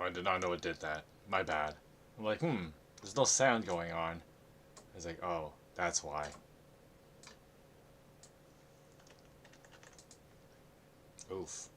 I did not know it did that. My bad. I'm like, there's no sound going on. It's like, oh, that's why. Oof.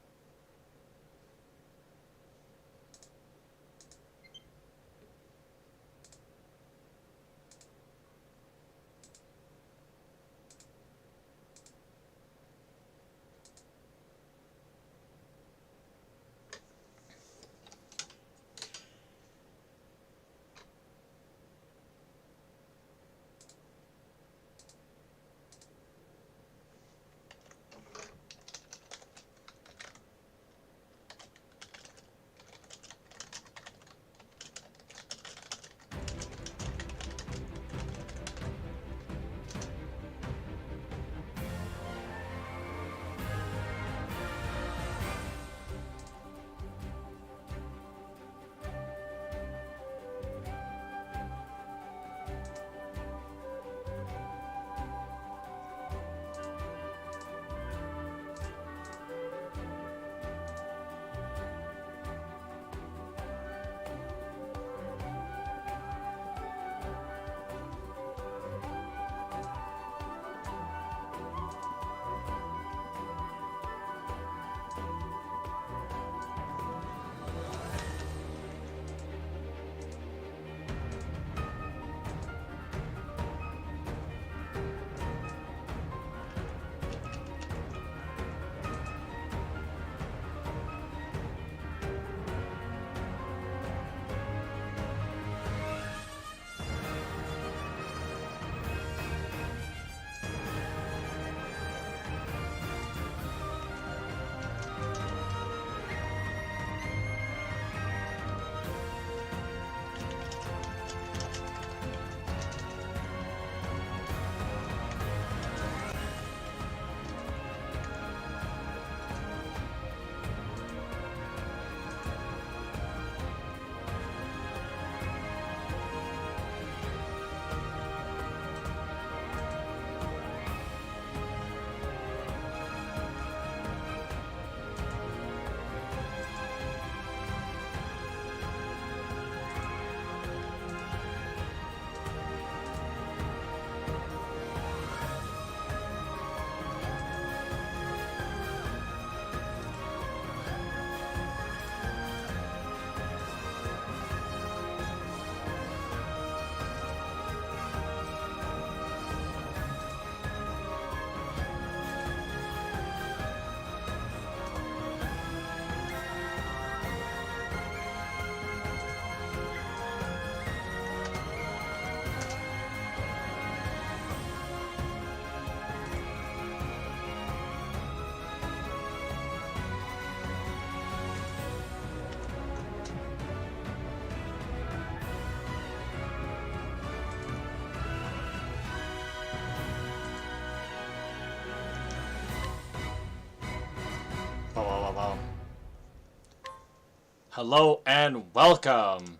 Hello and welcome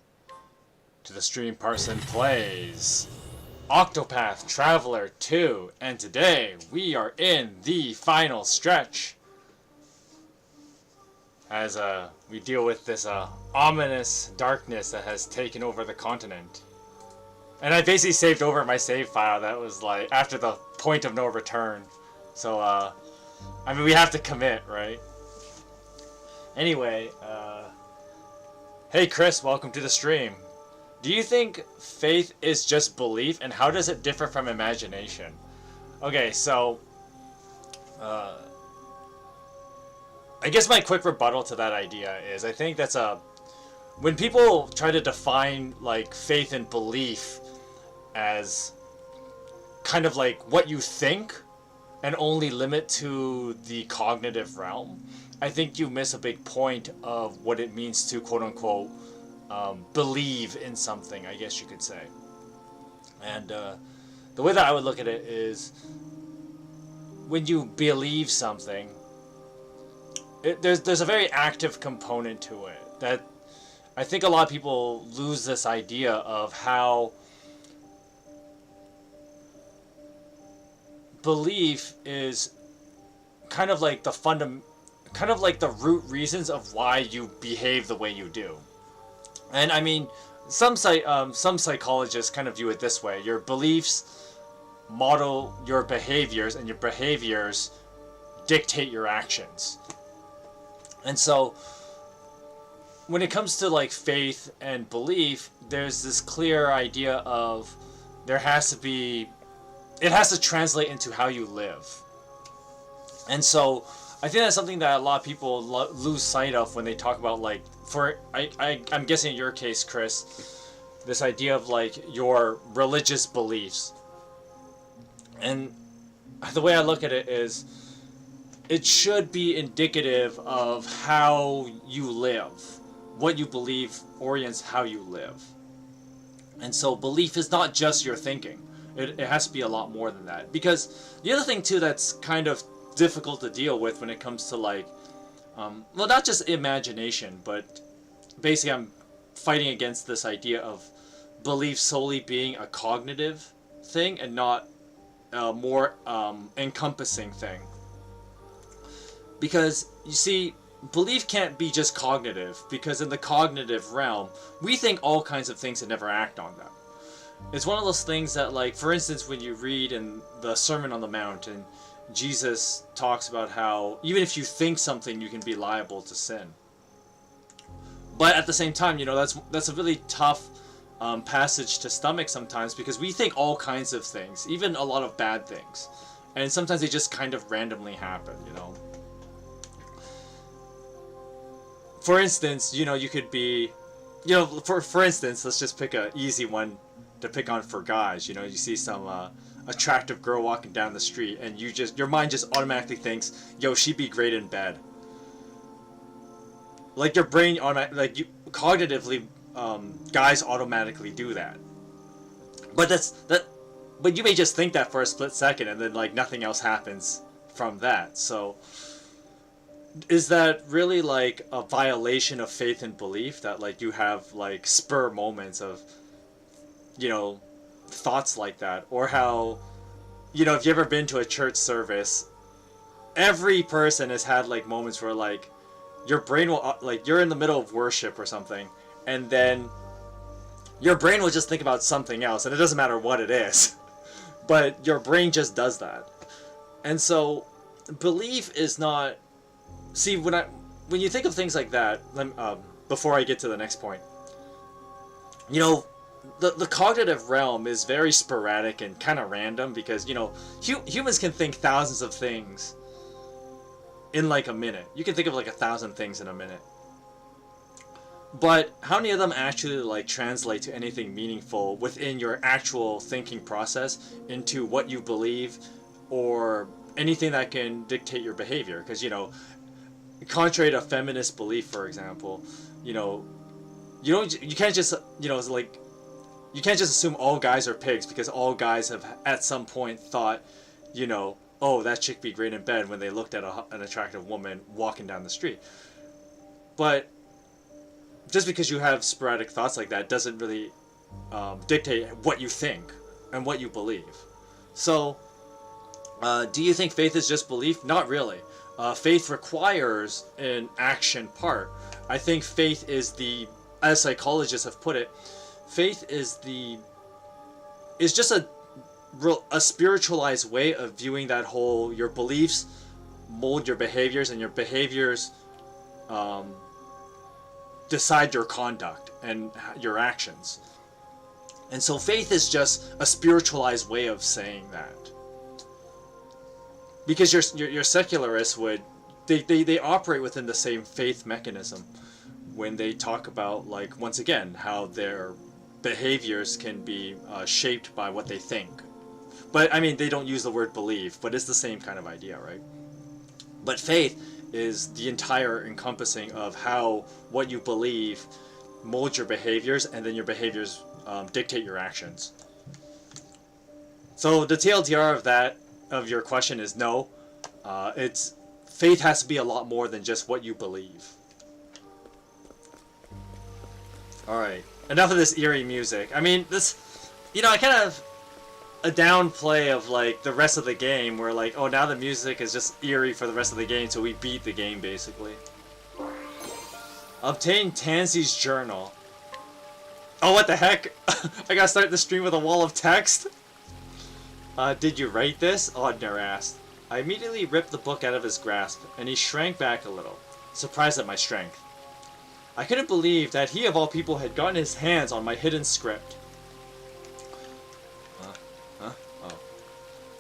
to the Streaming Parson Plays Octopath Traveler II, and today we are in the final stretch as we deal with this ominous darkness that has taken over the continent. And I basically saved over my save file that was like after the point of no return. So I mean, we have to commit, right? Anyway, hey Chris, welcome to the stream. Do you think faith is just belief, and how does it differ from imagination? Okay, so I guess my quick rebuttal to that idea is I think that's when people try to define like faith and belief as kind of like what you think and only limit to the cognitive realm, I think you miss a big point of what it means to quote-unquote believe in something, I guess you could say. And the way that I would look at it is when you believe something, there's a very active component to it that I think a lot of people lose this idea of how belief is kind of like the root reasons of why you behave the way you do. And I mean, some psychologists kind of view it this way: your beliefs model your behaviors, and your behaviors dictate your actions. And so, when it comes to like faith and belief, there's this clear idea of there has to be, it has to translate into how you live. And so, I think that's something that a lot of people lose sight of when they talk about like, I'm guessing in your case, Chris, this idea of like your religious beliefs. And the way I look at it is, it should be indicative of how you live. What you believe orients how you live. And so belief is not just your thinking. It has to be a lot more than that. Because the other thing too that's kind of difficult to deal with when it comes to like, well, not just imagination, but basically I'm fighting against this idea of belief solely being a cognitive thing and not a more encompassing thing. Because, you see, belief can't be just cognitive, because in the cognitive realm, we think all kinds of things and never act on them. It's one of those things that, like, for instance, when you read in the Sermon on the Mount, and Jesus talks about how even if you think something, you can be liable to sin. But at the same time, you know, that's a really tough passage to stomach sometimes, because we think all kinds of things, even a lot of bad things. And sometimes they just kind of randomly happen, you know. For instance, you know, you could be, you know, for instance, let's just pick a easy one to pick on for guys. You know, you see some attractive girl walking down the street, and your mind just automatically thinks, yo, she'd be great in bed. Like your brain cognitively, guys automatically do that. But you may just think that for a split second, and then like nothing else happens from that. So, is that really like a violation of faith and belief, that like you have like spur moments of, you know, thoughts like that? Or how, you know, if you ever been to a church service, every person has had like moments where like your brain will, like, you're in the middle of worship or something, and then your brain will just think about something else, and it doesn't matter what it is, but your brain just does that. And so belief is not, see, when you think of things like that, before I get to the next point, you know, the cognitive realm is very sporadic and kind of random, because, you know, humans can think thousands of things in like a minute. You can think of like 1,000 things in a minute. But how many of them actually like translate to anything meaningful within your actual thinking process into what you believe, or anything that can dictate your behavior? Because, you know, contrary to feminist belief, for example, you know, you can't just, you know, it's like, you can't just assume all guys are pigs, because all guys have at some point thought, you know, oh, that chick be great in bed, when they looked at an attractive woman walking down the street. But just because you have sporadic thoughts like that doesn't really dictate what you think and what you believe. So, do you think faith is just belief? Not really. Faith requires an action part. I think faith is as psychologists have put it, faith is just a spiritualized way of viewing that whole, your beliefs mold your behaviors, and your behaviors decide your conduct and your actions. And so faith is just a spiritualized way of saying that. Because your secularists they operate within the same faith mechanism when they talk about, like, once again, how their behaviors can be shaped by what they think. But, I mean, they don't use the word believe, but it's the same kind of idea, right? But faith is the entire encompassing of how what you believe molds your behaviors, and then your behaviors dictate your actions. So the TLDR of your question is no. Faith has to be a lot more than just what you believe. Alright, enough of this eerie music. I mean, this, you know, I kind of a downplay of like the rest of the game, where like, oh, now the music is just eerie for the rest of the game, so we beat the game basically. Obtain Tansy's journal. Oh, what the heck? I gotta start the stream with a wall of text? Did you write this? Audner asked. I immediately ripped the book out of his grasp, and he shrank back a little, surprised at my strength. I couldn't believe that he of all people had gotten his hands on my hidden script. Oh.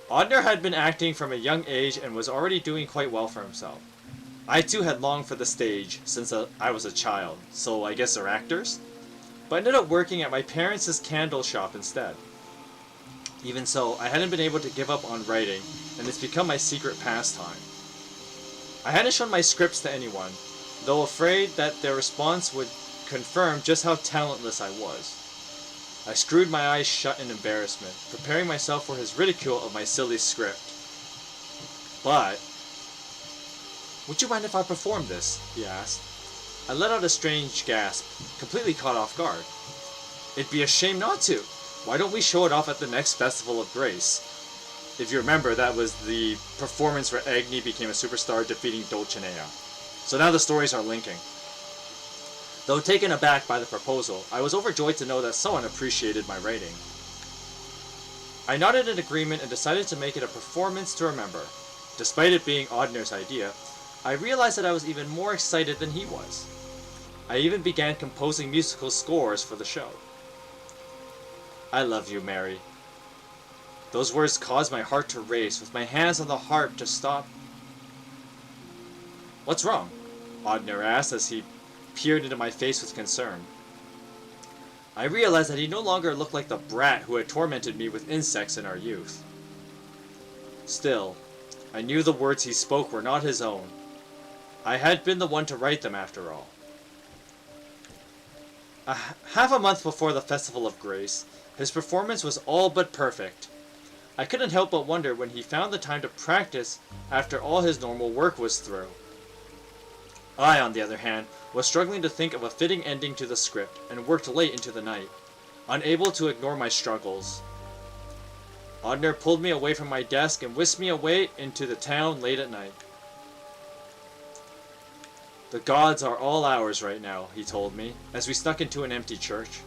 Audner had been acting from a young age and was already doing quite well for himself. I too had longed for the stage since I was a child, so I guess they're actors? But I ended up working at my parents' candle shop instead. Even so, I hadn't been able to give up on writing, and it's become my secret pastime. I hadn't shown my scripts to anyone, though afraid that their response would confirm just how talentless I was. I screwed my eyes shut in embarrassment, preparing myself for his ridicule of my silly script. But, would you mind if I performed this? He asked. I let out a strange gasp, completely caught off guard. It'd be a shame not to. Why don't we show it off at the next Festival of Grace? If you remember, that was the performance where Agni became a superstar defeating Dulcinea. So now the stories are linking. Though taken aback by the proposal, I was overjoyed to know that someone appreciated my writing. I nodded in agreement and decided to make it a performance to remember. Despite it being Audner's idea, I realized that I was even more excited than he was. I even began composing musical scores for the show. I love you, Mary. Those words caused my heart to race, with my hands on the harp to stop. What's wrong? Audner asked as he peered into my face with concern. I realized that he no longer looked like the brat who had tormented me with insects in our youth. Still, I knew the words he spoke were not his own. I had been the one to write them after all. Half a month before the Festival of Grace, his performance was all but perfect. I couldn't help but wonder when he found the time to practice after all his normal work was through. I, on the other hand, was struggling to think of a fitting ending to the script and worked late into the night, unable to ignore my struggles. Audner pulled me away from my desk and whisked me away into the town late at night. The gods are all ours right now, he told me, as we snuck into an empty church.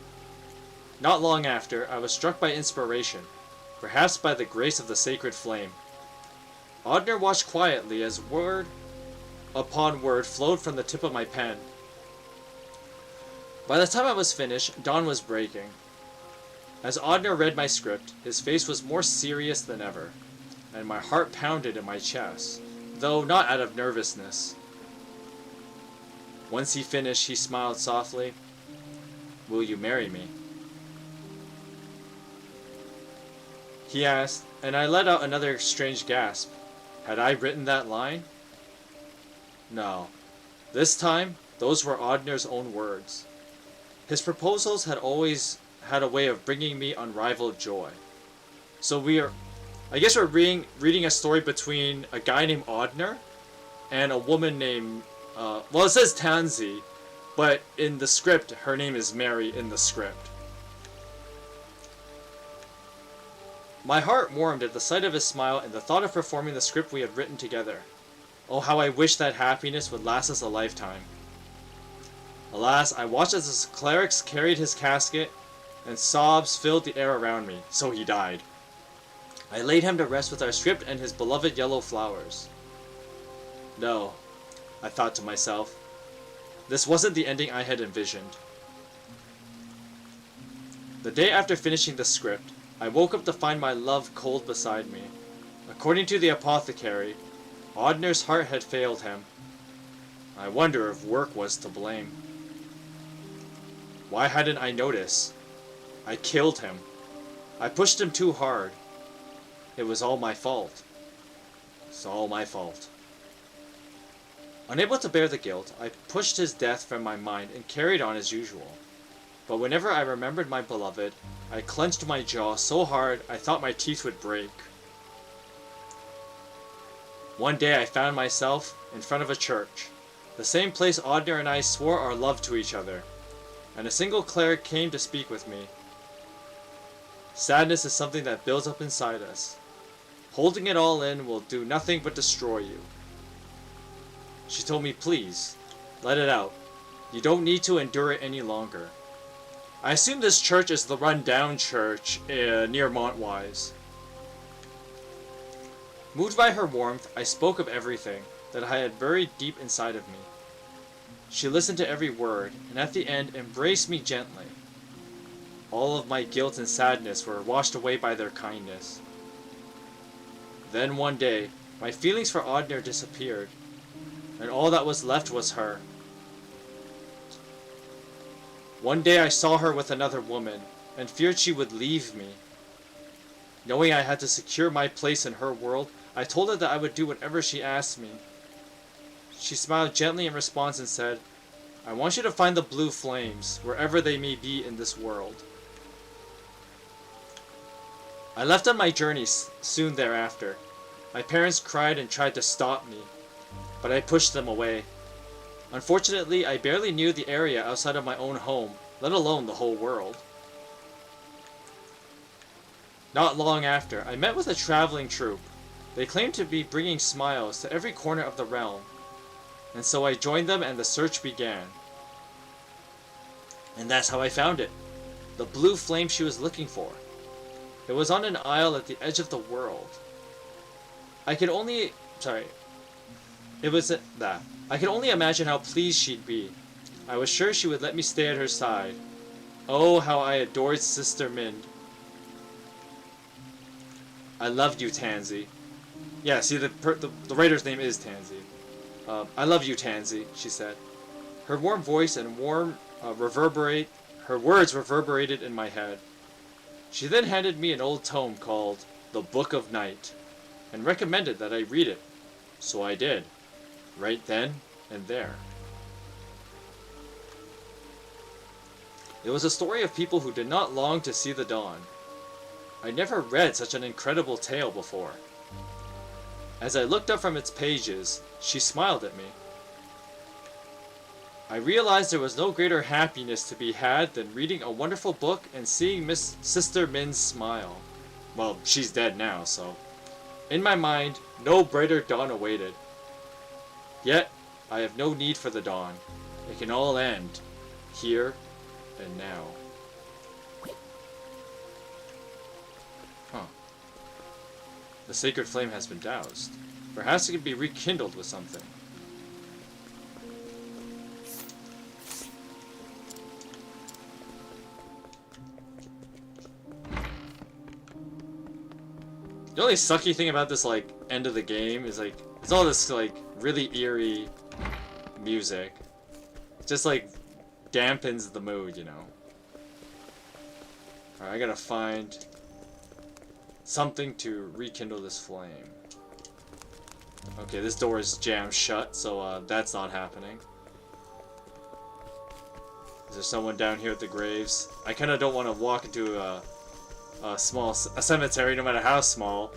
Not long after, I was struck by inspiration, perhaps by the grace of the sacred flame. Audner watched quietly as word upon word flowed from the tip of my pen. By the time I was finished, dawn was breaking. As Audner read my script, his face was more serious than ever, and my heart pounded in my chest, though not out of nervousness. Once he finished, he smiled softly. Will you marry me? He asked, and I let out another strange gasp. Had I written that line? No. This time, those were Audner's own words. His proposals had always had a way of bringing me unrivaled joy. So I guess we're reading a story between a guy named Audner and a woman named, well, it says Tansy, but in the script, her name is Mary in the script. My heart warmed at the sight of his smile and the thought of performing the script we had written together. Oh, how I wished that happiness would last us a lifetime. Alas, I watched as the clerics carried his casket, and sobs filled the air around me, so he died. I laid him to rest with our script and his beloved yellow flowers. No, I thought to myself, this wasn't the ending I had envisioned. The day after finishing the script, I woke up to find my love cold beside me. According to the apothecary, Audner's heart had failed him. I wonder if work was to blame. Why hadn't I noticed? I killed him. I pushed him too hard. It was all my fault. It's all my fault. Unable to bear the guilt, I pushed his death from my mind and carried on as usual. But whenever I remembered my beloved, I clenched my jaw so hard I thought my teeth would break. One day I found myself in front of a church, the same place Audner and I swore our love to each other, and a single cleric came to speak with me. Sadness is something that builds up inside us. Holding it all in will do nothing but destroy you. She told me, please, let it out. You don't need to endure it any longer. I assume this church is the rundown church near Montwise. Moved by her warmth, I spoke of everything that I had buried deep inside of me. She listened to every word, and at the end embraced me gently. All of my guilt and sadness were washed away by their kindness. Then one day, my feelings for Audnir disappeared, and all that was left was her. One day I saw her with another woman, and feared she would leave me. Knowing I had to secure my place in her world, I told her that I would do whatever she asked me. She smiled gently in response and said, "I want you to find the blue flames, wherever they may be in this world." I left on my journey soon thereafter. My parents cried and tried to stop me, but I pushed them away. Unfortunately, I barely knew the area outside of my own home, let alone the whole world. Not long after, I met with a traveling troupe. They claimed to be bringing smiles to every corner of the realm, and so I joined them and the search began. And that's how I found it. The blue flame she was looking for. It was on an isle at the edge of the world. I could only imagine how pleased she'd be. I was sure she would let me stay at her side. Oh, how I adored Sister Mind. I loved you, Tansy. Yeah, see, the writer's name is Tansy. I love you, Tansy, she said. Her warm voice and her words reverberated in my head. She then handed me an old tome called The Book of Night, and recommended that I read it. So I did, right then and there. It was a story of people who did not long to see the dawn. I never read such an incredible tale before. As I looked up from its pages, she smiled at me. I realized there was no greater happiness to be had than reading a wonderful book and seeing Sister Mind's smile. Well, she's dead now, so... In my mind, no brighter dawn awaited. Yet, I have no need for the dawn. It can all end, here and now. Huh. The sacred flame has been doused. Perhaps it can be rekindled with something. The only sucky thing about this, like, end of the game is, like, it's all this, like, really eerie music. It just, like, dampens the mood, you know. Alright, I gotta find something to rekindle this flame. Okay, this door is jammed shut, so, that's not happening. Is there someone down here at the graves? I kinda don't want to walk into a cemetery, no matter how small,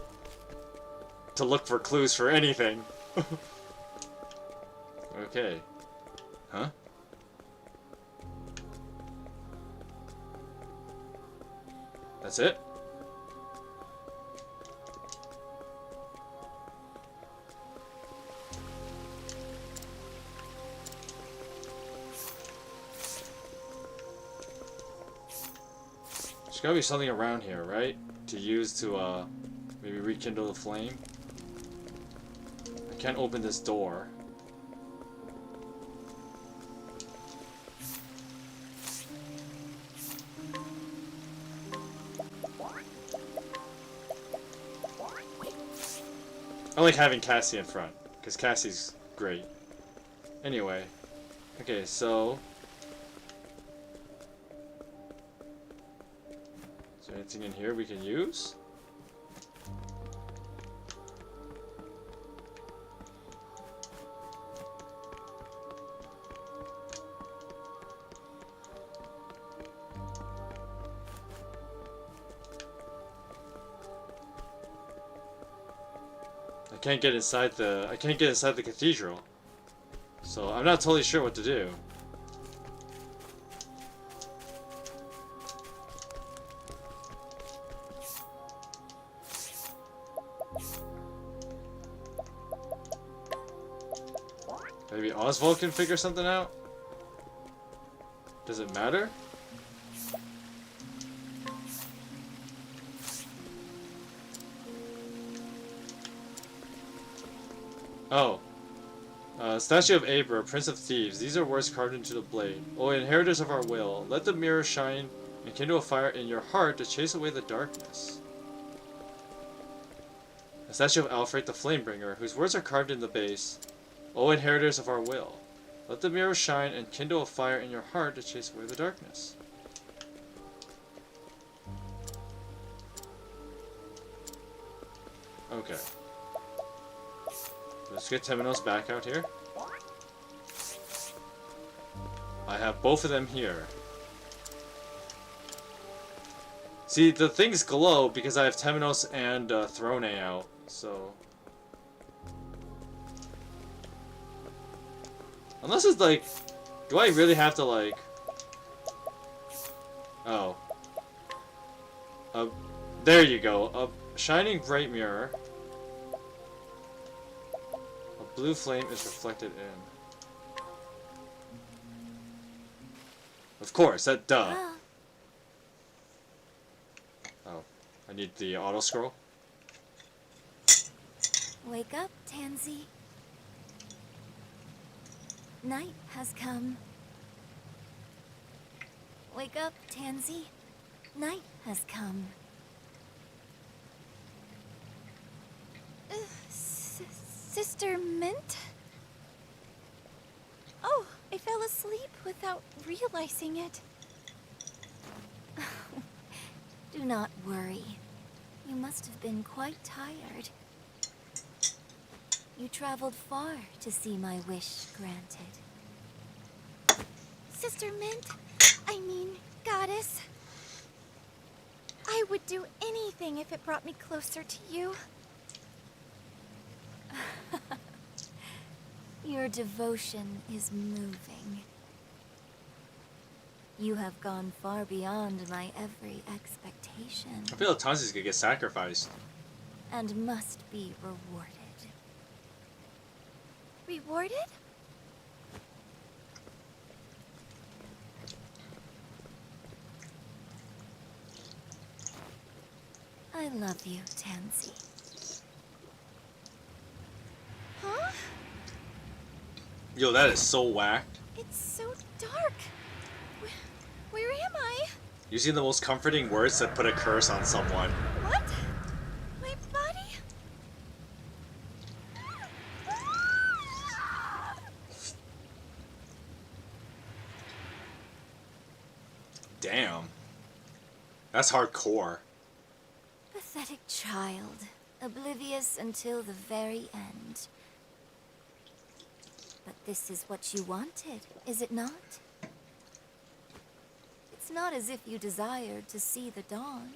to look for clues for anything. Okay. Huh? That's it? There's gotta be something around here, right? To use to, maybe rekindle the flame. I can't open this door. I like having Cassie in front, because Cassie's great. Anyway. Okay, so... Is there anything in here we can use? I can't get inside the cathedral. So I'm not totally sure what to do. Maybe Oswald can figure something out? Does it matter? Oh. Statue of Aber, Prince of Thieves. These are words carved into the blade. O inheritors of our will, let the mirror shine and kindle a fire in your heart to chase away the darkness. A statue of Alfred the Flamebringer, whose words are carved in the base. O inheritors of our will, let the mirror shine and kindle a fire in your heart to chase away the darkness. Okay. Let's get Temenos back out here. I have both of them here. See, the things glow because I have Temenos and Throne out, so... Unless it's like... Do I really have to like... Oh. There you go. A shining bright mirror. A blue flame is reflected in. Of course, that duh. Oh, I need the auto scroll. Wake up, Tansy. Night has come. Wake up, Tansy. Night has come. Sister Mint? Oh, I fell asleep without realizing it. Do not worry. You must have been quite tired. You traveled far to see my wish granted. Sister Mint, I mean, Goddess. I would do anything if it brought me closer to you. Your devotion is moving. You have gone far beyond my every expectation. I feel like Tansy's gonna get sacrificed. And must be rewarded. Rewarded? I love you, Tansy. Huh? Yo, that is so whacked. It's so dark. Where am I? Using the most comforting words that put a curse on someone. What? My body? Damn. That's hardcore. Pathetic child. Oblivious until the very end. But this is what you wanted, is it not? It's not as if you desired to see the dawn.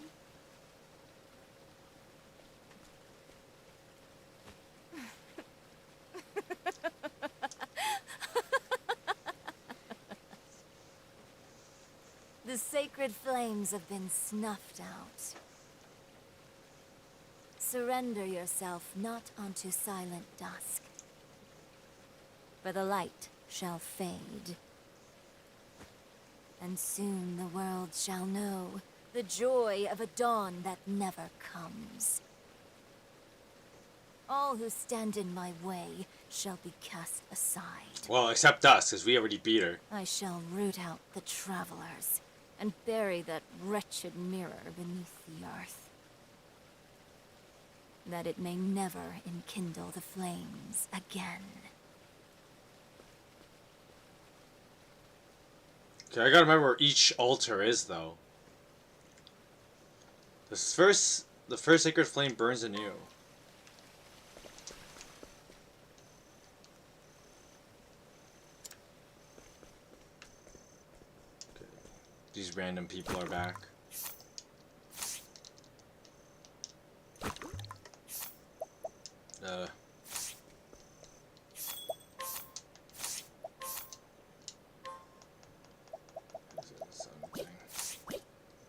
The sacred flames have been snuffed out. Surrender yourself not unto silent dusk, for the light shall fade. And soon the world shall know the joy of a dawn that never comes. All who stand in my way shall be cast aside. Well, except us, because we already beat her. I shall root out the travelers and bury that wretched mirror beneath the earth, that it may never enkindle the flames again. Okay, I gotta remember where each altar is, though. The first sacred flame burns anew. Okay. These random people are back.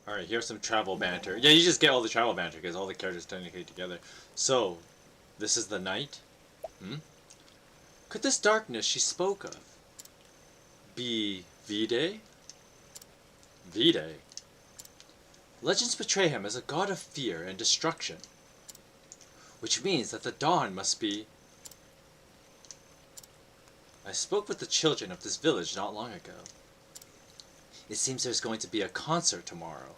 Alright, here's some travel banter. Yeah, you just get all the travel banter because all the characters technically together. So, this is the night? Could this darkness she spoke of be Vide? Vide? Legends portray him as a god of fear and destruction, which means that the dawn must be I spoke with the children of this village not long ago. It seems there's going to be a concert tomorrow.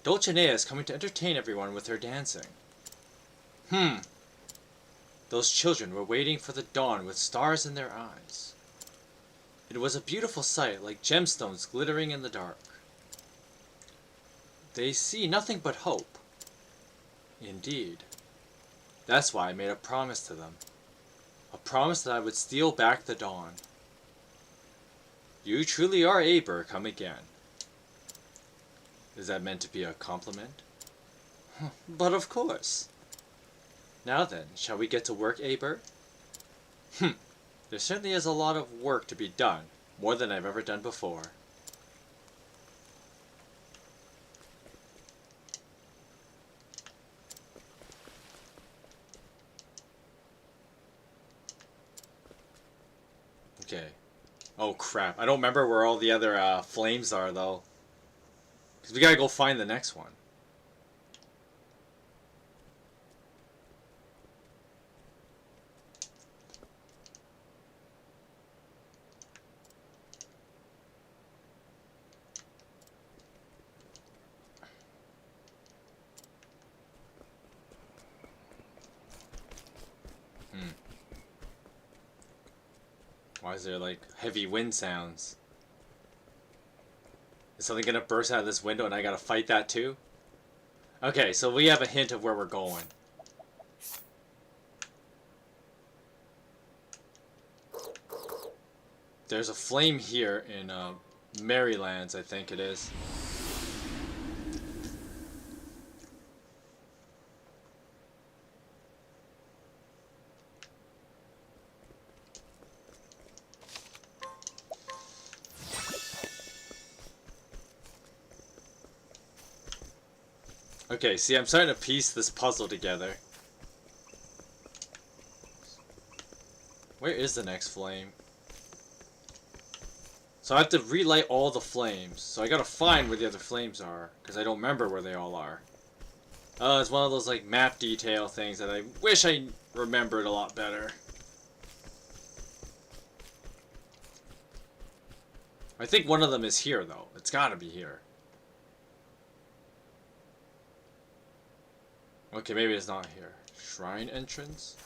Dulcinea is coming to entertain everyone with her dancing. Those children were waiting for the dawn with stars in their eyes. It was a beautiful sight, like gemstones glittering in the dark. They see nothing but hope. Indeed. That's why I made a promise to them. A promise that I would steal back the dawn. You truly are Aber, come again. Is that meant to be a compliment? But of course. Now then, shall we get to work, Aber? There certainly is a lot of work to be done, more than I've ever done before. Okay. Oh crap, I don't remember where all the other flames are though. Because we gotta go find the next one. Why is there like heavy wind sounds? Is something gonna burst out of this window and I gotta fight that too? Okay, so we have a hint of where we're going. There's a flame here in Marylands, I think it is. Okay, see, I'm starting to piece this puzzle together. Where is the next flame? So I have to relight all the flames. So I gotta find where the other flames are, because I don't remember where they all are. It's one of those like map detail things that I wish I remembered a lot better. I think one of them is here though. It's gotta be here. Okay, maybe it's not here. Shrine entrance?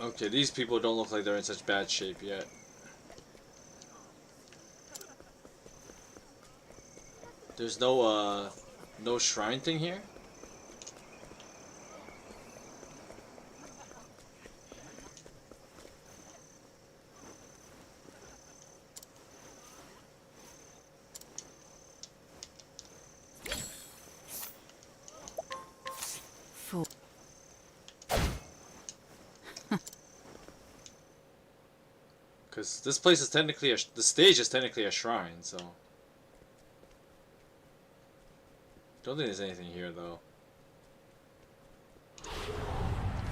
Okay, these people don't look like they're in such bad shape yet. There's no shrine thing here? Because this place is technically the stage is technically a shrine, so. Don't think there's anything here though.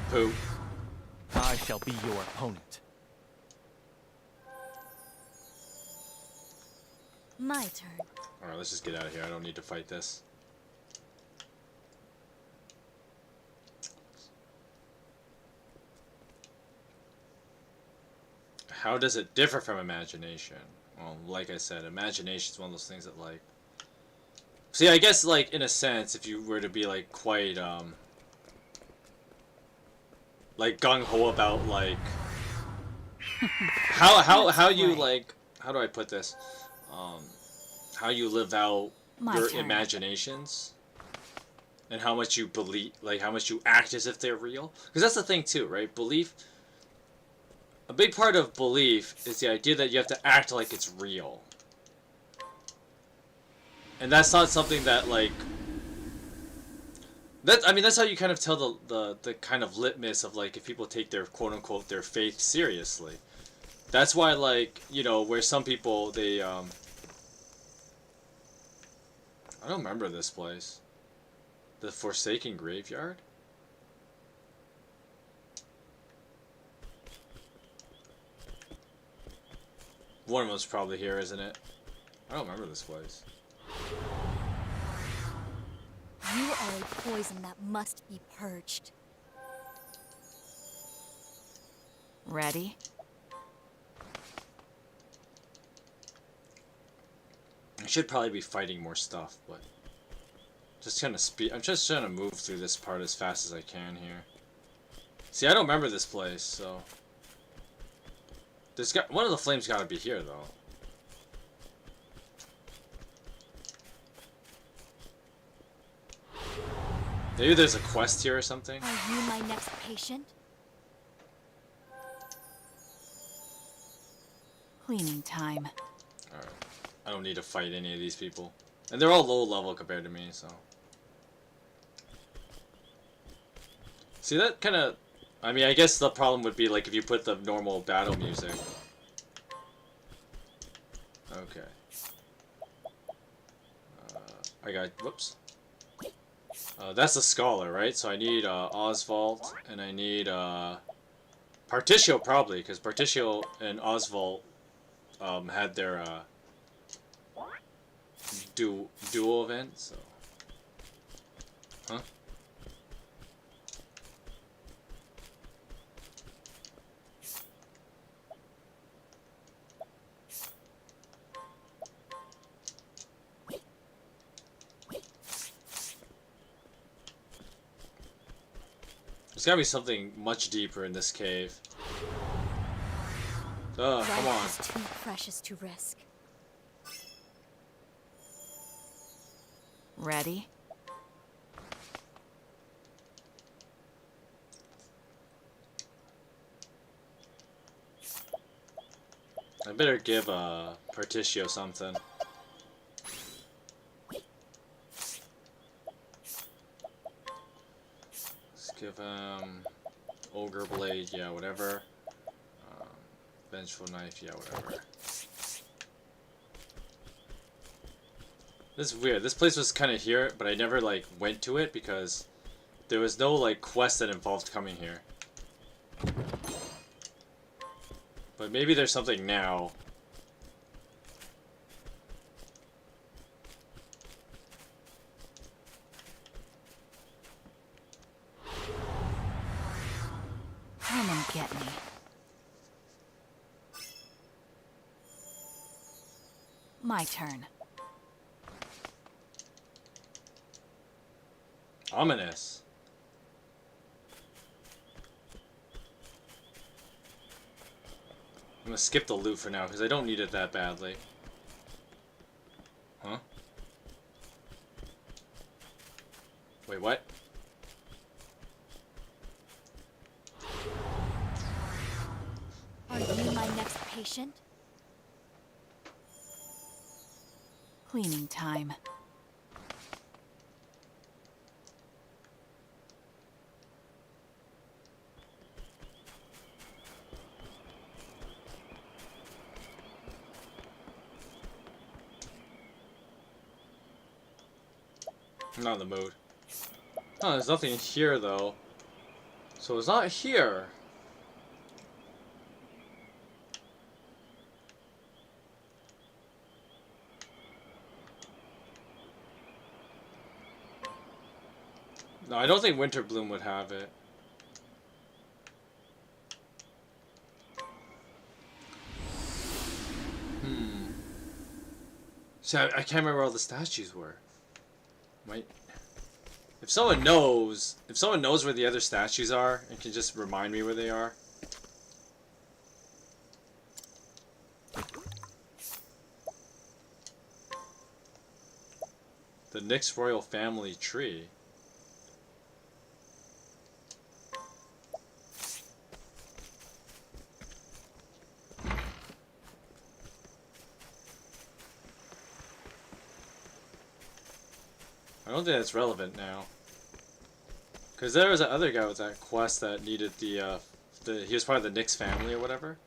Poop. I shall be your opponent. My turn. Alright, let's just get out of here. I don't need to fight this. How does it differ from imagination? Well, like I said, imagination is one of those things that, like... See, I guess, like, in a sense, if you were to be, like, quite, like, gung-ho about, like... how you, like... How do I put this? How you live out your imaginations. And how much you believe, like, how much you act as if they're real. Because that's the thing, too, right? Belief... A big part of belief is the idea that you have to act like it's real. And that's not something that, like... I mean, that's how you kind of tell the kind of litmus of, like, if people take their, quote-unquote, their faith seriously. That's why, like, you know, where some people, they, I don't remember this place. The Forsaken Graveyard? One of them's probably here, isn't it? I don't remember this place. You are a poison that must be purged. Ready? I should probably be fighting more stuff, but just kind of speed. I'm just trying to move through this part as fast as I can here. See, I don't remember this place, so this one of the flames got to be here, though. Maybe there's a quest here or something. Are you my next patient? Cleaning time. Alright. I don't need to fight any of these people. And they're all low level compared to me, so. See, that kind of... I mean, I guess the problem would be, like, if you put the normal battle music. Okay. I got... Whoops. That's a scholar, right? So I need Oswald, and I need Particio, probably, because Particio and Oswald had their duo event, so... Huh? There's gotta be something much deeper in this cave. Come on. Life is too precious to risk. Ready? I better give Particio something. Let's give him Ogre Blade, yeah, whatever. Vengeful Knife, yeah, whatever. This is weird. This place was kind of here, but I never, like, went to it because there was no, like, quest that involved coming here. But maybe there's something now. Come and get me. My turn. Ominous. I'm gonna skip the loot for now because I don't need it that badly. Huh? Wait, what? Are you my next patient? Cleaning time. I'm not in the mood. Oh, there's nothing here though. So it's not here. No, I don't think Winterbloom would have it. See, I can't remember where all the statues were. Might... If someone knows where the other statues are and can just remind me where they are. The Nyx royal family tree. I don't think that's relevant now. Because there was that other guy with that quest that needed he was part of the Nyx family or whatever.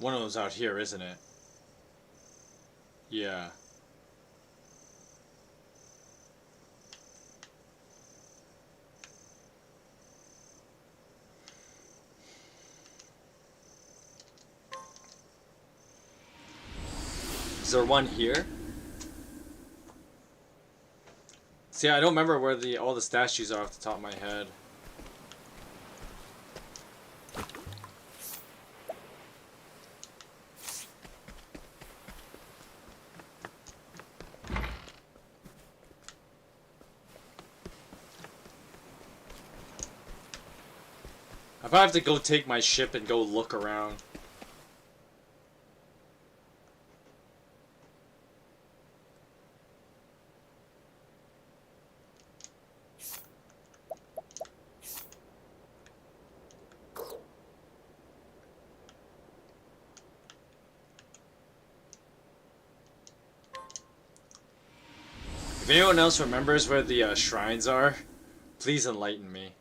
One of them's out here, isn't it? Yeah. Is there one here? See, I don't remember where all the statues are off the top of my head. I probably have to go take my ship and go look around. If anyone else remembers where the shrines are, please enlighten me.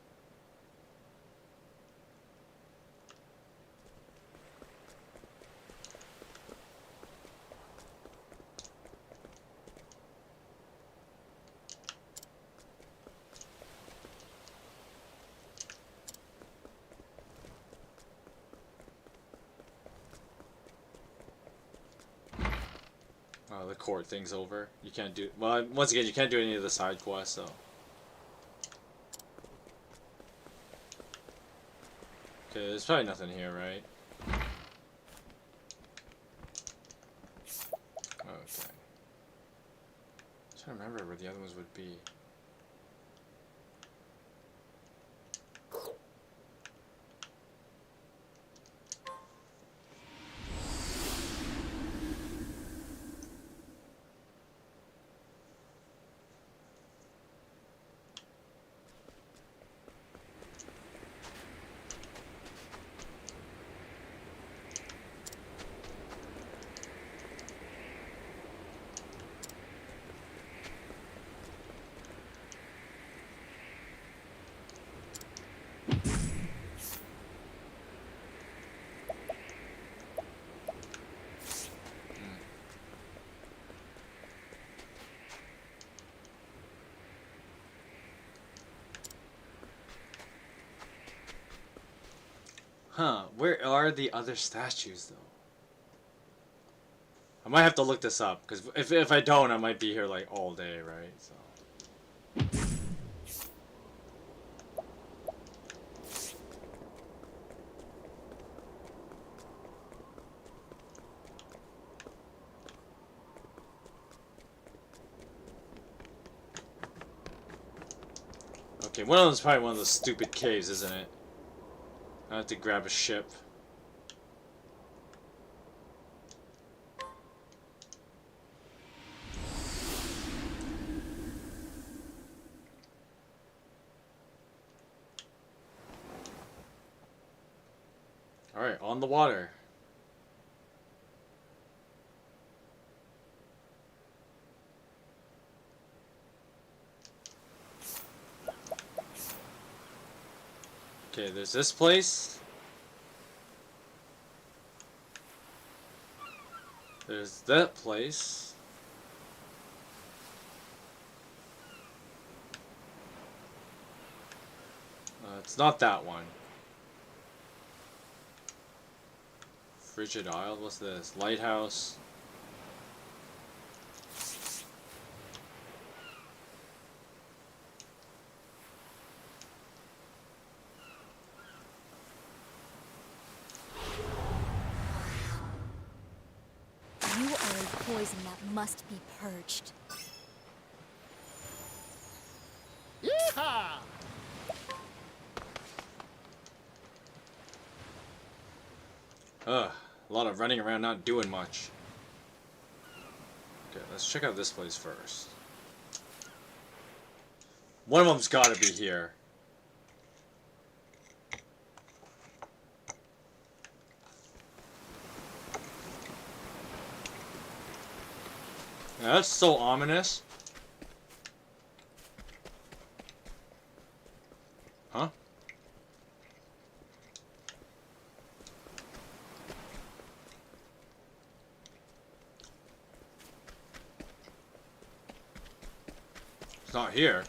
Oh, the court thing's over. You can't do... Well, once again, you can't do any of the side quests, so... Okay, there's probably nothing here, right? Okay. I'm trying to remember where the other ones would be. Huh, where are the other statues, though? I might have to look this up, because if I don't, I might be here, like, all day, right? So... Okay, one of them's probably one of those stupid caves, isn't it? I have to grab a ship. Alright, on the water. Okay, there's this place. There's that place. It's not that one. Frigid Isle? What's this? Lighthouse. You are a poison that must be purged. Yeehaw! Ugh, a lot of running around not doing much. Okay, let's check out this place first. One of them's gotta be here. Yeah, that's so ominous. Huh? It's not here.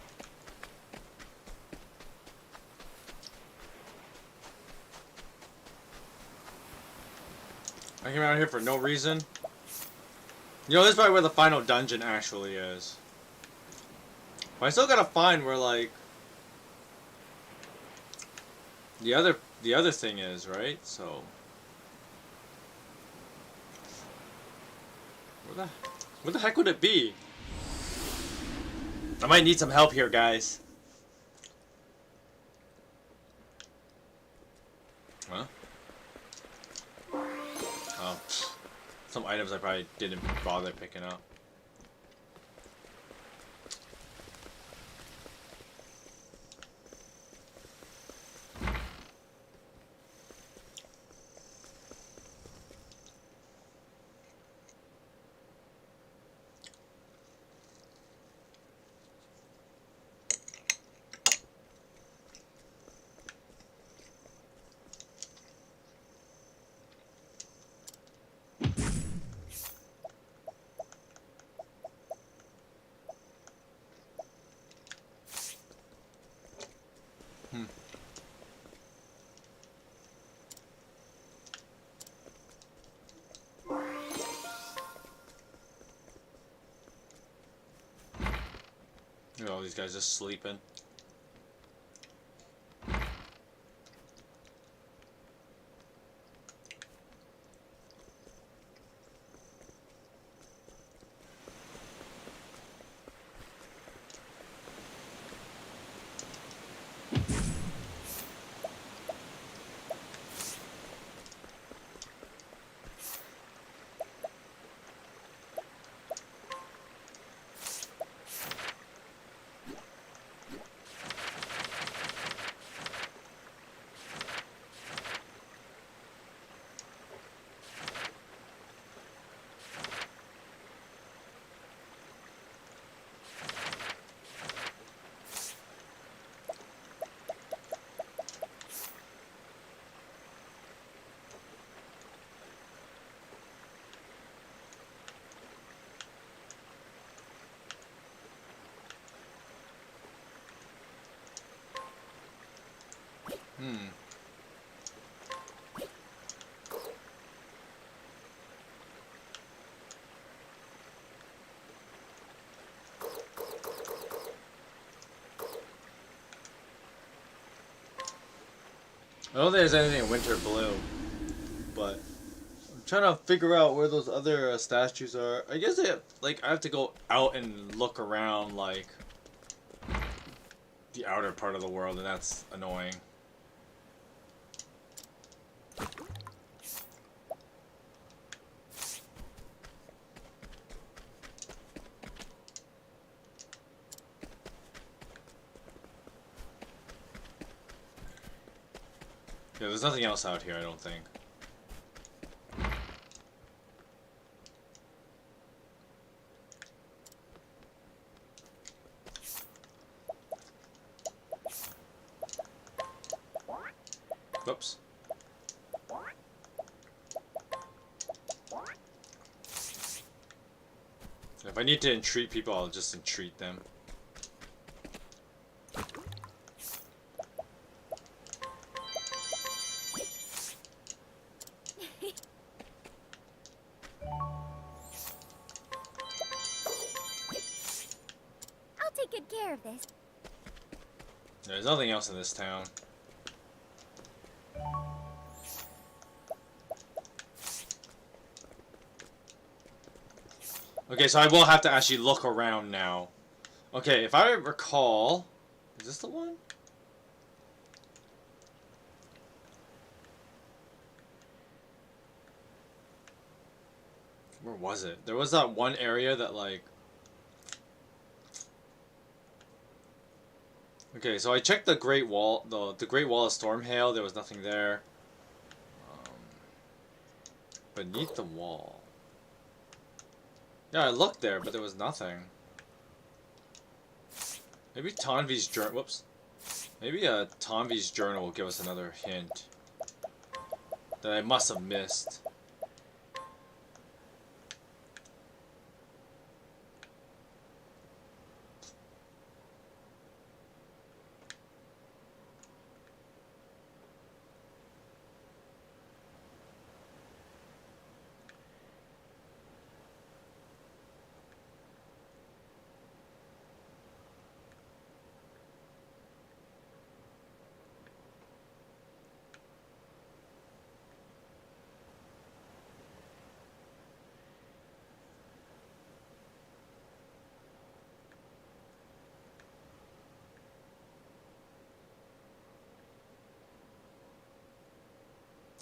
I came out here for no reason. You know, this is probably where the final dungeon actually is. But I still gotta find where, like, the other thing is, right? So where the heck would it be? I might need some help here, guys. Huh? Oh, some items I probably didn't bother picking up. Look at all these guys just sleeping. I don't think there's anything in Winter Blue, but I'm trying to figure out where those other statues are. I guess I have to go out and look around, like, the outer part of the world, and that's annoying. Yeah, there's nothing else out here, I don't think. Whoops. If I need to entreat people, I'll just entreat them. I'll take good care of this. There's nothing else in this town. Okay, so I will have to actually look around now. Okay, if I recall... Is this the one? Where was it? There was that one area that, like... Okay, so I checked the Great Wall, the Great Wall of Stormhail. There was nothing there. Beneath the wall. Yeah, I looked there, but there was nothing. Maybe Tanvi's journal. Whoops. Maybe Tanvi's journal will give us another hint that I must have missed.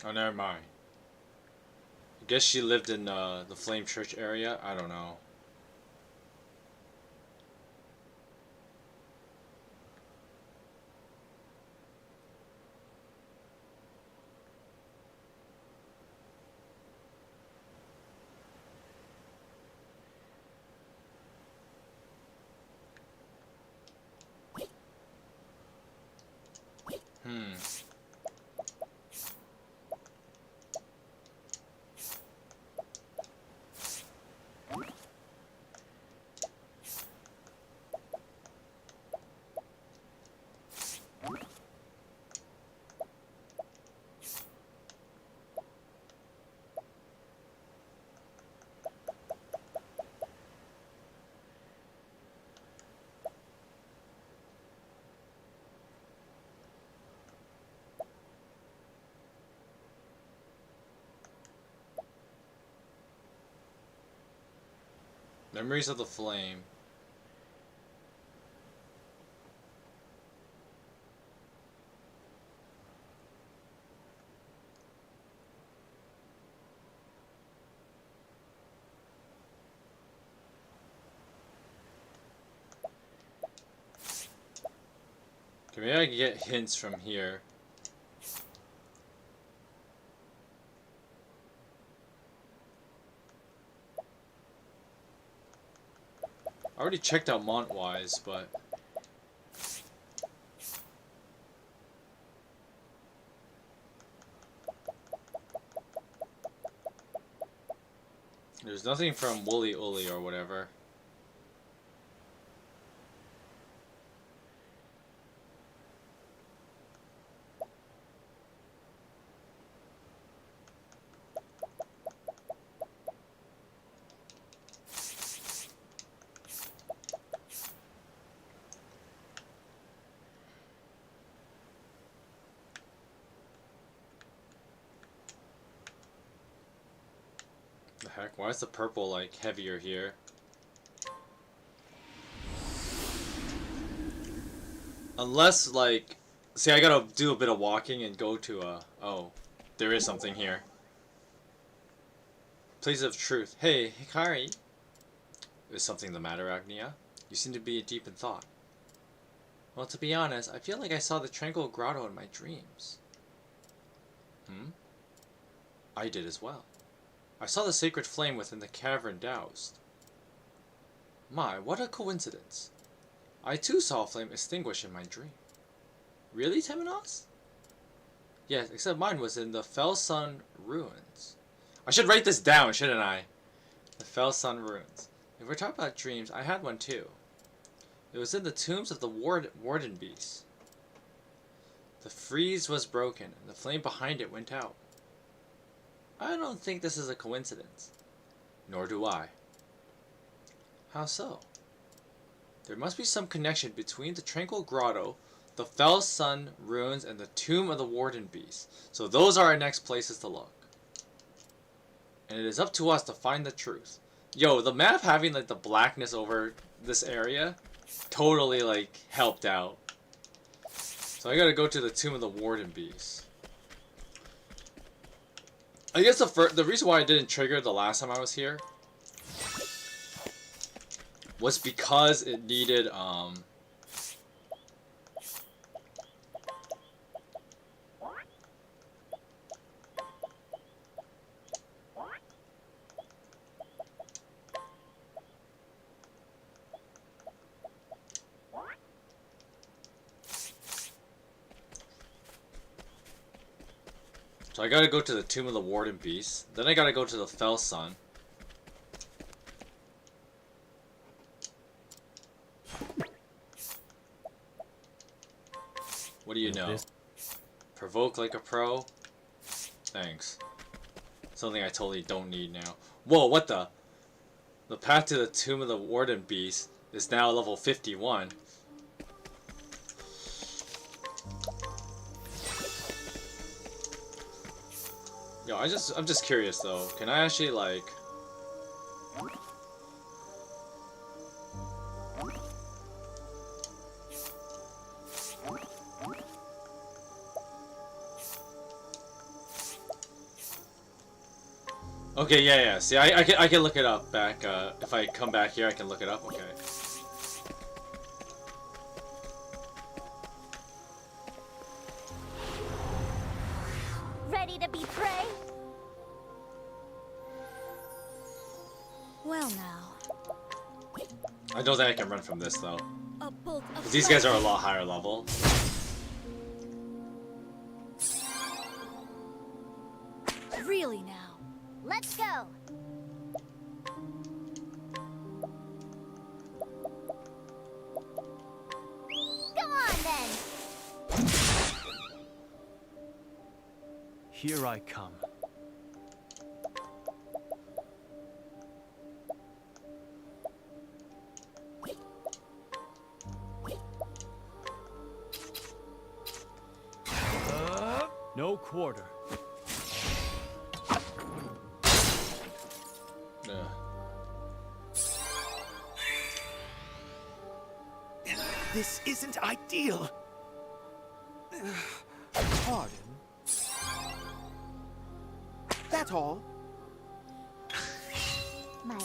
Oh, never mind. I guess she lived in the Flame Church area. I don't know. Hmm. Memories of the Flame. Okay, maybe I can get hints from here. I already checked out Montwise, but there's nothing from Wooly Ooly or whatever. The heck? Why is the purple like heavier here? Unless like, see, I gotta do a bit of walking and go to oh, there is something here. Place of Truth. Hey, Hikari. Is something the matter, Agnia? You seem to be deep in thought. Well, to be honest, I feel like I saw the tranquil grotto in my dreams. Hmm? I did as well. I saw the sacred flame within the cavern doused. My, what a coincidence. I too saw a flame extinguish in my dream. Really, Temenos? Yes, except mine was in the Fell Sun ruins. I should write this down, shouldn't I? The Fell Sun ruins. If we're talking about dreams, I had one too. It was in the tombs of the warden beasts. The frieze was broken, and the flame behind it went out. I don't think this is a coincidence. Nor do I. How so? There must be some connection between the Tranquil Grotto, the Fell Sun ruins, and the Tomb of the Warden Beast. So those are our next places to look. And it is up to us to find the truth. Yo, the map having like the blackness over this area totally like helped out. So I gotta go to the Tomb of the Warden Beast. I guess the reason why I didn't trigger the last time I was here was because it needed so I gotta go to the Tomb of the Warden Beast. Then I gotta go to the Fell Sun. What do you know? Provoke like a pro? Thanks. Something I totally don't need now. Whoa, what the? The path to the Tomb of the Warden Beast is now level 51. Yo, I'm just curious though. Can I actually like Okay, yeah. See, I can look it up back. If I come back here, I can look it up. Okay. Ready to be prey? Well now. I don't think I can run from this though. A bolt of 'Cause these guys are a lot higher level. Really now. Let's go. Go on then. Here I come. No quarter. This isn't ideal. Pardon? That's all. My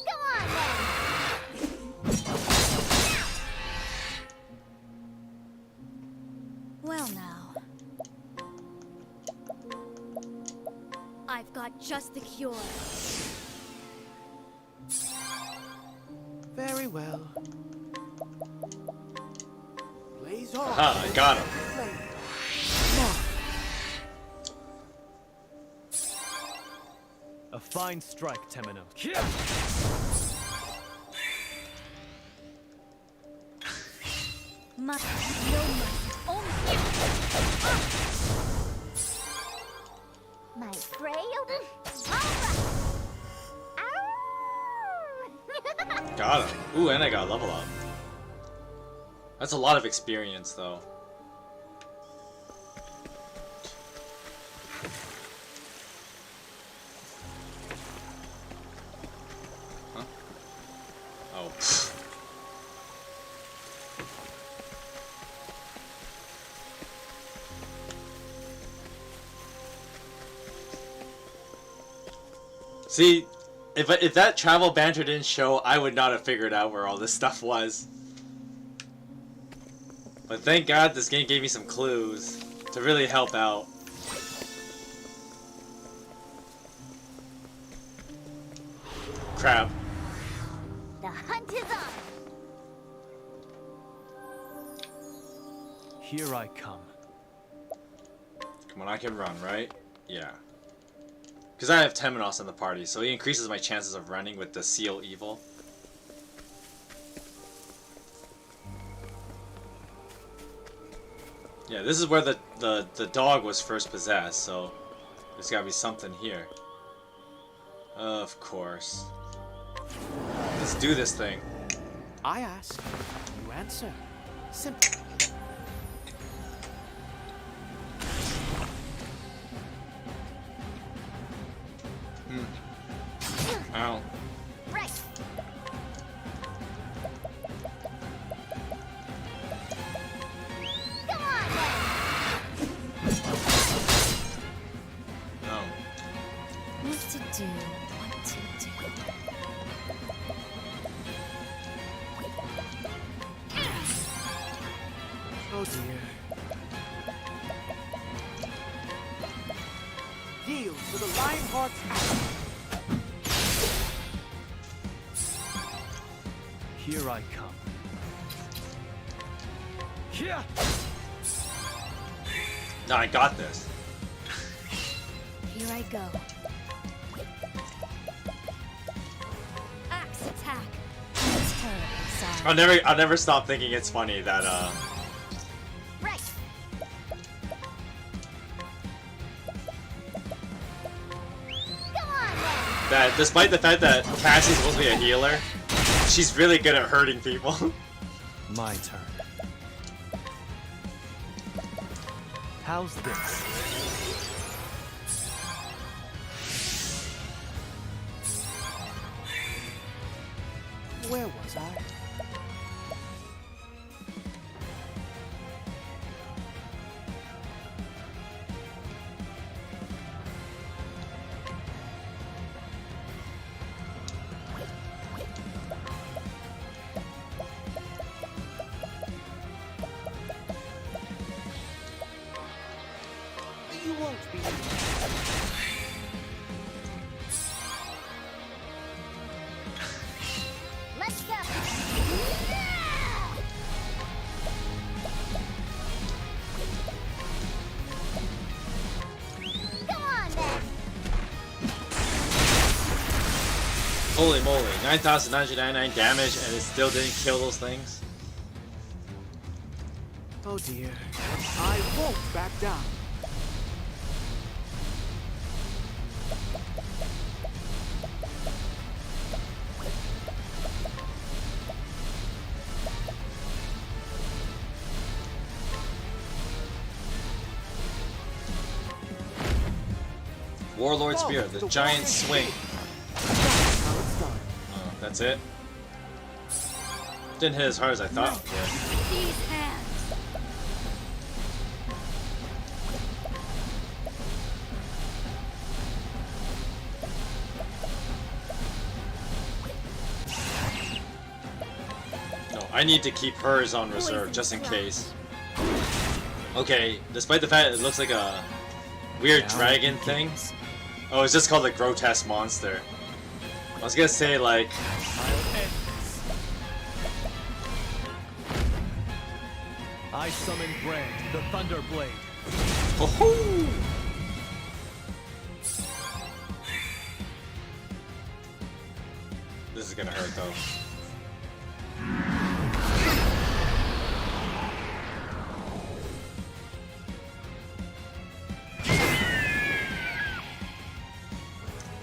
Go on then. Well now. I've got just the cure. Very well. Blaze on. Aha, I got him. A fine strike, Temino. No mercy. Only my prey. Got him. Ooh, and I got a level up. That's a lot of experience, though. Huh? Oh. See, if that travel banter didn't show, I would not have figured out where all this stuff was. But thank God this game gave me some clues to really help out. Crap. The hunt is on. Here I come. Come on, I can run, right? Yeah. Because I have Temenos in the party, so he increases my chances of running with the Seal Evil. Yeah, this is where the dog was first possessed, so there's gotta be something here. Of course. Let's do this thing. I ask, you answer. Simple. Ow. Right. Go on then. No. What to do? What to do? Oh dear. Yield to the Lionheart's action. Here I come. Here. No, I got this. Here I go. Axe attack. I'm terribly sorry. I'll never stop thinking it's funny that Right. Go on then. that despite the fact that Cassie's supposed to be a healer, she's really good at hurting people. My turn. How's this? Where was I? Holy moly, 9,999 damage and it still didn't kill those things? Oh dear. I won't back down. Warlord Spear, the giant swing. That's how it's done. Oh, that's it? Didn't hit as hard as I thought it would. These hands. No, I need to keep hers on reserve just in case. Okay, despite the fact it looks like a weird dragon thing. Oh, it's just called a grotesque monster. I was gonna say like I summon Brand, the Thunder Blade. oh. This is gonna hurt though.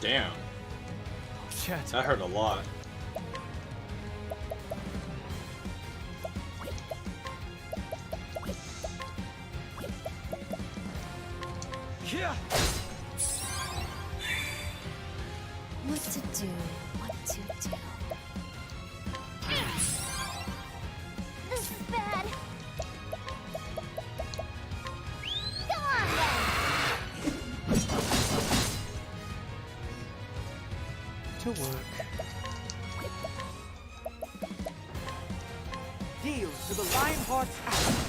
Damn, Chet. that hurt a lot. Yeah. What to do? What to do? This is bad. Go on then. To work. Deal to the Lionheart's axe.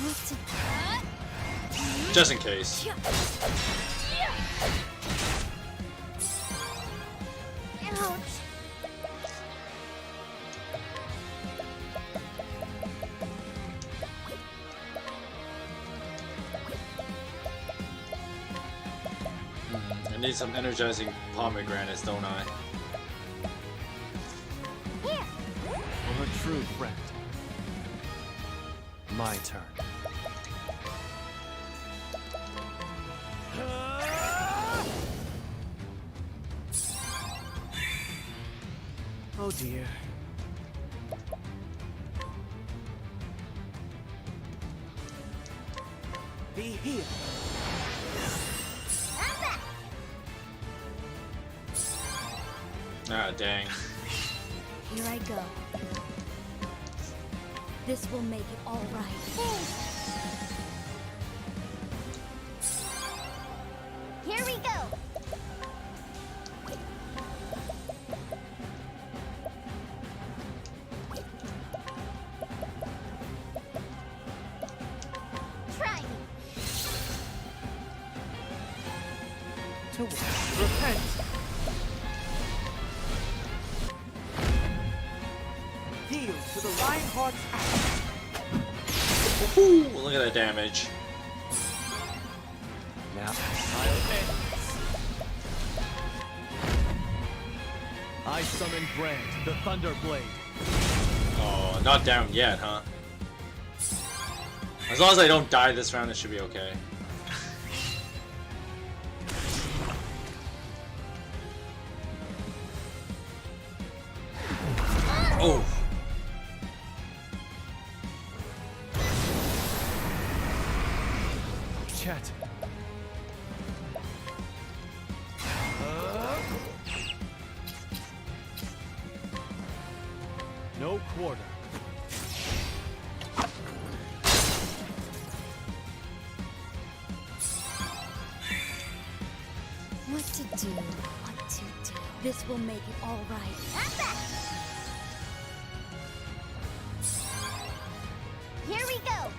What to Just in case. Ouch. I need some energizing pomegranates, don't I? Here. For a true friend. My turn. Oh dear. Be healed. I'm back. Ah, dang. Here I go. This will make it all right. Here we go. Try me. To work. Repent. Deal to the Lionheart's axe. Woohoo! Look at that damage. Now I'll end this. I summon Brand, the Thunder Blade. Oh, not down yet, huh? As long as I don't die this round, it should be okay. Oh! Chet. No quarter. What to do? What to do? This will make it all right. I'm back. Here we go.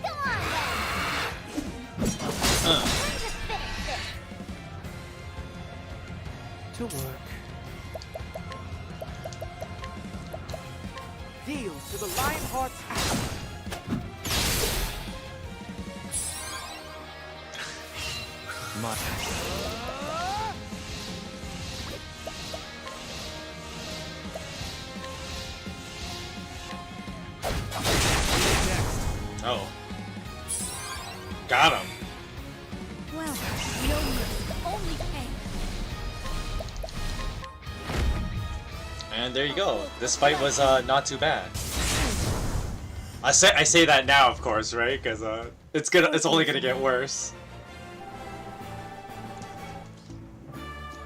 Go on then. Time to finish this. To work. Deal to the Lionheart's axe. my... Oh. Got him. Well, no mercy, only pain. And there you go. This fight was not too bad. I say that now, of course, right? Because it's only gonna get worse.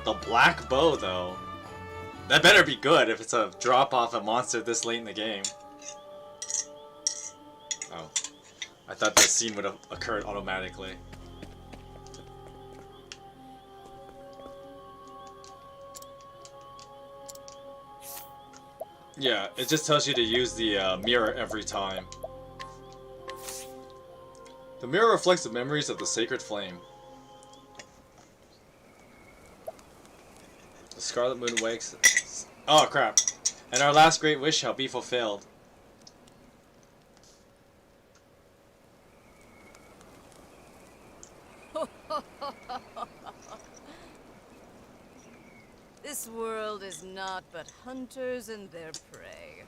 The black bow, though. That better be good if it's a drop off a monster this late in the game. Oh, I thought this scene would have occurred automatically. Yeah, it just tells you to use the mirror every time. The mirror reflects the memories of the sacred flame. The Scarlet Moon wakes. Oh crap! And our last great wish shall be fulfilled. This world is naught but hunters and their prey.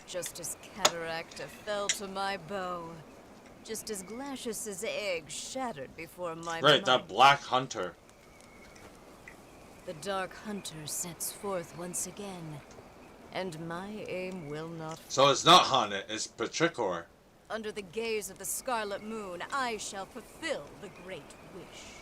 Just as Cataracta fell to my bow, just as Glacius's egg shattered before my Right, that black hunter. The Dark Hunter sets forth once again, and my aim will not. So it's not Haunted, it's Petrichor. Under the gaze of the Scarlet Moon, I shall fulfill the Great Wish.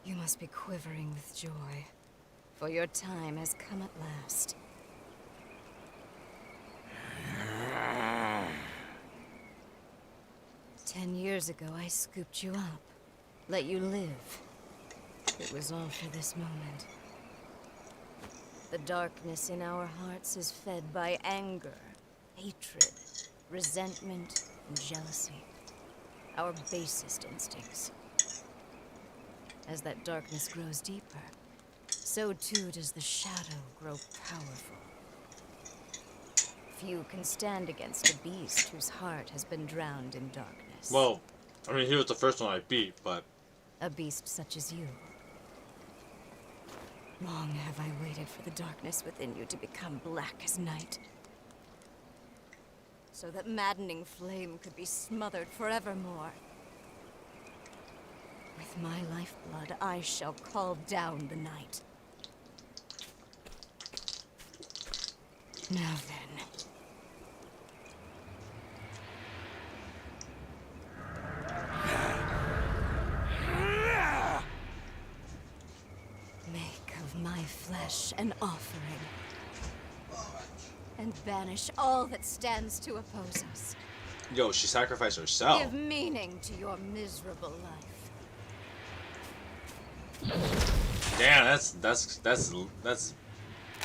You must be quivering with joy, for your time has come at last. "10 years ago, I scooped you up, let you live. It was all for this moment. The darkness in our hearts is fed by anger, hatred, resentment, and jealousy. Our basest instincts. As that darkness grows deeper, so too does the shadow grow powerful. Few can stand against a beast whose heart has been drowned in darkness. Well, I mean, he was the first one I beat, but... A beast such as you. Long have I waited for the darkness within you to become black as night. So that maddening flame could be smothered forevermore. With my lifeblood, I shall call down the night. Now then. Make of my flesh an offering. And banish all that stands to oppose us. Yo, she sacrificed herself. Give meaning to your miserable life. Damn, that's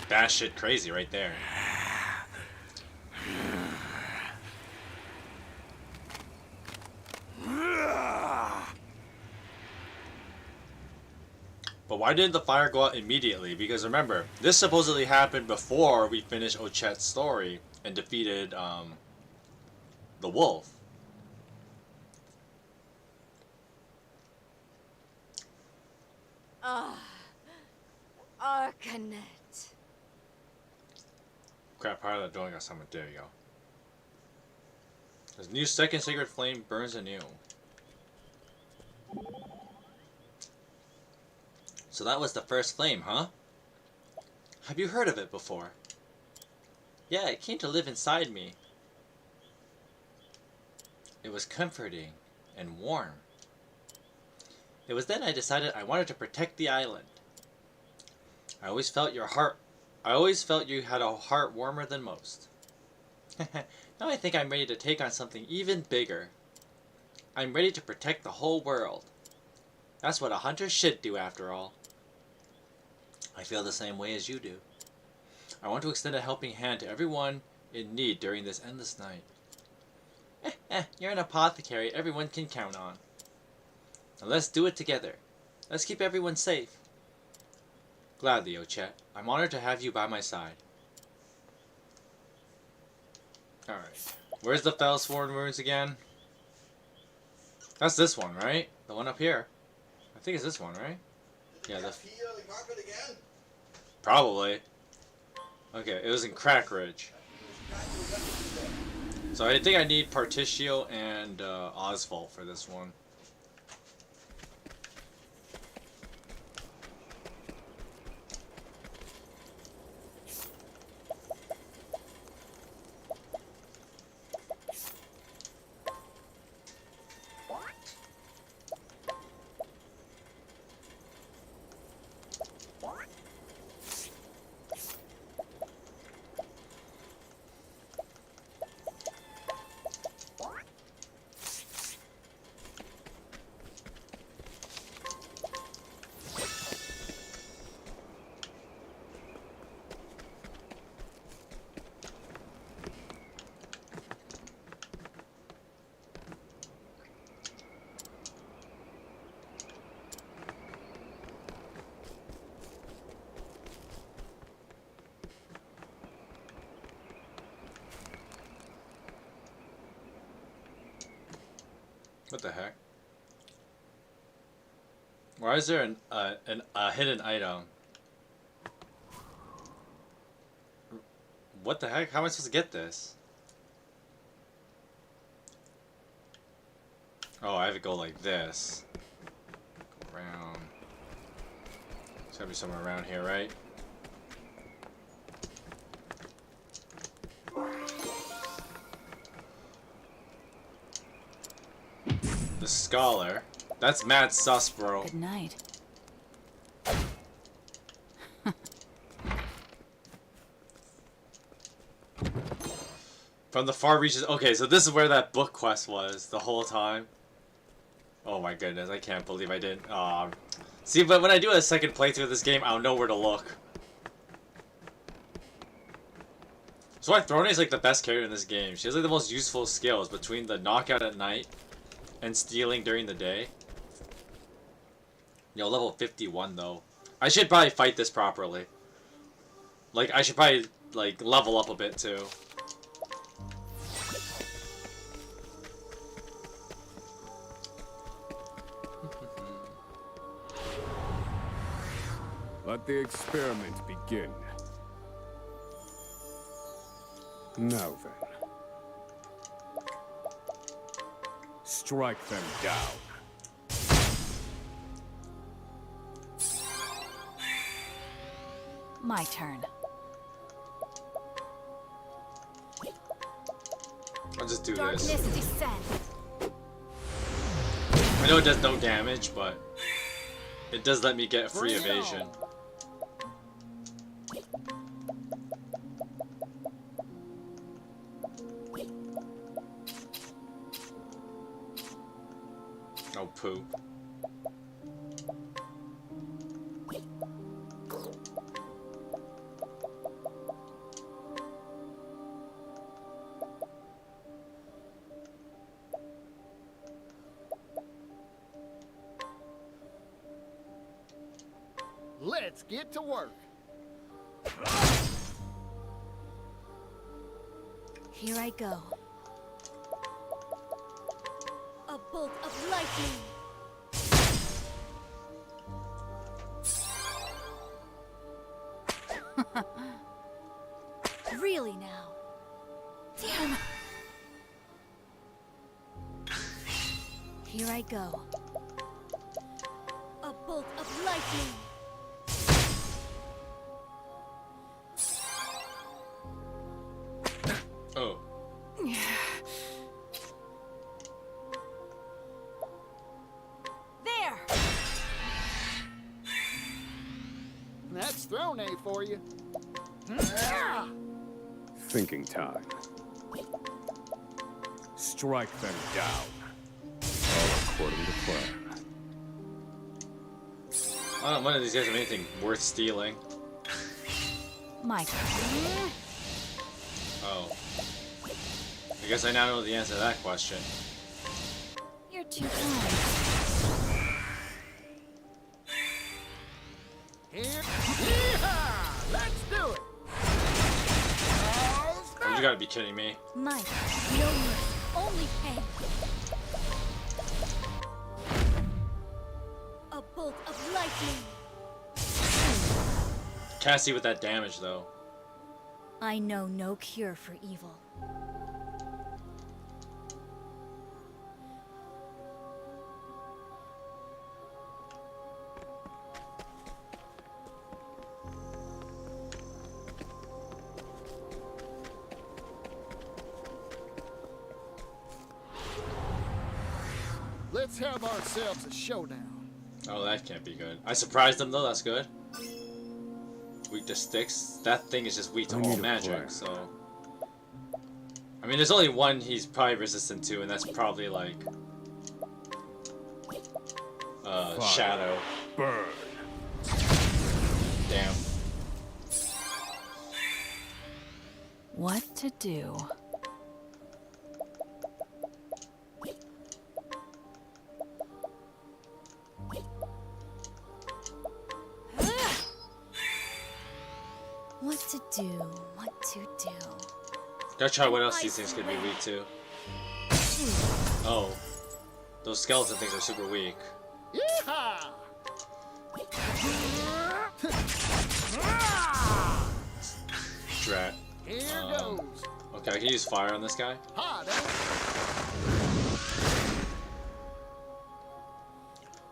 batshit crazy right there. But why didn't the fire go out immediately? Because remember, this supposedly happened before we finished Ochet's story and defeated the wolf. Arcanet. Crap, part of the doing got something. There you go. This new second sacred flame burns anew. So that was the first flame, huh? Have you heard of it before? Yeah, it came to live inside me. It was comforting and warm. It was then I decided I wanted to protect the island. I always felt you had a heart warmer than most. Now I think I'm ready to take on something even bigger. I'm ready to protect the whole world. That's what a hunter should do, after all. I feel the same way as you do. I want to extend a helping hand to everyone in need during this endless night. You're an apothecary everyone can count on. Now let's do it together. Let's keep everyone safe. Gladly, Ochet. I'm honored to have you by my side. Alright. Where's the Fellsworn ruins again? That's this one, right? The one up here. I think it's this one, right? Yeah, the... Probably. Okay, it was in Crack Ridge. So I think I need Partitio and Oswald for this one. What the heck? Why is there a hidden item? What the heck? How am I supposed to get this? Oh, I have to go like this. Go around. It's gotta be somewhere around here, right? The Scholar. That's mad sus, bro. Good night. From the far reaches. Okay, so this is where that book quest was the whole time. Oh my goodness, I can't believe I didn't. See, but when I do a second playthrough of this game, I'll know where to look. So why Throne is like the best character in this game. She has like the most useful skills between the knockout at night and stealing during the day. Yo, level 51 though. I should probably fight this properly. Like, I should probably like level up a bit too. Let the experiment begin. Now then. Strike them down. My turn. I'll just do Darkness this. descend. I know it does no damage, but it does let me get free evasion. Oh, poop. Let's get to work. Here I go. A bolt of lightning. Really now? Damn. Here I go. A bolt of lightning. Oh. There. That's Throne A for you. Thinking time. Strike them down. All according to plan. I don't know, none of these guys have anything worth stealing. My turn. Oh. I guess I now know the answer to that question. You're too kind. Here. Yeehaw! Let's do it. Oh, you gotta be kidding me. Might, no mercy, only pain. A bolt of lightning. Cassie with that damage though. I know no cure for evil. Let's have ourselves a showdown. Oh, that can't be good. I surprised him though, that's good. Weak to sticks? That thing is just weak to all magic, so... I mean, there's only one he's probably resistant to, and that's probably like... Shadow. Burn. Damn. What to do? What to do, what to do. Gotta try what else these things could be weak to. Oh. Those skeleton things are super weak. Yeehaw! Drat. Here goes. Okay, I can use fire on this guy. Hot, eh?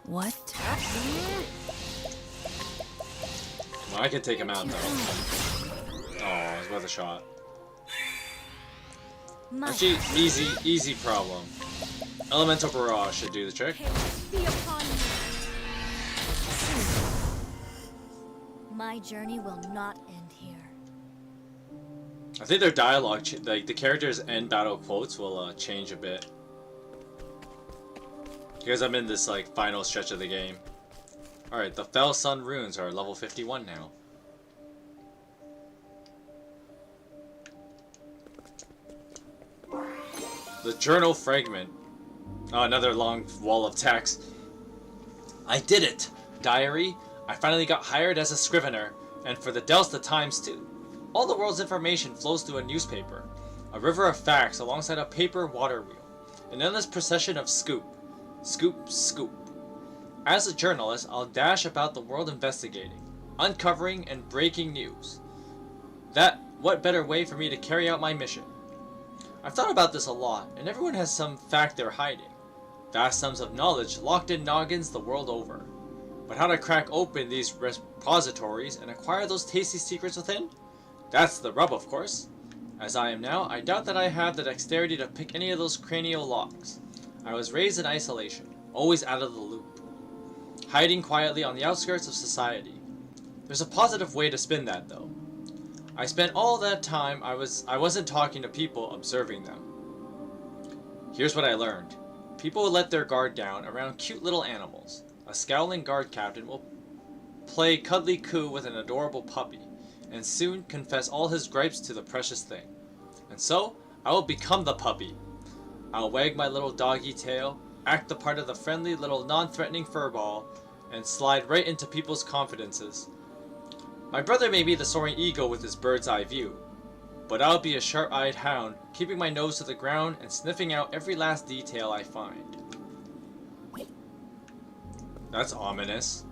What? Well, I can take him out though. Oh, it's worth a shot. Might, Actually, easy problem. Elemental Barrage should do the trick. be upon me. My journey will not end here. I think their dialogue, like the characters' end battle quotes, will change a bit. Because I'm in this like final stretch of the game. All right, the Fell Sun runes are level 51 now. The journal fragment. Oh, another long wall of text. I did it! Diary, I finally got hired as a scrivener, and for the Delta Times too. All the world's information flows through a newspaper. A river of facts alongside a paper water wheel. An endless procession of scoop. Scoop, scoop. As a journalist, I'll dash about the world investigating, uncovering, and breaking news. What better way for me to carry out my mission? I've thought about this a lot, and everyone has some fact they're hiding. Vast sums of knowledge locked in noggins the world over. But how to crack open these repositories and acquire those tasty secrets within? That's the rub, of course. As I am now, I doubt that I have the dexterity to pick any of those cranial locks. I was raised in isolation, always out of the loop. Hiding quietly on the outskirts of society. There's a positive way to spin that, though. I spent all that time I wasn't talking to people, observing them. Here's what I learned. People will let their guard down around cute little animals. A scowling guard captain will play cuddly coo with an adorable puppy, and soon confess all his gripes to the precious thing. And so, I will become the puppy. I'll wag my little doggy tail, act the part of the friendly little non-threatening furball, and slide right into people's confidences. My brother may be the soaring eagle with his bird's eye view, but I'll be a sharp-eyed hound, keeping my nose to the ground and sniffing out every last detail I find. That's ominous.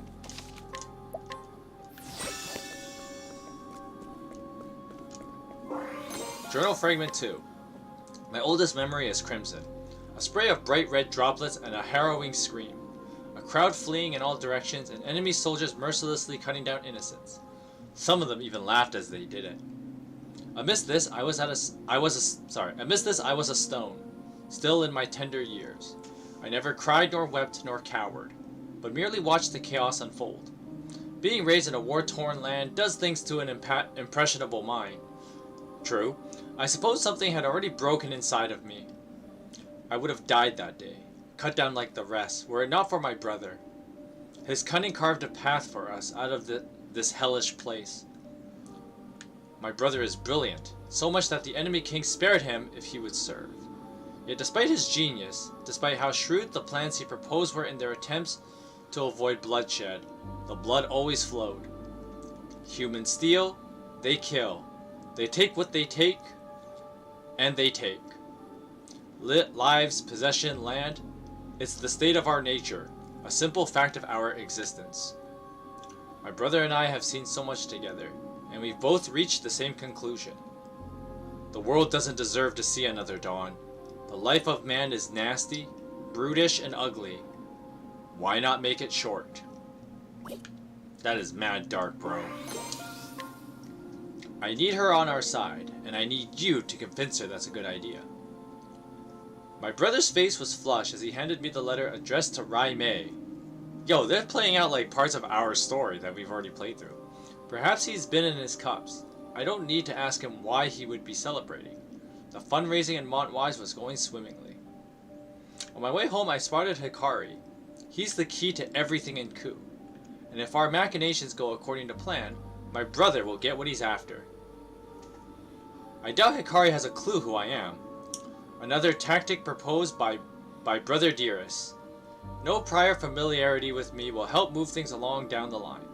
Journal Fragment 2. My oldest memory is crimson. A spray of bright red droplets and a harrowing scream. A crowd fleeing in all directions and enemy soldiers mercilessly cutting down innocents. Some of them even laughed as they did it. Amidst this, I was a stone, still in my tender years. I never cried nor wept nor cowered, but merely watched the chaos unfold. Being raised in a war-torn land does things to an impressionable mind. True, I suppose something had already broken inside of me. I would have died that day, cut down like the rest, were it not for my brother. His cunning carved a path for us out of this hellish place. My brother is brilliant, so much that the enemy king spared him if he would serve. Yet despite his genius, despite how shrewd the plans he proposed were in their attempts to avoid bloodshed, the blood always flowed. Humans steal, they kill. They take what they take, and they take. Lives, possession, land, it's the state of our nature, a simple fact of our existence. My brother and I have seen so much together, and we've both reached the same conclusion. The world doesn't deserve to see another dawn. The life of man is nasty, brutish, and ugly. Why not make it short? That is mad dark, bro. I need her on our side, and I need you to convince her that's a good idea. My brother's face was flushed as he handed me the letter addressed to Rai Mei. Yo, they're playing out like parts of our story that we've already played through. Perhaps he's been in his cups. I don't need to ask him why he would be celebrating. The fundraising in Montwise was going swimmingly. On my way home, I spotted Hikari. He's the key to everything in Ku. And if our machinations go according to plan, my brother will get what he's after. I doubt Hikari has a clue who I am. Another tactic proposed by Brother Dearest. No prior familiarity with me will help move things along down the line.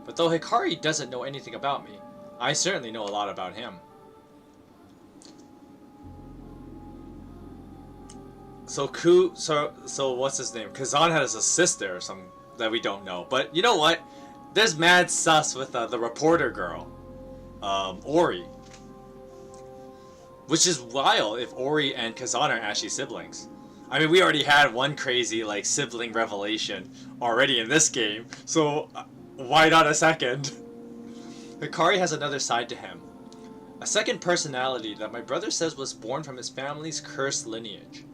But though Hikari doesn't know anything about me, I certainly know a lot about him. So what's his name? Kazan has a sister or something that we don't know. But you know what? There's mad sus with the reporter girl, Ori. Which is wild if Ori and Kazan are actually siblings. I mean, we already had one crazy like sibling revelation already in this game, so why not a second? Hikari has another side to him. A second personality that my brother says was born from his family's cursed lineage.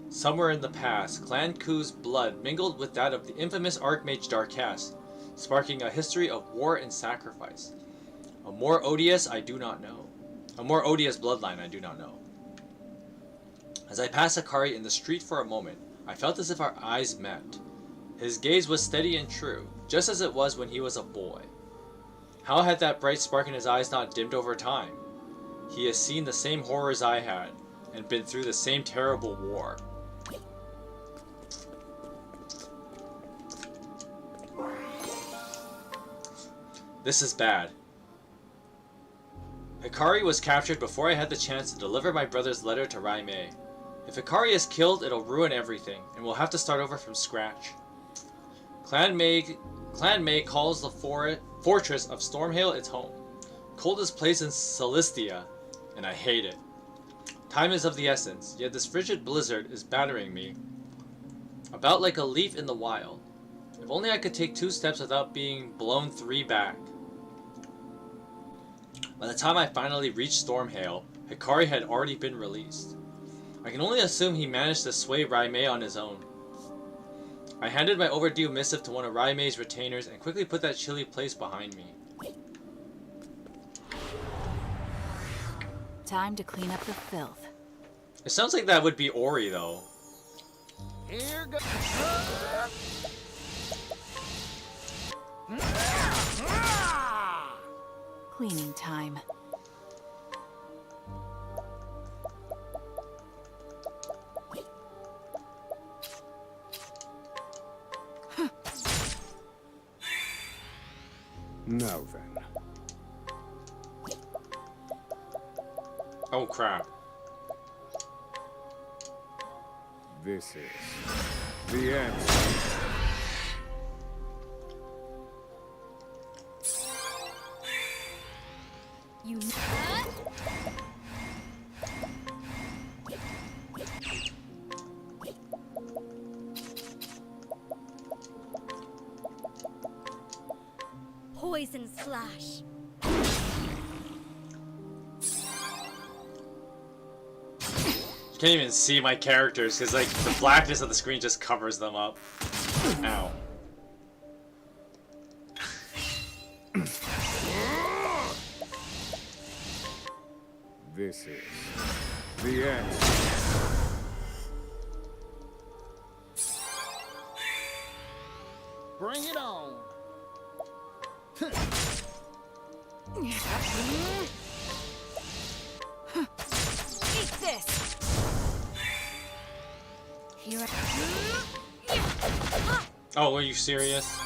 Somewhere in the past, Clan Ku's blood mingled with that of the infamous Archmage Darkest, sparking a history of war and sacrifice. A more odious bloodline I do not know. As I passed Hikari in the street for a moment, I felt as if our eyes met. His gaze was steady and true, just as it was when he was a boy. How had that bright spark in his eyes not dimmed over time? He has seen the same horrors I had, and been through the same terrible war. This is bad. Hikari was captured before I had the chance to deliver my brother's letter to Rai Mei. If Hikari is killed, it'll ruin everything, and we'll have to start over from scratch. Clan Mei calls the fortress of Stormhail its home. Coldest place in Celestia, and I hate it. Time is of the essence, yet this frigid blizzard is battering me about like a leaf in the wild. If only I could take 2 steps without being blown 3 back. By the time I finally reached Stormhail, Hikari had already been released. I can only assume he managed to sway Rai Mei on his own. I handed my overdue missive to one of Rai Mei's retainers and quickly put that chilly place behind me. Time to clean up the filth. It sounds like that would be Ori, though. Here goes. Cleaning time. Now then. Oh crap. This is the answer. You poison slash. You can't even see my characters because like the blackness of the screen just covers them up. Ow. This is the answer. Bring it on. Eat this. Here Oh, are you serious?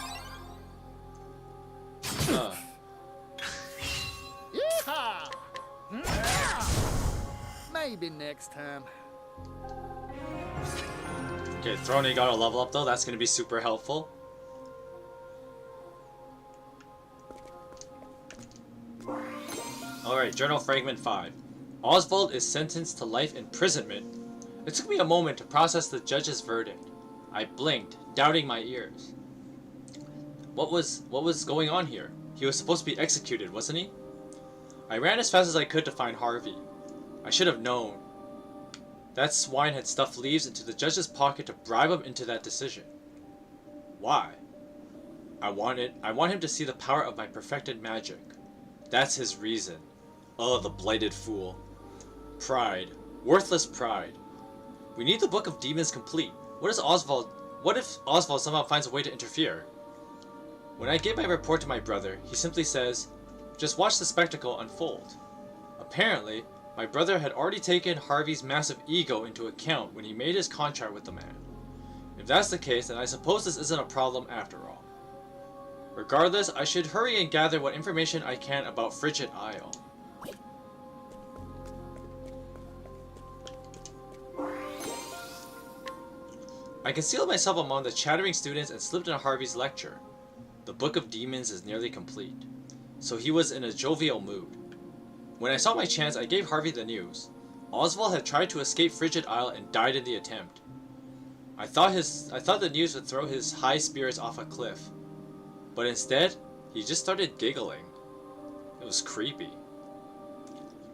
Maybe next time. Okay, Throne got a level up though. That's going to be super helpful. Alright, Journal Fragment 5. Oswald is sentenced to life imprisonment. It took me a moment to process the judge's verdict. I blinked, doubting my ears. What was going on here? He was supposed to be executed, wasn't he? I ran as fast as I could to find Harvey. I should have known. That swine had stuffed leaves into the judge's pocket to bribe him into that decision. Why? I want him to see the power of my perfected magic. That's his reason. Oh, the blighted fool. Pride. Worthless pride. We need the Book of Demons complete. What if Oswald somehow finds a way to interfere? When I give my report to my brother, he simply says, "Just watch the spectacle unfold." Apparently, my brother had already taken Harvey's massive ego into account when he made his contract with the man. If that's the case, then I suppose this isn't a problem after all. Regardless, I should hurry and gather what information I can about Frigid Isle. I concealed myself among the chattering students and slipped into Harvey's lecture. The Book of Demons is nearly complete, so he was in a jovial mood. When I saw my chance, I gave Harvey the news. Oswald had tried to escape Frigid Isle and died in the attempt. I thought the news would throw his high spirits off a cliff, but instead, he just started giggling. It was creepy.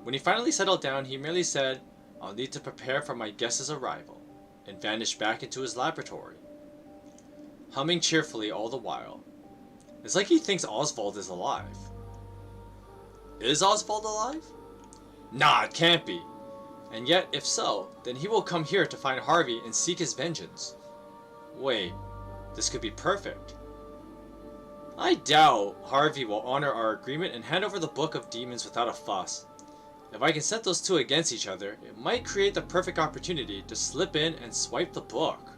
When he finally settled down, he merely said, "I'll need to prepare for my guest's arrival," and vanished back into his laboratory, humming cheerfully all the while. It's like he thinks Oswald is alive. Is Oswald alive? Nah, it can't be. And yet, if so, then he will come here to find Harvey and seek his vengeance. Wait, this could be perfect. I doubt Harvey will honor our agreement and hand over the Book of Demons without a fuss. If I can set those two against each other, it might create the perfect opportunity to slip in and swipe the book.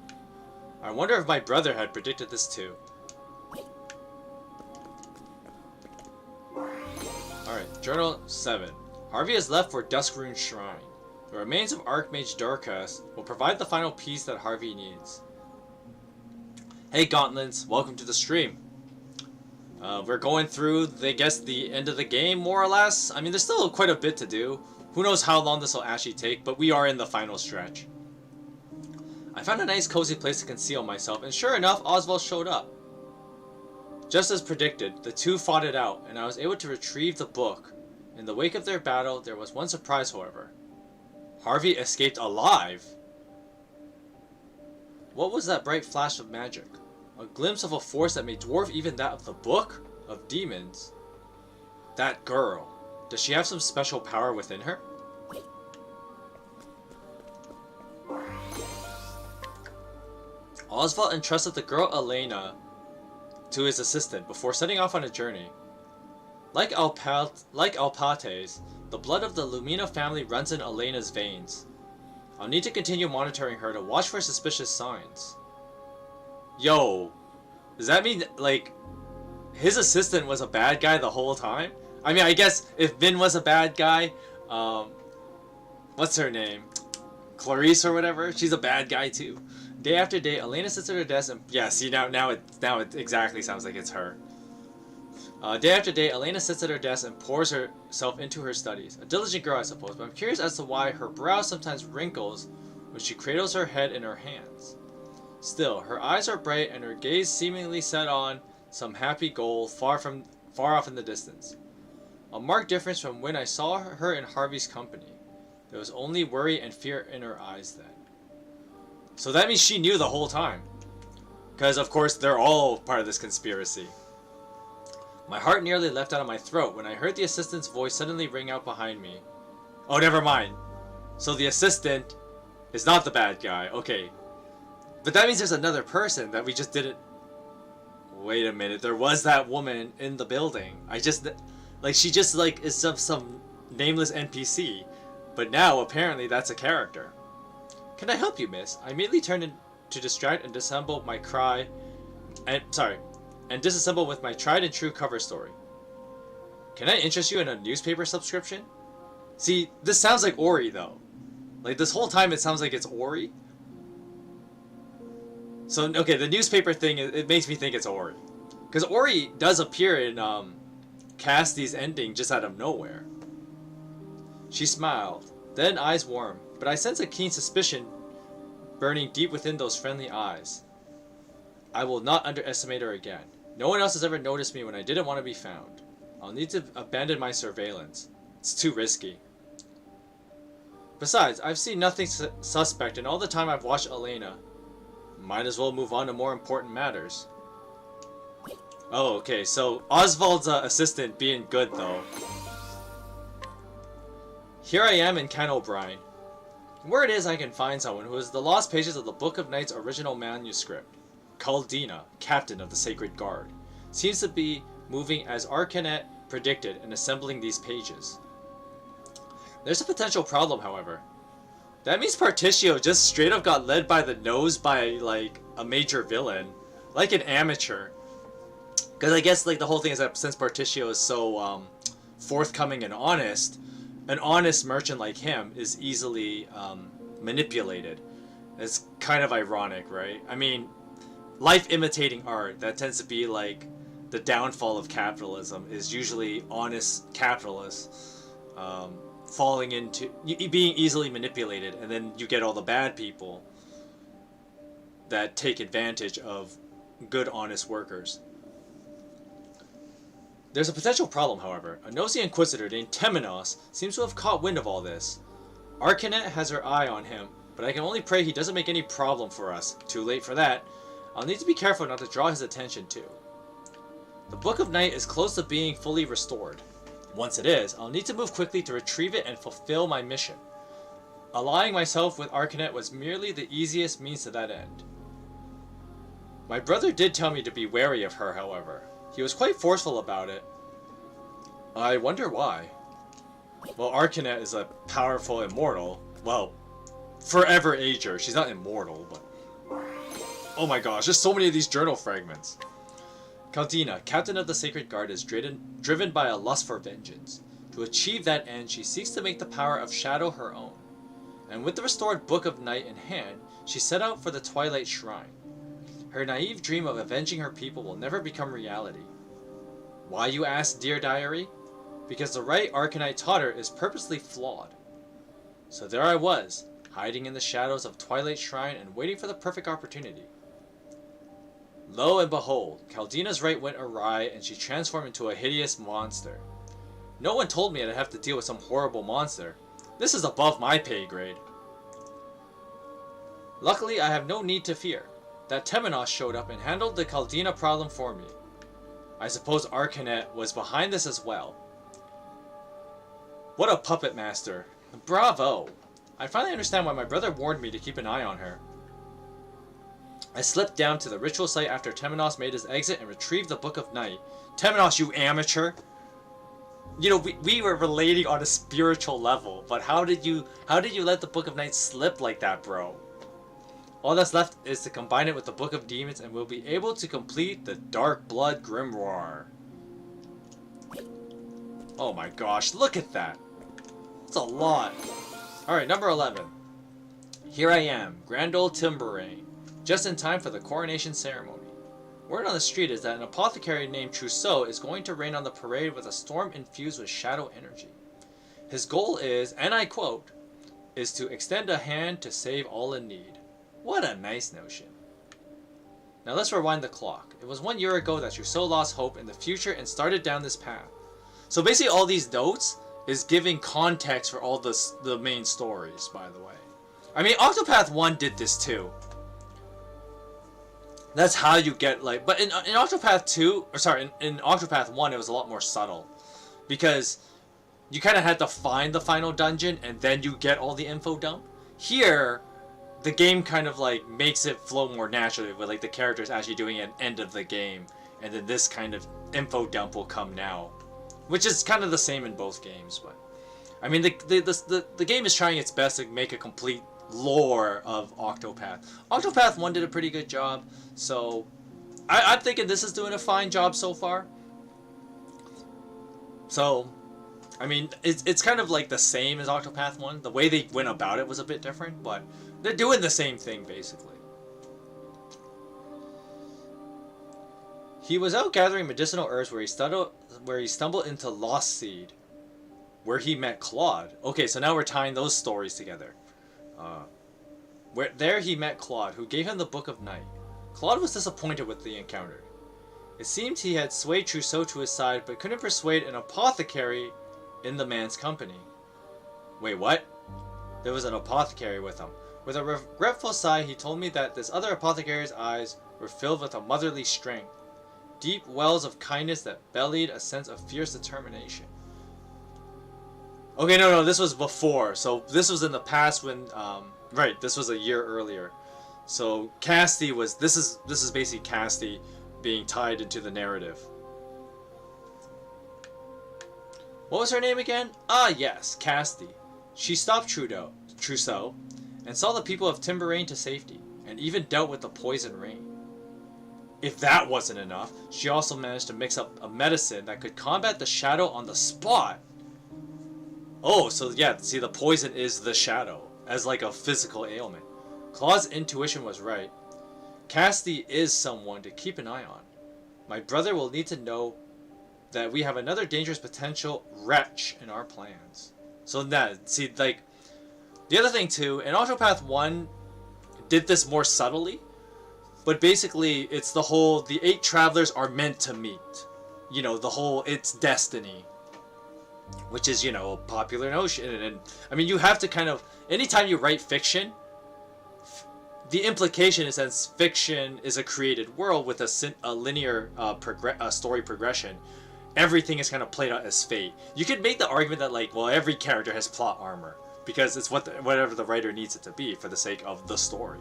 I wonder if my brother had predicted this too. Alright, Journal 7. Harvey has left for Duskroon Shrine. The remains of Archmage Dorcas will provide the final piece that Harvey needs. Hey Gauntlets, welcome to the stream. We're going through, I guess, the end of the game, more or less. I mean, there's still quite a bit to do. Who knows how long this will actually take, but we are in the final stretch. I found a nice cozy place to conceal myself, and sure enough, Oswald showed up. Just as predicted, the two fought it out, and I was able to retrieve the book. In the wake of their battle, there was one surprise, however. Harvey escaped alive! What was that bright flash of magic? A glimpse of a force that may dwarf even that of the Book of Demons. That girl. Does she have some special power within her? Oswald entrusted the girl Elena to his assistant before setting off on a journey. Like Alpates, the blood of the Lumina family runs in Elena's veins. I'll need to continue monitoring her to watch for suspicious signs. Yo, does that mean, like, his assistant was a bad guy the whole time? I mean, I guess if Vin was a bad guy, what's her name? Clarice or whatever? She's a bad guy too. Day after day, Elena sits at her desk and... Yeah, see, now it exactly sounds like it's her. Day after day, Elena sits at her desk and pours herself into her studies. A diligent girl, I suppose, but I'm curious as to why her brow sometimes wrinkles when she cradles her head in her hands. Still, her eyes are bright and her gaze seemingly set on some happy goal far off in the distance. A marked difference from when I saw her in Harvey's company. There was only worry and fear in her eyes then. So that means she knew the whole time. Because, of course, they're all part of this conspiracy. My heart nearly left out of my throat when I heard the assistant's voice suddenly ring out behind me. Oh, never mind. So the assistant is not the bad guy. Okay. But that means there's another person that we just didn't... Wait a minute. There was that woman in the building. She just, is some nameless NPC. But now, apparently, that's a character. Can I help you, miss? I immediately turned in to distract and disassemble my and disassemble with my tried and true cover story. Can I interest you in a newspaper subscription? See, this sounds like Ori, though. Like, this whole time it sounds like it's Ori. So, okay, the newspaper thing, it makes me think it's Ori. Because Ori does appear in Cassidy's ending just out of nowhere. She smiled, then eyes warm, but I sense a keen suspicion burning deep within those friendly eyes. I will not underestimate her again. No one else has ever noticed me when I didn't want to be found. I'll need to abandon my surveillance. It's too risky. Besides, I've seen nothing suspect in all the time I've watched Elena. Might as well move on to more important matters. Oh, okay, so Oswald's assistant being good, though. Here I am in Ken O'Brien. Word is I can find someone who has the lost pages of the Book of Night's original manuscript. Caldina, captain of the Sacred Guard, seems to be moving as Arcanet predicted in assembling these pages. There's a potential problem, however. That means Particio just straight up got led by the nose by, like, a major villain. Like an amateur. Because I guess, like, the whole thing is that since Particio is so, forthcoming and honest, an honest merchant like him is easily, manipulated. It's kind of ironic, right? I mean, life imitating art, that tends to be, like, the downfall of capitalism, is usually honest capitalists, falling into being easily manipulated, and then you get all the bad people that take advantage of good, honest workers. There's a potential problem, however. A nosy inquisitor named Temenos seems to have caught wind of all this. Arcanet has her eye on him, but I can only pray he doesn't make any problem for us. Too late for that. I'll need to be careful not to draw his attention too. The Book of Night is close to being fully restored. Once it is, I'll need to move quickly to retrieve it and fulfill my mission. Allying myself with Arcanet was merely the easiest means to that end. My brother did tell me to be wary of her, however. He was quite forceful about it. I wonder why. Well, Arcanet is a powerful immortal. Well, forever ager. She's not immortal, but... Oh my gosh, there's so many of these journal fragments. Caldina, captain of the Sacred Guard, is driven by a lust for vengeance. To achieve that end, she seeks to make the power of Shadow her own. And with the restored Book of Night in hand, she set out for the Twilight Shrine. Her naive dream of avenging her people will never become reality. Why, you ask, dear diary? Because the right Arcanite taught her is purposely flawed. So there I was, hiding in the shadows of Twilight Shrine and waiting for the perfect opportunity. Lo and behold, Caldina's right went awry and she transformed into a hideous monster. No one told me I'd have to deal with some horrible monster. This is above my pay grade. Luckily, I have no need to fear. That Temenos showed up and handled the Caldina problem for me. I suppose Arcanet was behind this as well. What a puppet master. Bravo! I finally understand why my brother warned me to keep an eye on her. I slipped down to the ritual site after Temenos made his exit and retrieved the Book of Night. Temenos, you amateur! You know, we were relating on a spiritual level, but how did you let the Book of Night slip like that, bro? All that's left is to combine it with the Book of Demons and we'll be able to complete the Dark Blood Grimoire. Oh my gosh, look at that! That's a lot! Alright, number 11. Here I am, Grand Old Timberrain, just in time for the coronation ceremony. Word on the street is that an apothecary named Trousseau is going to rain on the parade with a storm infused with shadow energy. His goal is, and I quote, is to extend a hand to save all in need. What a nice notion. Now let's rewind the clock. It was 1 year ago that Trousseau lost hope in the future and started down this path. So basically all these notes is giving context for all the main stories, by the way. I mean, Octopath 1 did this too. That's how you get, like... But in Octopath 2... Or sorry, in Octopath 1 it was a lot more subtle. Because you kind of had to find the final dungeon and then you get all the info dump. Here, the game kind of like makes it flow more naturally with like the characters actually doing an end of the game. And then this kind of info dump will come now. Which is kind of the same in both games, but... I mean, the game is trying its best to make a complete lore of Octopath. Octopath 1 did a pretty good job, so... I'm thinking this is doing a fine job so far. So, I mean, it's kind of like the same as Octopath 1. The way they went about it was a bit different, but they're doing the same thing, basically. He was out gathering medicinal herbs where he stumbled into Lost Seed, where he met Claude. Okay, so now we're tying those stories together. There he met Claude, who gave him the Book of Night. Claude was disappointed with the encounter. It seemed he had swayed Trousseau to his side, but couldn't persuade an apothecary in the man's company. Wait, what? There was an apothecary with him. With a regretful sigh, he told me that this other apothecary's eyes were filled with a motherly strength, deep wells of kindness that bellied a sense of fierce determination. Okay, no, this was before. So this was in the past when, right, this was a year earlier. So Casti was, this is basically Casti being tied into the narrative. What was her name again? Ah, yes, Casti. She stopped Trousseau and saw the people of Timberaine to safety, and even dealt with the poison rain. If that wasn't enough, she also managed to mix up a medicine that could combat the shadow on the spot. Oh, so yeah, see, the poison is the shadow, as like a physical ailment. Claude's intuition was right. Casti is someone to keep an eye on. My brother will need to know that we have another dangerous potential wretch in our plans. So that, see, like, the other thing too, in Octopath 1 did this more subtly, but basically it's the whole, the 8 travelers are meant to meet. You know, the whole, it's destiny. Which is, you know, a popular notion. And I mean, you have to kind of, anytime you write fiction, the implication is that fiction is a created world with a linear story progression. Everything is kind of played out as fate. You could make the argument that, like, well, every character has plot armor because it's whatever the writer needs it to be for the sake of the story.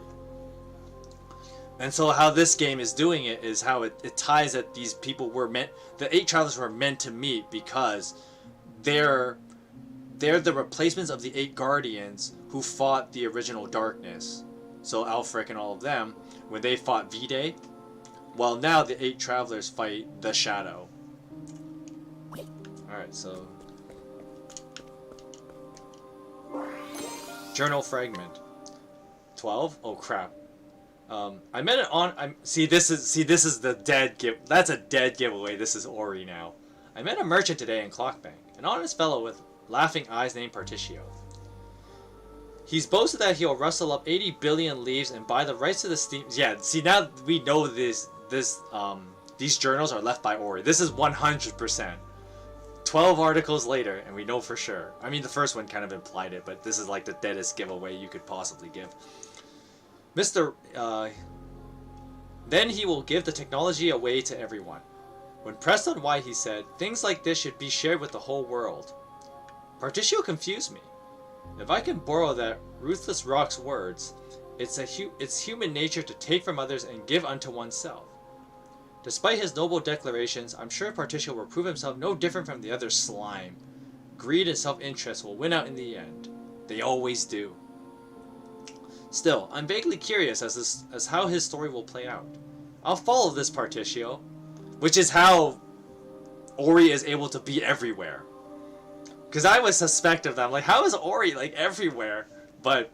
And so how this game is doing it is how it ties that these people were meant, the 8 travelers were meant to meet because they're the replacements of the 8 guardians who fought the original darkness. So Alfric and all of them, when they fought V-Day, well, now the 8 travelers fight the Shadow. Alright, so journal fragment 12. Oh crap. I met it on. This is the dead give. That's a dead giveaway. This is Ori now. I met a merchant today in Clockbank, an honest fellow with laughing eyes named Particio. He's boasted that he'll rustle up 80 billion leaves and buy the rights to the Steam. Yeah, see, now we know these journals are left by Ori. This is 100%. 12 articles later, and we know for sure. I mean, the first one kind of implied it, but this is like the deadest giveaway you could possibly give. Then he will give the technology away to everyone. When pressed on why, he said, things like this should be shared with the whole world. Particio confused me. If I can borrow that ruthless rock's words, it's human nature to take from others and give unto oneself. Despite his noble declarations, I'm sure Particio will prove himself no different from the other slime. Greed and self-interest will win out in the end. They always do. Still, I'm vaguely curious as how his story will play out. I'll follow this Particio, which is how Ori is able to be everywhere. Because I was suspecting of that. I'm like, how is Ori, like, everywhere? But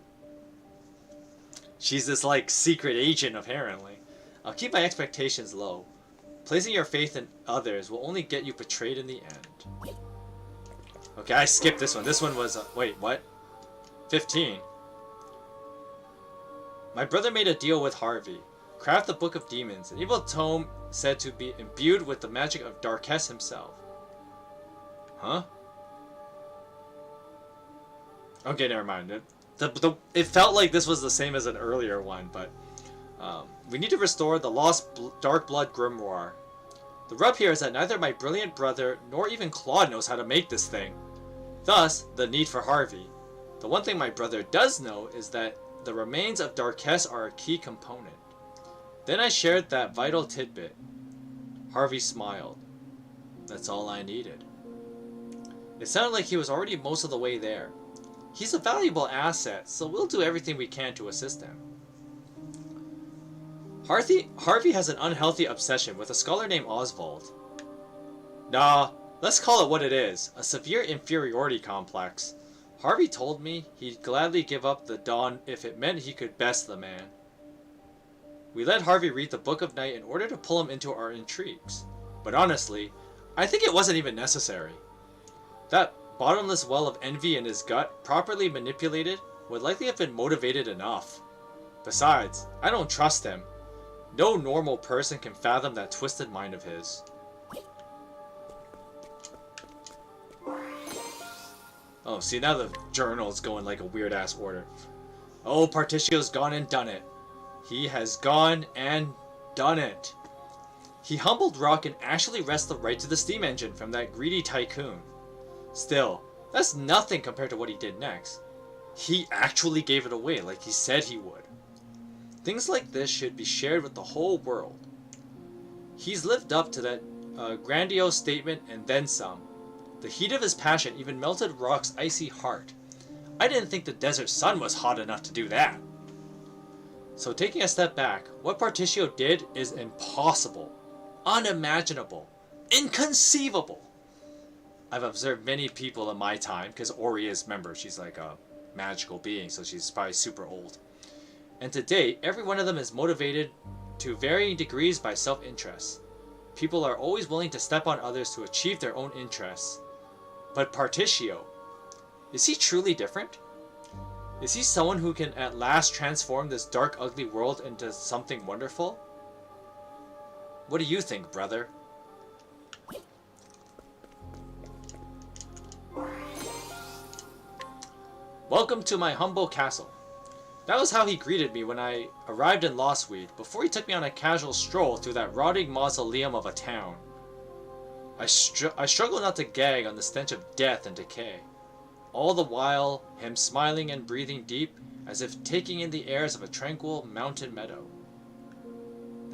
she's this, like, secret agent, apparently. I'll keep my expectations low. Placing your faith in others will only get you betrayed in the end. Okay, I skipped this one. This one was, wait, what? 15. My brother made a deal with Harvey. Craft the Book of Demons, an evil tome said to be imbued with the magic of Darkess himself. Huh? Okay, never mind. It felt like this was the same as an earlier one, but we need to restore the lost Dark Blood Grimoire. The rub here is that neither my brilliant brother nor even Claude knows how to make this thing. Thus, the need for Harvey. The one thing my brother does know is that the remains of Darkess are a key component. Then I shared that vital tidbit. Harvey smiled. That's all I needed. It sounded like he was already most of the way there. He's a valuable asset, so we'll do everything we can to assist him. Harvey has an unhealthy obsession with a scholar named Oswald. Nah, Let's call it what it is, a severe inferiority complex. Harvey told me he'd gladly give up the Dawn if it meant he could best the man. We let Harvey read the Book of Night in order to pull him into our intrigues. But honestly, I think it wasn't even necessary. That bottomless well of envy in his gut, properly manipulated, would likely have been motivated enough. Besides, I don't trust him. No normal person can fathom that twisted mind of his. Oh, see, now the journal's going like a weird-ass order. Oh, Particcio's gone and done it. He has gone and done it. He humbled Rock and actually wrested the right to the steam engine from that greedy tycoon. Still, that's nothing compared to what he did next. He actually gave it away like he said he would. Things like this should be shared with the whole world. He's lived up to that grandiose statement and then some. The heat of his passion even melted Rock's icy heart. I didn't think the desert sun was hot enough to do that. So taking a step back, what Particio did is impossible, unimaginable, inconceivable. I've observed many people in my time, because Ori is, remember, she's like a magical being, so she's probably super old. And to date, every one of them is motivated to varying degrees by self-interest. People are always willing to step on others to achieve their own interests. But Particio, is he truly different? Is he someone who can at last transform this dark, ugly world into something wonderful? What do you think, brother? Welcome to my humble castle. That was how he greeted me when I arrived in Lostweed, before he took me on a casual stroll through that rotting mausoleum of a town. I struggle not to gag on the stench of death and decay. All the while, him smiling and breathing deep, as if taking in the airs of a tranquil mountain meadow.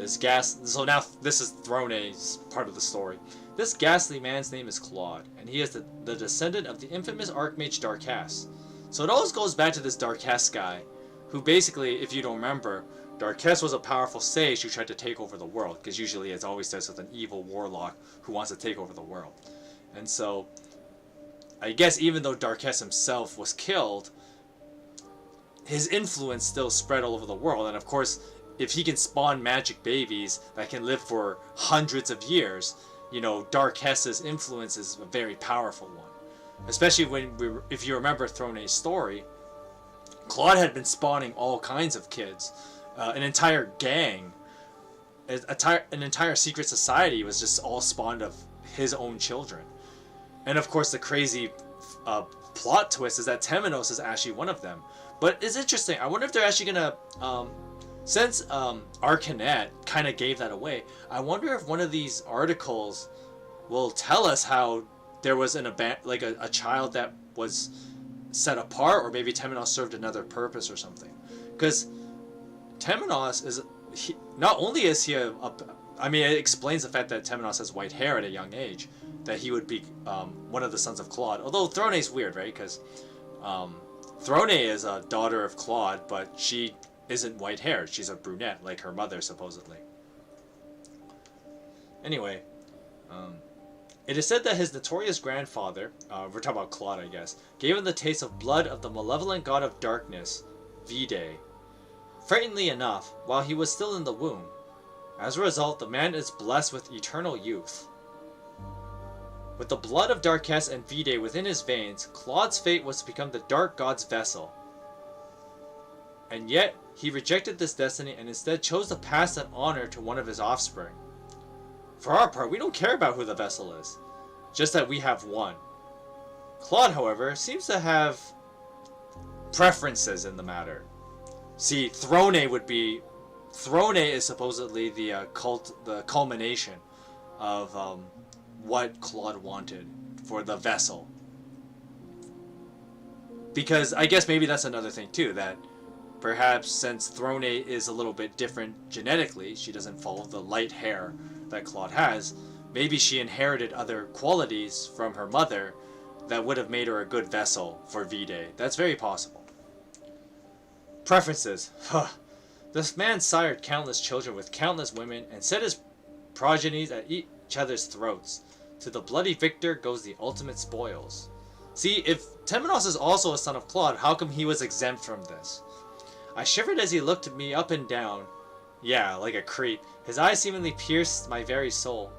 So now this is Throne's part of the story. This ghastly man's name is Claude, and he is the descendant of the infamous Archmage Darkhass. So it always goes back to this Darkhass guy, who basically, if you don't remember, Darkhass was a powerful sage who tried to take over the world, because usually it always starts with an evil warlock who wants to take over the world. And so, I guess even though Darkhass himself was killed, his influence still spread all over the world, and of course, if he can spawn magic babies that can live for hundreds of years, you know, Darkhass's influence is a very powerful one. Especially if you remember Throne's story, Claude had been spawning all kinds of kids. An entire gang, an entire secret society was just all spawned of his own children. And of course the crazy plot twist is that Temenos is actually one of them. But it's interesting, I wonder if they're actually gonna, since Arcanet kind of gave that away, I wonder if one of these articles will tell us how there was a child that was set apart, or maybe Temenos served another purpose or something. Because Temenos is, not only is he I mean, it explains the fact that Temenos has white hair at a young age, that he would be one of the sons of Claude. Although Throne's weird, right? Because Throne is a daughter of Claude, but she isn't white-haired. She's a brunette, like her mother, supposedly. Anyway, it is said that his notorious grandfather, we're talking about Claude, I guess, gave him the taste of blood of the malevolent god of darkness, Vide. Frighteningly enough, while he was still in the womb. As a result, the man is blessed with eternal youth. With the blood of Darkhass and Vide within his veins, Claude's fate was to become the Dark God's vessel. And yet, he rejected this destiny and instead chose to pass that honor to one of his offspring. For our part, we don't care about who the vessel is, just that we have one. Claude, however, seems to have preferences in the matter. See, Throne is supposedly the culmination of what Claude wanted for the vessel. Because I guess maybe that's another thing too, that perhaps since Throne is a little bit different genetically, she doesn't follow the light hair that Claude has, maybe she inherited other qualities from her mother that would have made her a good vessel for Vide. That's very possible. Preferences. This man sired countless children with countless women and set his progenies at each other's throats. To the bloody victor goes the ultimate spoils. See, if Temenos is also a son of Claude, how come he was exempt from this? I shivered as he looked at me up and down. Yeah, like a creep. His eyes seemingly pierced my very soul.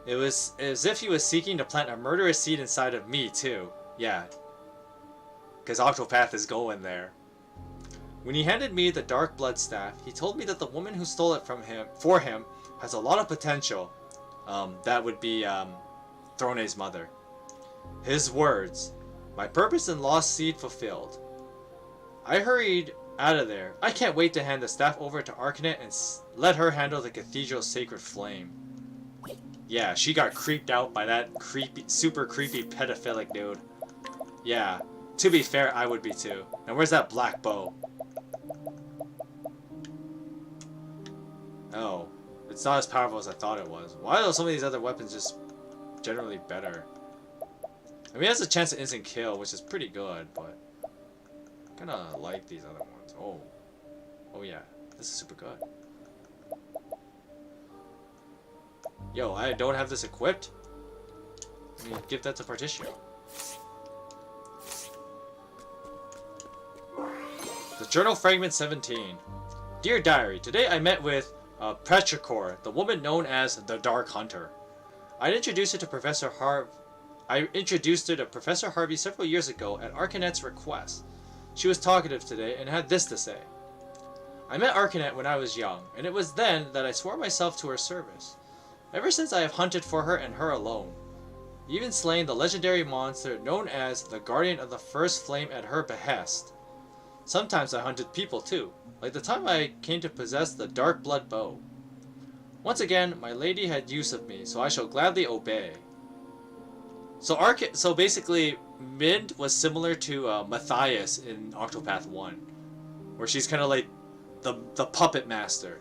It was as if he was seeking to plant a murderous seed inside of me, too. Yeah. Because Octopath is going there. When he handed me the dark blood staff, he told me that the woman who stole it from him, for him, has a lot of potential. That would be, Throne's mother. His words. My purpose and lost seed fulfilled. I hurried out of there. I can't wait to hand the staff over to Arcanet and let her handle the cathedral's sacred flame. Yeah, she got creeped out by that super creepy pedophilic dude. Yeah, to be fair, I would be too. And where's that black bow? Oh, it's not as powerful as I thought it was. Why are some of these other weapons just generally better? I mean, it has a chance to instant kill, which is pretty good, but I kind of like these other ones. Oh yeah, this is super good. Yo, I don't have this equipped. Let me give that to Partitio. The Journal Fragment 17. Dear Diary, today I met with Petrichor, the woman known as the Dark Hunter. I introduced her to Professor Harvey several years ago at Arcanet's request. She was talkative today and had this to say. I met Arcanet when I was young, and it was then that I swore myself to her service. Ever since I have hunted for her and her alone, even slaying the legendary monster known as the Guardian of the First Flame at her behest. Sometimes I hunted people too, like the time I came to possess the Dark Blood Bow. Once again, my lady had use of me, so I shall gladly obey. So basically, Mind was similar to Matthias in Octopath 1, where she's kind of like the puppet master.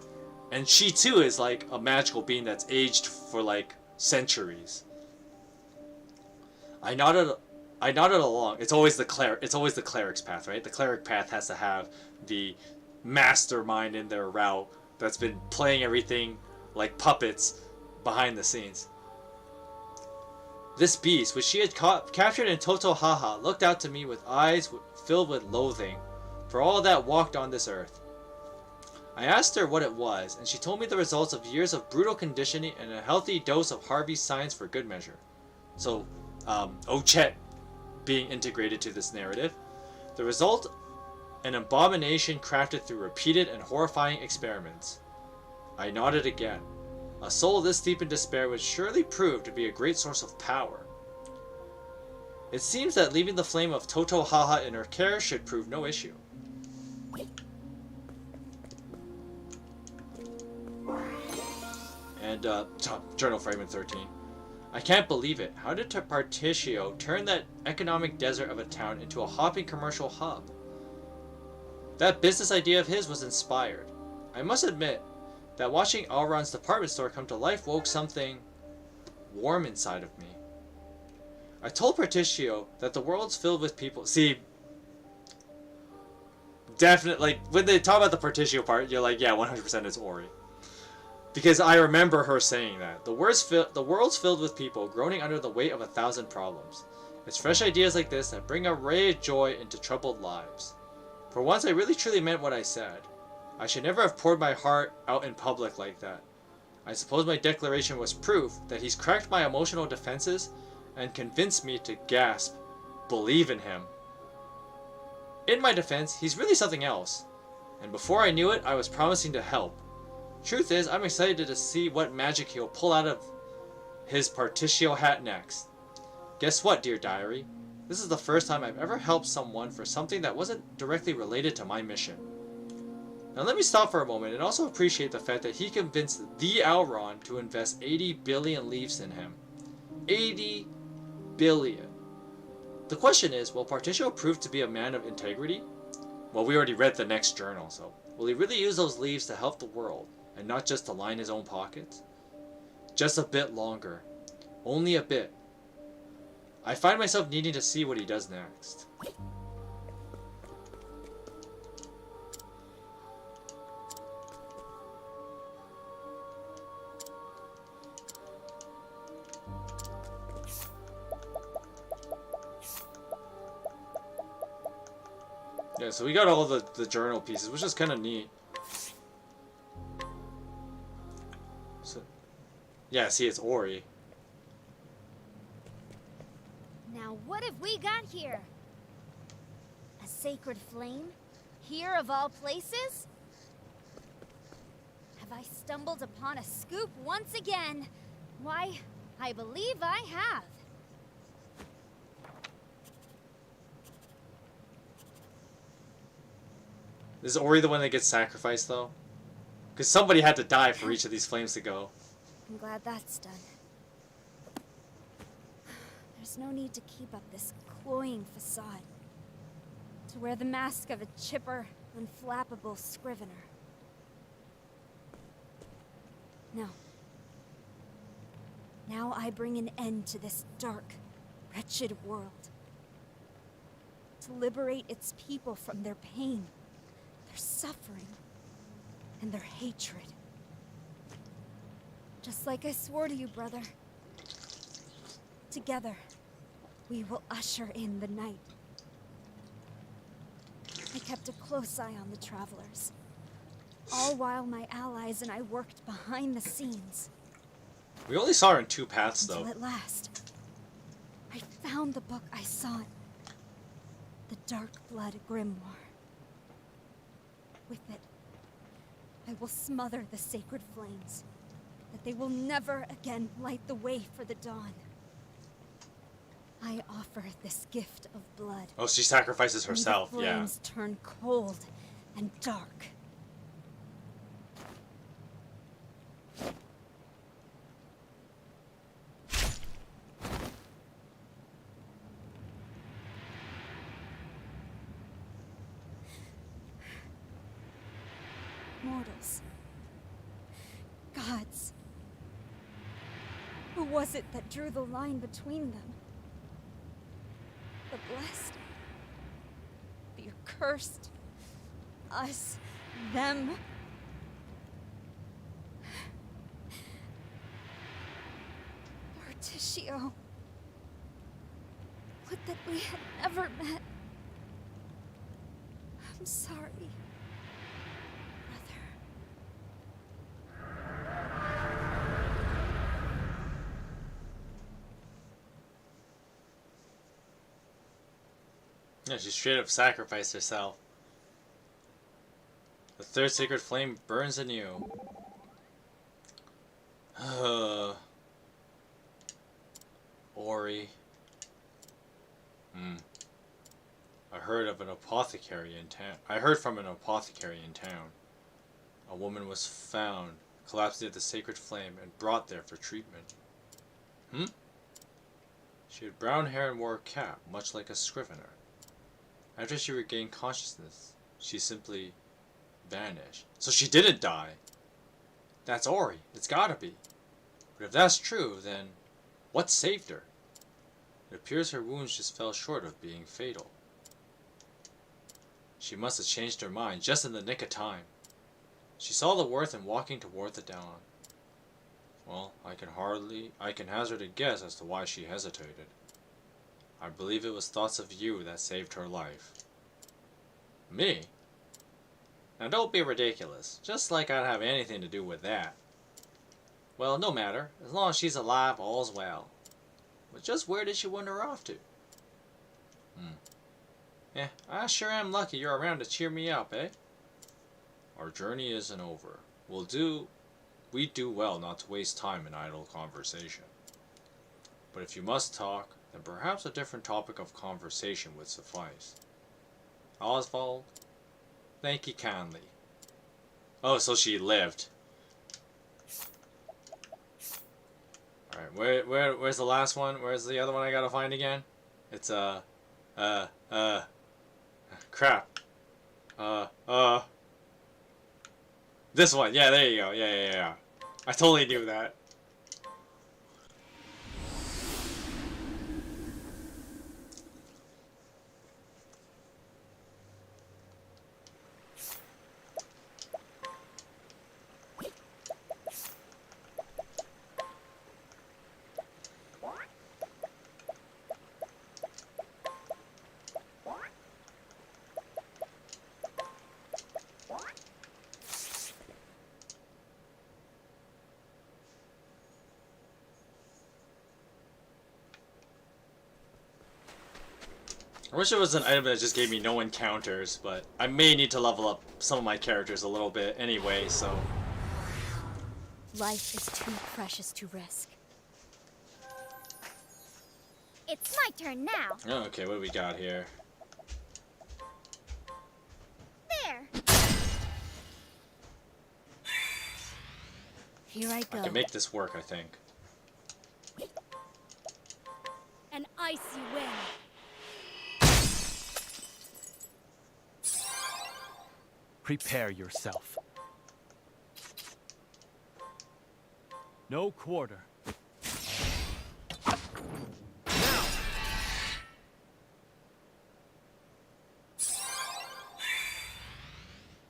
And she too is like a magical being that's aged for like centuries. I nodded along. It's always the cleric's path, right? The cleric path has to have the mastermind in their route that's been playing everything like puppets behind the scenes. This beast, which she had captured in Totohaha, looked out to me with eyes filled with loathing for all that walked on this earth. I asked her what it was, and she told me the results of years of brutal conditioning and a healthy dose of Harvey's science for good measure. So, Ochet being integrated to this narrative. The result, an abomination crafted through repeated and horrifying experiments. I nodded again. A soul this deep in despair would surely prove to be a great source of power. It seems that leaving the flame of Totohaha in her care should prove no issue. And, Journal Fragment 13. I can't believe it. How did Partitio turn that economic desert of a town into a hopping commercial hub? That business idea of his was inspired. I must admit that watching Alron's department store come to life woke something warm inside of me. I told Partitio that the world's filled with people. See, definitely, like, when they talk about the Partitio part, you're like, yeah, 100% it's Ori. Because I remember her saying that. The world's filled with people groaning under the weight of 1,000 problems. It's fresh ideas like this that bring a ray of joy into troubled lives. For once, I really truly meant what I said. I should never have poured my heart out in public like that. I suppose my declaration was proof that he's cracked my emotional defenses and convinced me to gasp, believe in him. In my defense, he's really something else. And before I knew it, I was promising to help. Truth is, I'm excited to see what magic he'll pull out of his Partitio hat next. Guess what, dear diary? This is the first time I've ever helped someone for something that wasn't directly related to my mission. Now let me stop for a moment and also appreciate the fact that he convinced the Alron to invest 80 billion leaves in him. 80 billion. The question is, will Partitio prove to be a man of integrity? Well, we already read the next journal, so will he really use those leaves to help the world, and not just to line his own pockets? Just a bit longer. Only a bit. I find myself needing to see what he does next. Yeah, so we got all the journal pieces, which is kind of neat. So, yeah, see, it's Ori. Now what have we got here? A sacred flame? Here of all places? Have I stumbled upon a scoop once again? Why, I believe I have. Is Ori the one that gets sacrificed, though? Because somebody had to die for each of these flames to go. I'm glad that's done. There's no need to keep up this cloying facade. To wear the mask of a chipper, unflappable scrivener. No. Now I bring an end to this dark, wretched world. To liberate its people from their pain, their suffering, and their hatred. Just like I swore to you, brother. Together, we will usher in the night. I kept a close eye on the travelers, all while my allies and I worked behind the scenes. We only saw her in 2 paths, though. Until at last, I found the book I sought. The Dark Blood Grimoire. With it, I will smother the sacred flames, that they will never again light the way for the dawn. I offer this gift of blood. Oh, she sacrifices herself, May the yeah. flames turn cold and dark. Mortals. Gods. Who was it that drew the line between them? The blessed? The accursed? Us? Them? Morticio. Would that we had never met. I'm sorry. Yeah, she straight up sacrificed herself. The third sacred flame burns anew. Ori. I heard from an apothecary in town. A woman was found, collapsed near the sacred flame, and brought there for treatment. She had brown hair and wore a cap, much like a scrivener. After she regained consciousness, she simply vanished. So she didn't die. That's Ori. It's gotta be. But if that's true, then what saved her? It appears her wounds just fell short of being fatal. She must have changed her mind just in the nick of time. She saw the worth in walking toward the dawn. Well, I can hazard a guess as to why she hesitated. I believe it was thoughts of you that saved her life. Me? Now don't be ridiculous, just like I'd have anything to do with that. Well, no matter, as long as she's alive, all's well. But just where did she wander off to? I sure am lucky you're around to cheer me up, eh? Our journey isn't over. We'd do well not to waste time in idle conversation. But if you must talk, then perhaps a different topic of conversation would suffice. Oswald, thank you kindly. Oh, so she lived. Alright, where's the last one? Where's the other one I gotta find again? It's, crap. This one, yeah, there you go. Yeah. I totally knew that. I wish it was an item that just gave me no encounters, but I may need to level up some of my characters a little bit anyway, so... Life is too precious to risk. It's my turn now. Oh, okay, what do we got here? There. Here I I go. can make this work, I think. An icy wind. Prepare yourself. No quarter.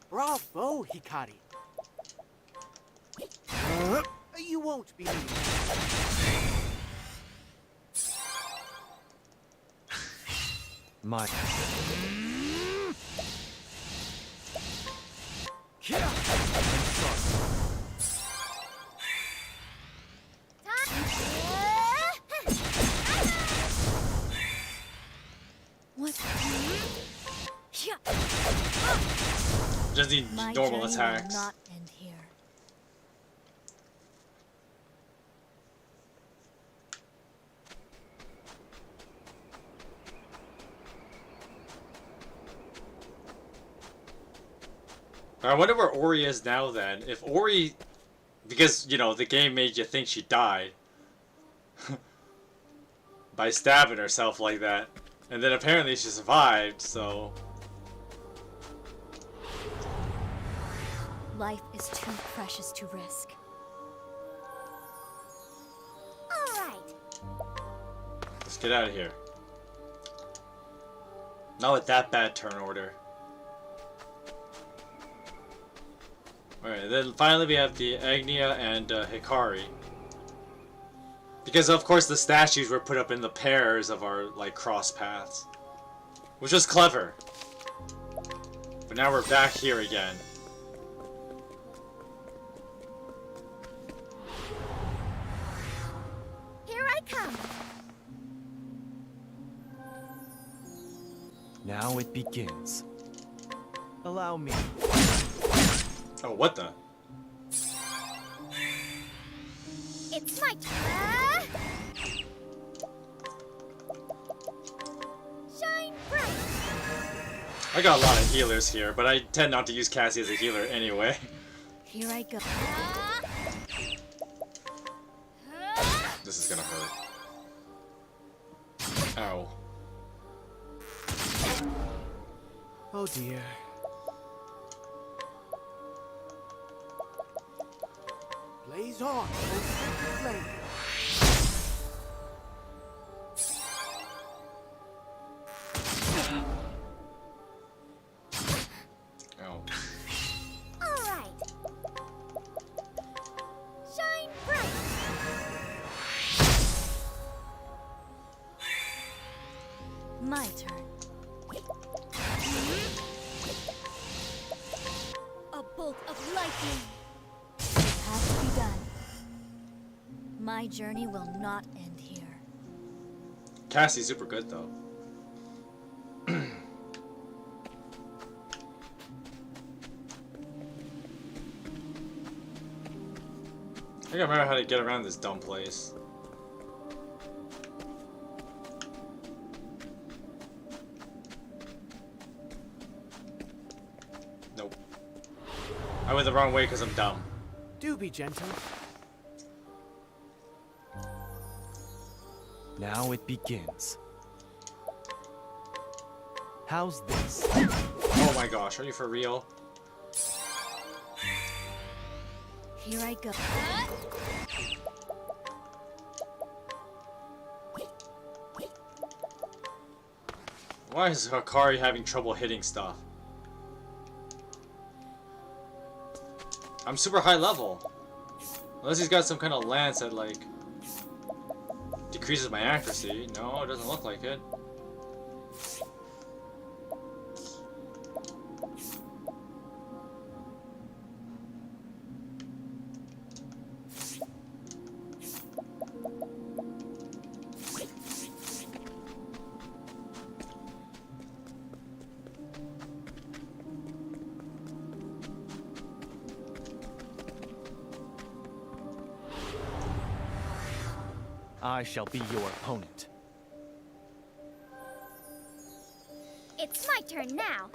Bravo, Hikari. You won't be leaving. My. What? Just need My normal journey attacks. will not end here. I wonder where Ori is now then. If Ori... Because, you know, the game made you think she died. By stabbing herself like that. And then apparently she survived, so... Life is too precious to risk. All right. Let's get out of here. Not with that bad turn order. Alright, then finally we have the Agnia and Hikari. Because of course the statues were put up in the pairs of our, like, cross paths. Which was clever. But now we're back here again. Here I come. Now it begins. Allow me. Oh, what the? It's my turn. Shine bright. I got a lot of healers here, but I tend not to use Cassie as a healer anyway. Here I go. This is gonna hurt. Ow. Oh dear. Blaze on, oh flame. Ow. All right. Shine bright. My turn. A bolt of lightning. It has to be done. My journey will not end here. Cassie's super good though. I gotta remember how to get around this dumb place. Nope. I went the wrong way because I'm dumb. Do be gentle. Now it begins. How's this? Oh my gosh, are you for real? Here I go. Why is Hikari having trouble hitting stuff? I'm super high level. Unless he's got some kind of lance that, like, decreases my accuracy. No, it doesn't look like it. I shall be your opponent. It's my turn now.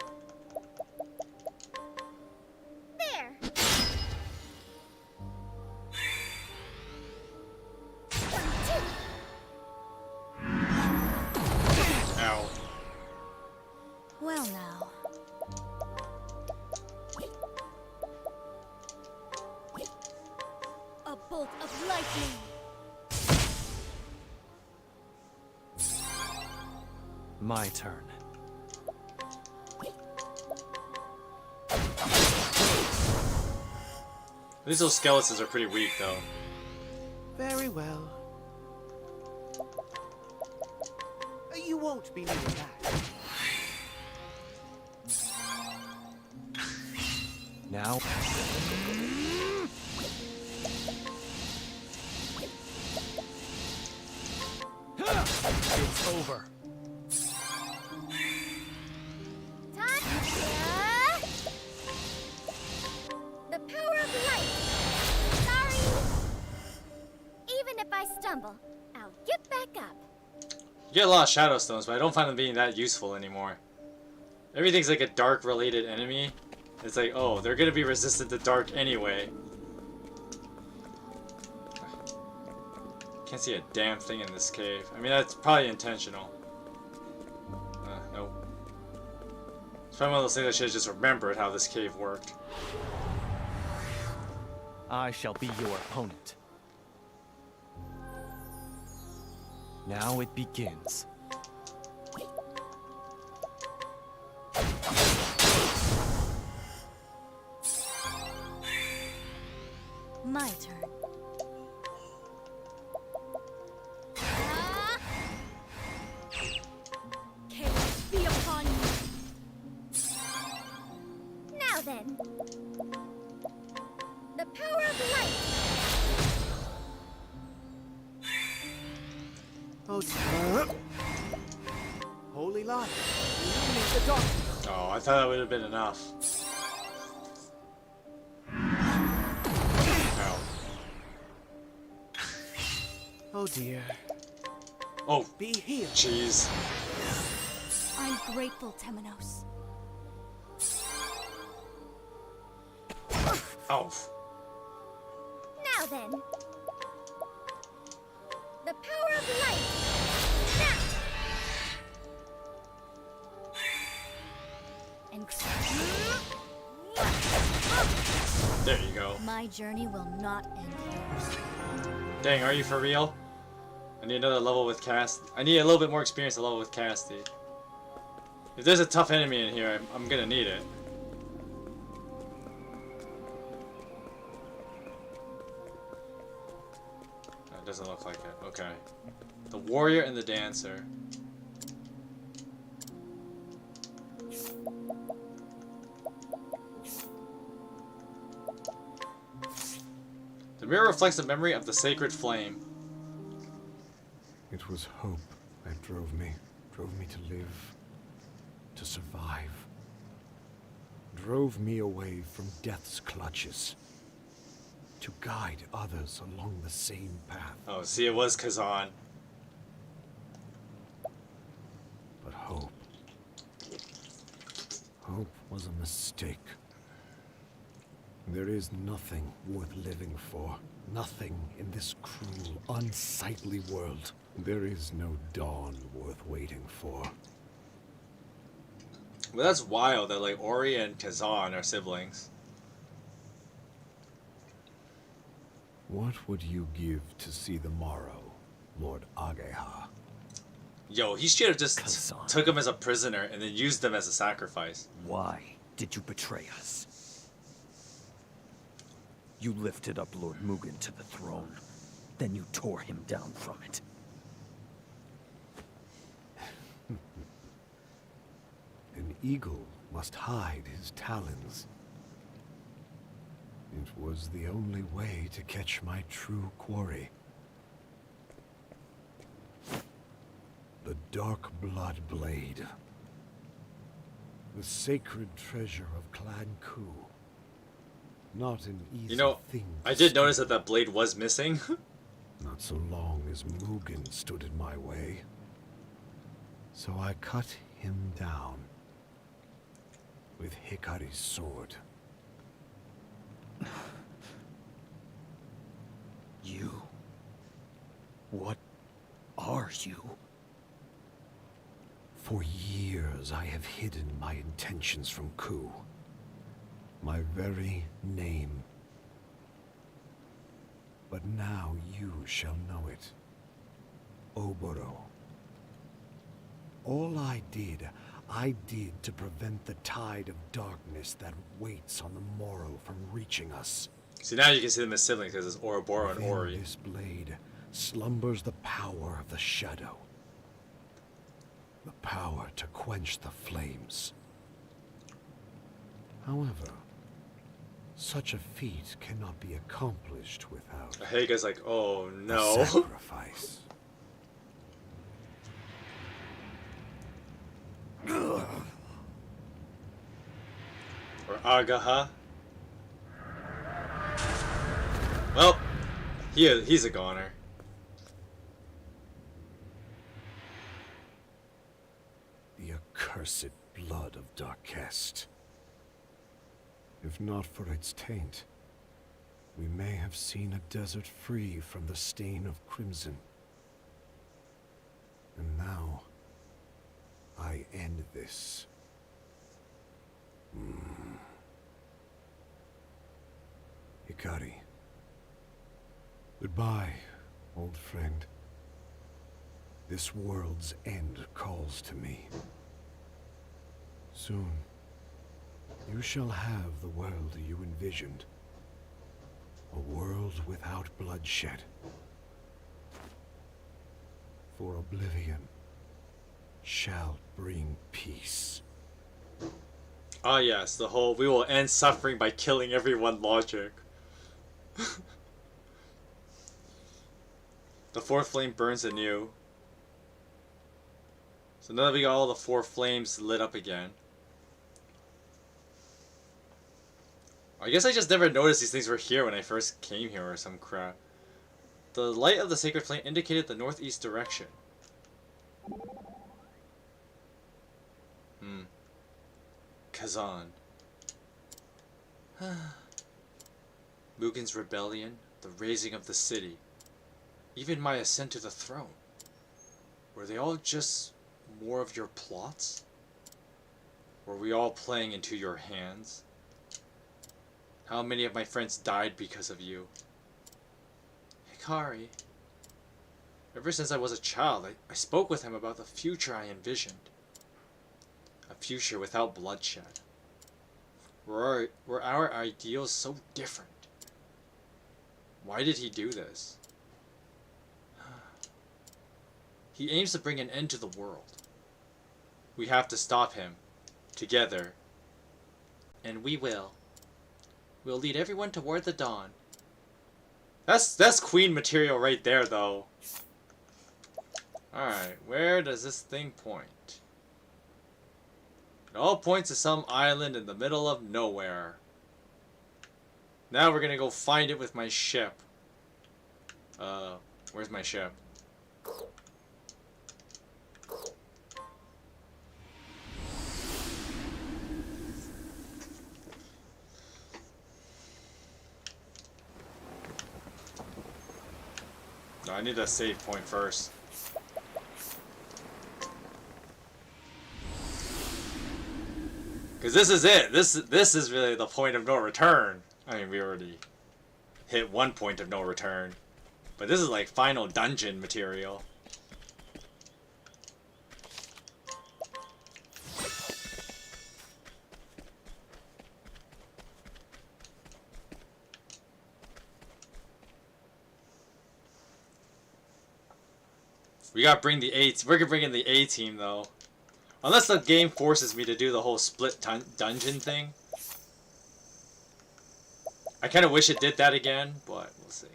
There. Ow. Well now. A bolt of lightning. My turn. These little skeletons are pretty weak, though. Very well. You won't be needing that. Now. It's over. The power of light. Sorry. Even if I stumble, I'll get back up. You get a lot of shadow stones, but I don't find them being that useful anymore. Everything's like a dark related enemy. It's like, oh, they're gonna be resistant to dark anyway. Can't see a damn thing in this cave. I mean, that's probably intentional. Nope. It's probably one of those things I should have just remembered how this cave worked. I shall be your opponent. Now it begins. My turn. Chaos be upon you. Now then. The power of light. Oh dear. Holy light. Illuminate the darkness. Oh, I thought that would have been enough. Ow. Oh dear. Oh, Be healed. jeez. I'm grateful, Temenos. Oh. Now then. The power of light. Now. And There you go. my journey will not end yours. Dang, are you for real? I need another level with Cast. I need a little bit more experience to level with Casty. If there's a tough enemy in here, I'm gonna need it. That doesn't look like it. Okay. The warrior and the dancer. The mirror reflects the memory of the sacred flame. It was hope that drove me to live, to survive. Drove me away from death's clutches, to guide others along the same path. Oh, see, it was Kazan. But hope was a mistake. There is nothing worth living for. Nothing in this cruel, unsightly world. There is no dawn worth waiting for. Well, that's wild that, like, Ori and Kazan are siblings. What would you give to see the morrow, Lord Ageha? Yo, he should have just Kazan. took him as a prisoner and then used them as a sacrifice. Why did you betray us? You lifted up Lord Mugen to the throne, then you tore him down from it. An eagle must hide his talons. It was the only way to catch my true quarry. The Dark Blood Blade. The sacred treasure of Clan Ku. Not an easy You know, thing to I did steal. notice that that blade was missing. Not so long as Mugen stood in my way. So I cut him down with Hikari's sword. You? What are you? For years I have hidden my intentions from Ku. My very name. But now you shall know it. Oboro. All I did to prevent the tide of darkness that waits on the morrow from reaching us. See, now you can see them as siblings because it's Ouroboros and Within Ori. this blade slumbers the power of the shadow. The power to quench the flames. However, such a feat cannot be accomplished without Haga's like, oh a no. sacrifice. Or Agaha. Well, he's a goner. The accursed blood of Darkest. If not for its taint, we may have seen a desert free from the stain of crimson. And now, I end this. Hikari. Goodbye, old friend. This world's end calls to me. Soon, you shall have the world you envisioned. A world without bloodshed. For oblivion shall bring peace. Ah yes, the whole we will end suffering by killing everyone logic. The fourth flame burns anew. So now that we got all the four flames lit up again. I guess I just never noticed these things were here when I first came here or some crap. The light of the sacred flame indicated the northeast direction. Kazan. Mugen's rebellion, the raising of the city, even my ascent to the throne. Were they all just more of your plots? Were we all playing into your hands? How many of my friends died because of you? Hikari. Ever since I was a child, I spoke with him about the future I envisioned. A future without bloodshed. Were our ideals so different? Why did he do this? He aims to bring an end to the world. We have to stop him. Together. And we will. We'll lead everyone toward the dawn. That's queen material right there, though. Alright, where does this thing point? It all points to some island in the middle of nowhere. Now we're gonna go find it with my ship. Where's my ship? No, I need a save point first. Because this is it. This is really the point of no return. I mean, we already hit one point of no return. But this is like final dungeon material. We gotta bring the we're gonna bring in the A team though. Unless the game forces me to do the whole split dungeon thing. I kinda wish it did that again, but we'll see.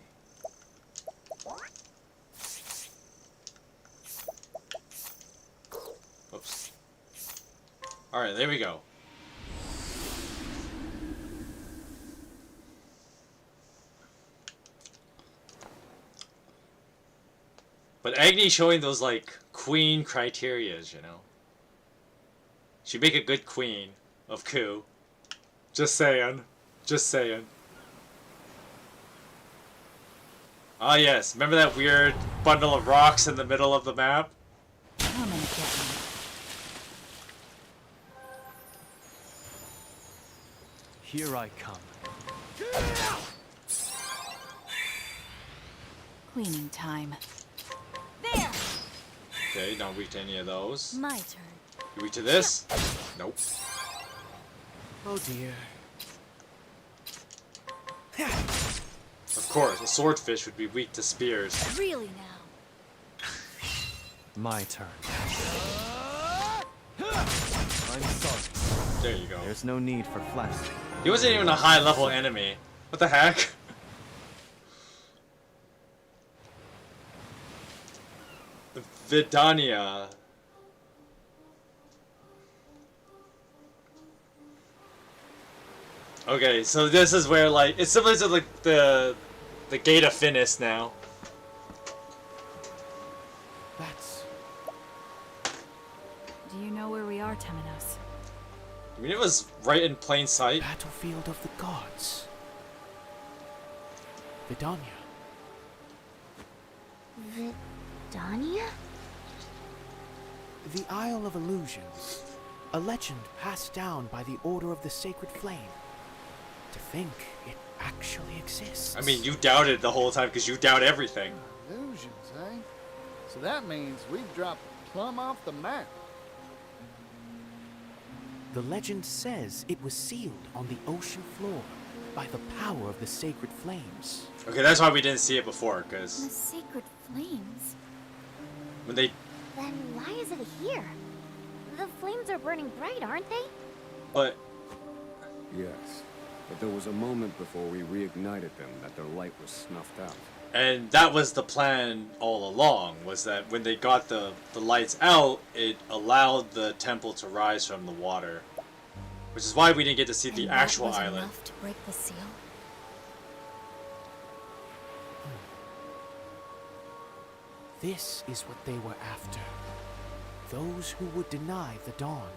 Oops. Alright, there we go. But Agni showing those, like, queen criterias, you know? She'd make a good queen of Ku. Just saying. Just saying. Ah, yes. Remember that weird bundle of rocks in the middle of the map? Come and get me. Here I come. Cleaning time. There! Okay, not weak to any of those. My turn. You weak to this? Nope. Oh dear. Of course, a swordfish would be weak to spears. Really now. My turn. I'm sorry. There you go. There's no need for flattery. He wasn't even a high level enemy. What the heck? Vidania. Okay, so this is where, like, it's similar to like the Gate of Finis now. That's... Do you know where we are, Temenos? I mean, it was right in plain sight. Battlefield of the Gods. Vidania. Vidania? The Isle of Illusions. A legend passed down by the Order of the Sacred Flame. To think it actually exists. I mean, you doubted the whole time because you doubt everything. Illusions, eh? So that means we've dropped plumb off the map. The legend says it was sealed on the ocean floor by the power of the sacred flames. Okay, that's why we didn't see it before, The because sacred flames? when they... Then why is it here? The flames are burning bright, aren't they? But, Yes, but there was a moment before we reignited them that their light was snuffed out. and that was the plan all along, was that when they got the lights out, it allowed the temple to rise from the water. Which is why we didn't get to see the And that actual was island. enough to break the seal? This is what they were after. Those who would deny the dawn.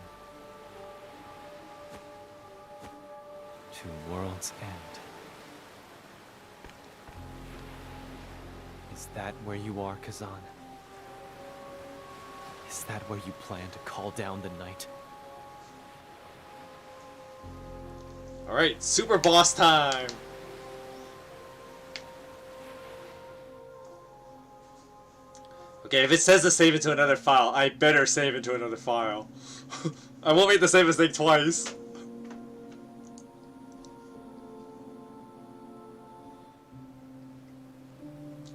To world's end. Is that where you are, Kazan? Is that where you plan to call down the night? Alright, super boss time! Okay, if it says to save into another file, I better save into another file. I won't make the same mistake twice.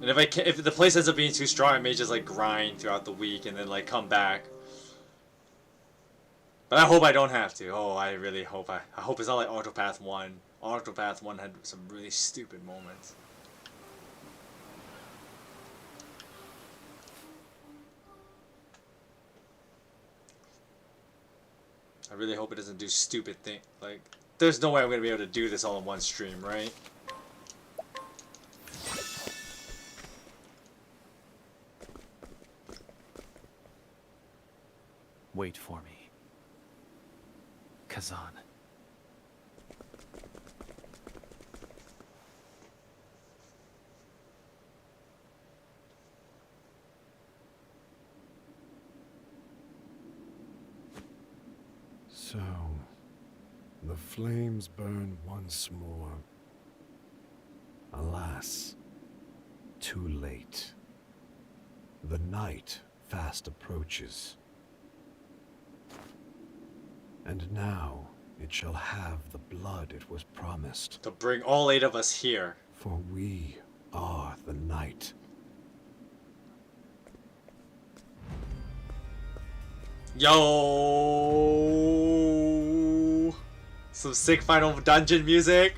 And if the place ends up being too strong, I may just like grind throughout the week and then like come back. But I hope I don't have to. Oh, I really hope I hope it's not like Octopath 1. Octopath 1 had some really stupid moments. I really hope it doesn't do stupid thing. Like, there's no way I'm gonna be able to do this all in one stream, right? Wait for me. Kazan. So, the flames burn once more. Alas, too late. The night fast approaches. And now it shall have the blood it was promised. To bring all 8 of us here. For we are the night. Yo! Some sick final dungeon music.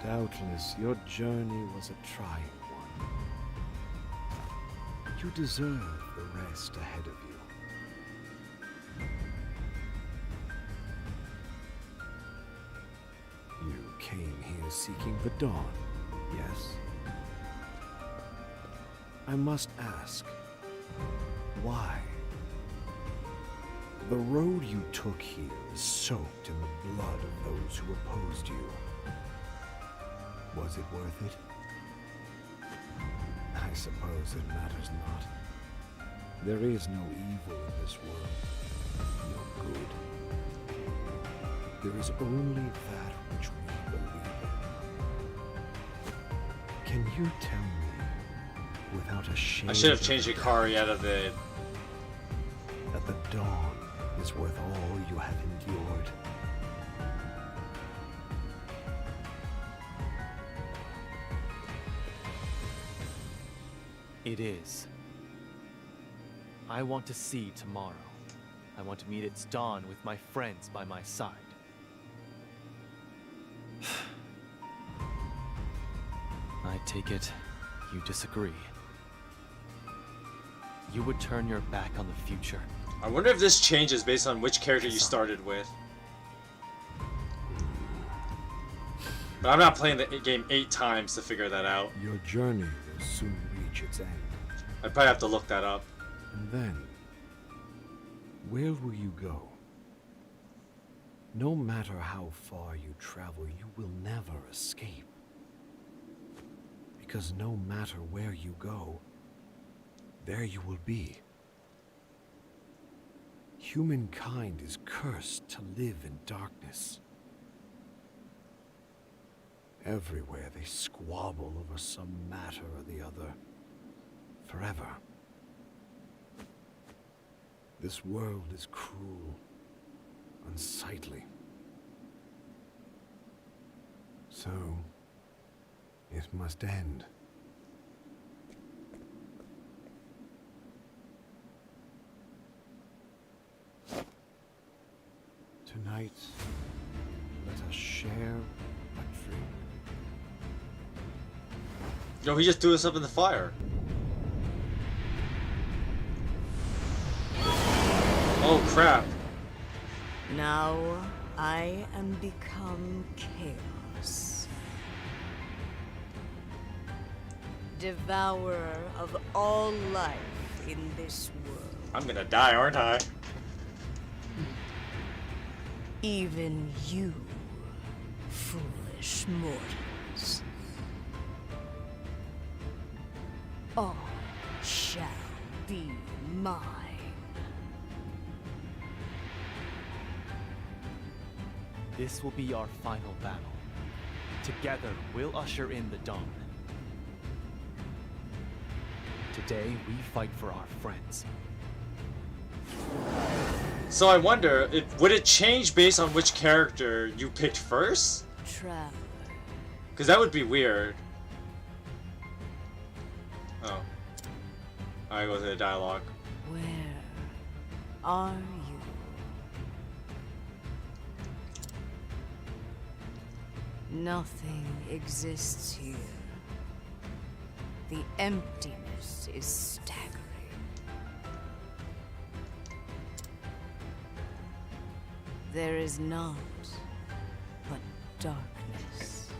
Doubtless your journey was a trying one. You deserve the rest ahead of you. came here seeking the dawn, yes? I must ask, why? The road you took here is soaked in the blood of those who opposed you. Was it worth it? I suppose it matters not. There is no evil in this world, no good. There is only that which we believe in. Can you tell me, without a shade I should have of changed a doubt, Ikari out of the... that the dawn is worth all you have endured? It is. I want to see tomorrow. I want to meet its dawn with my friends by my side. I take it you disagree. You would turn your back on the future. I wonder if this changes based on which character you started with. But I'm not playing the game 8 times to figure that out. Your journey will soon reach its end. I'd probably have to look that up. And then, where will you go? No matter how far you travel, you will never escape. Because no matter where you go, there you will be. Humankind is cursed to live in darkness. Everywhere they squabble over some matter or the other, forever. This world is cruel, unsightly. So, it must end. Tonight, let us share a drink. Yo, he just threw us up in the fire. Oh crap. Now I am become chaos. Devourer of all life in this world. I'm gonna die, aren't I? Even you, foolish mortals. All shall be mine. This will be our final battle. Together, we'll usher in the dawn. Today, we fight for our friends. So I wonder, would it change based on which character you picked first? Traveler. Because that would be weird. Oh. I go to the dialogue. Where are you? Nothing exists here. The emptiness is staggering. There is naught but darkness.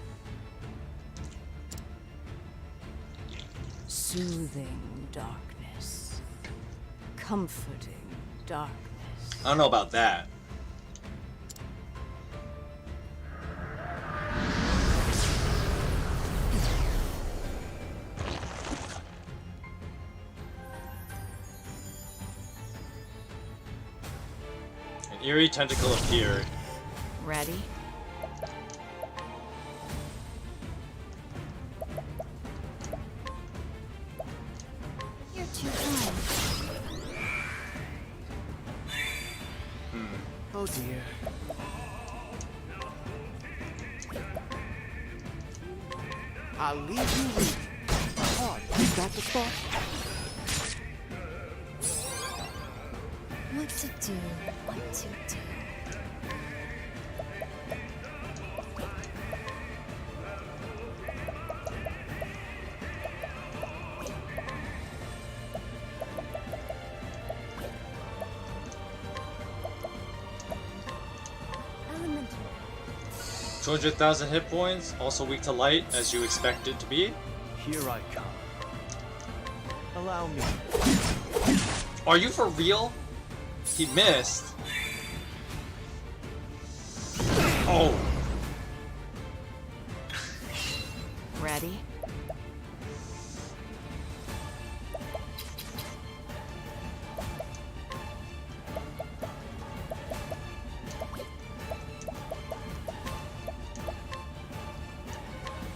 Soothing darkness. Comforting darkness. I don't know about that. An eerie tentacle appeared. Ready? You're too kind. Oh dear. I'll leave you with hard. Is that the spot? What to do, what to do. Elemental. 200,000 hit points, also weak to light, as you expect it to be. Here I come. Allow me. Are you for real? He missed. Oh. Ready?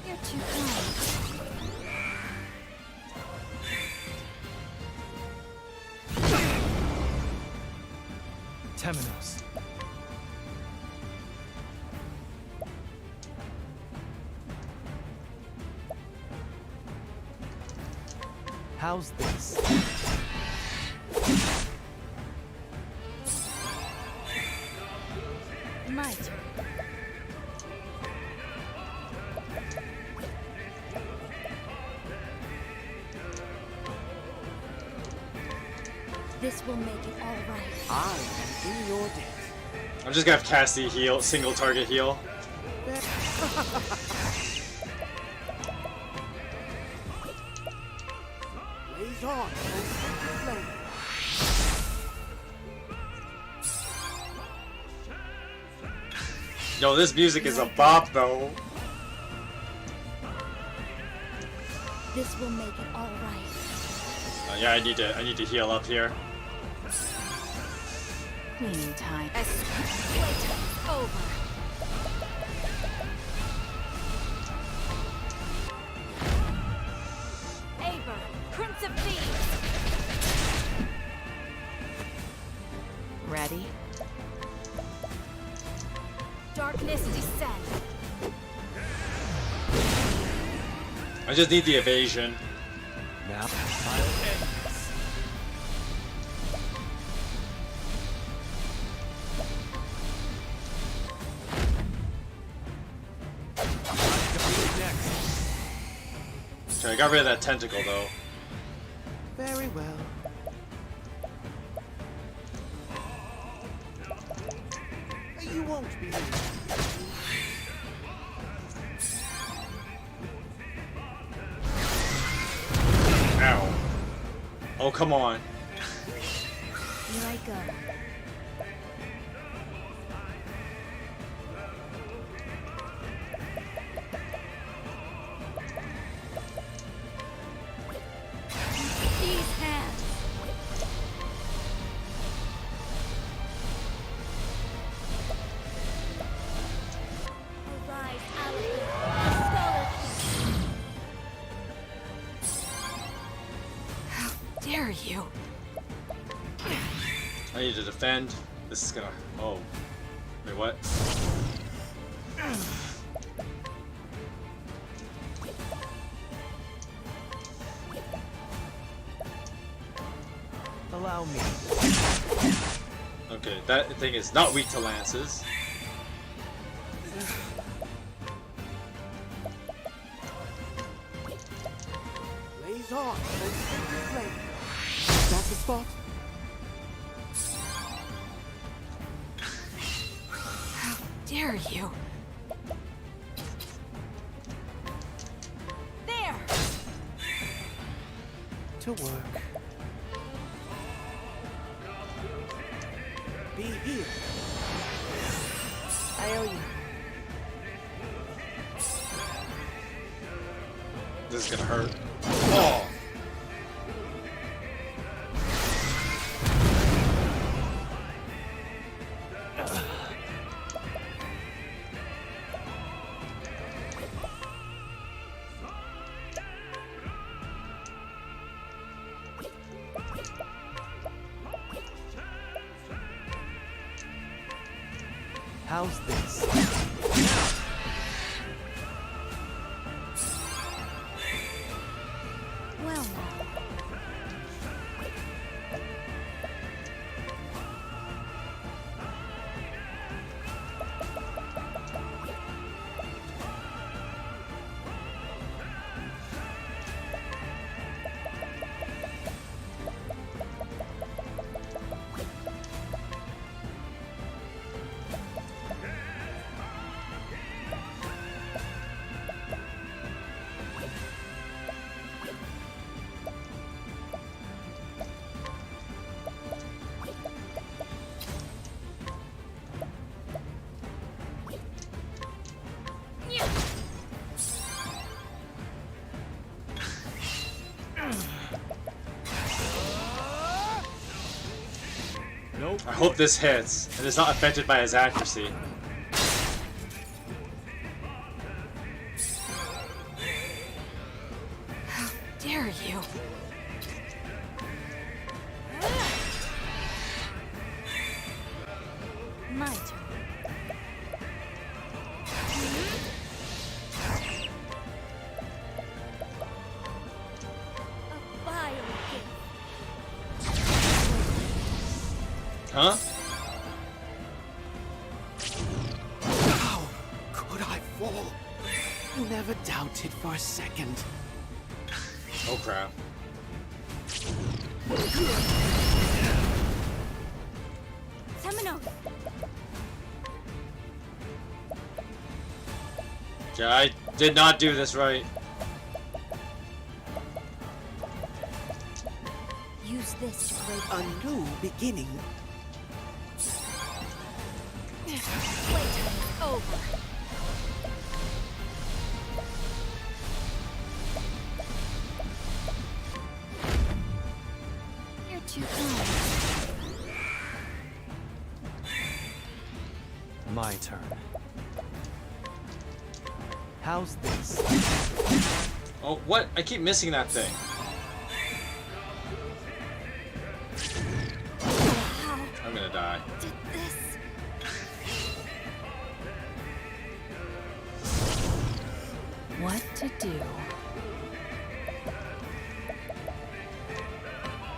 You're too kind. Temenos. How's this? My turn. This will make it all right. I am in your debt. I'm just gonna have Cassie heal, single target heal. Blaze on, flame. Yo, this music is a bop though. This will make it all right. Yeah, I need to heal up here. Cleaning time. Playtime's over. Eivor, Prince of Thieves. Ready? Darkness descend. I just need the evasion. Now, I'll end this. Defeated next. Okay, I got rid of that tentacle though. Very well. You won't be. Ow. Oh, come on. Here I go. These hands. Arise, Alec. How dare you? I need to defend. This is gonna. Oh. Wait, what? Allow me. Okay, that thing is not weak to lances. Blaze on, flame. That's the spot. How dare you? There. To work. Be here. I owe you. This is gonna hurt. Oh! How's this? Well now. I hope this hits and is not affected by his accuracy. How dare you? My turn. A vile gift. Huh? How could I fall? Never doubted for a second. Oh crap. Temenos. Yeah, I did not do this right. Use this to break A new beginning. playtime is over. You're too kind. My turn. How's this? Oh, what? I keep missing that thing. How I'm gonna die. did this? What to do?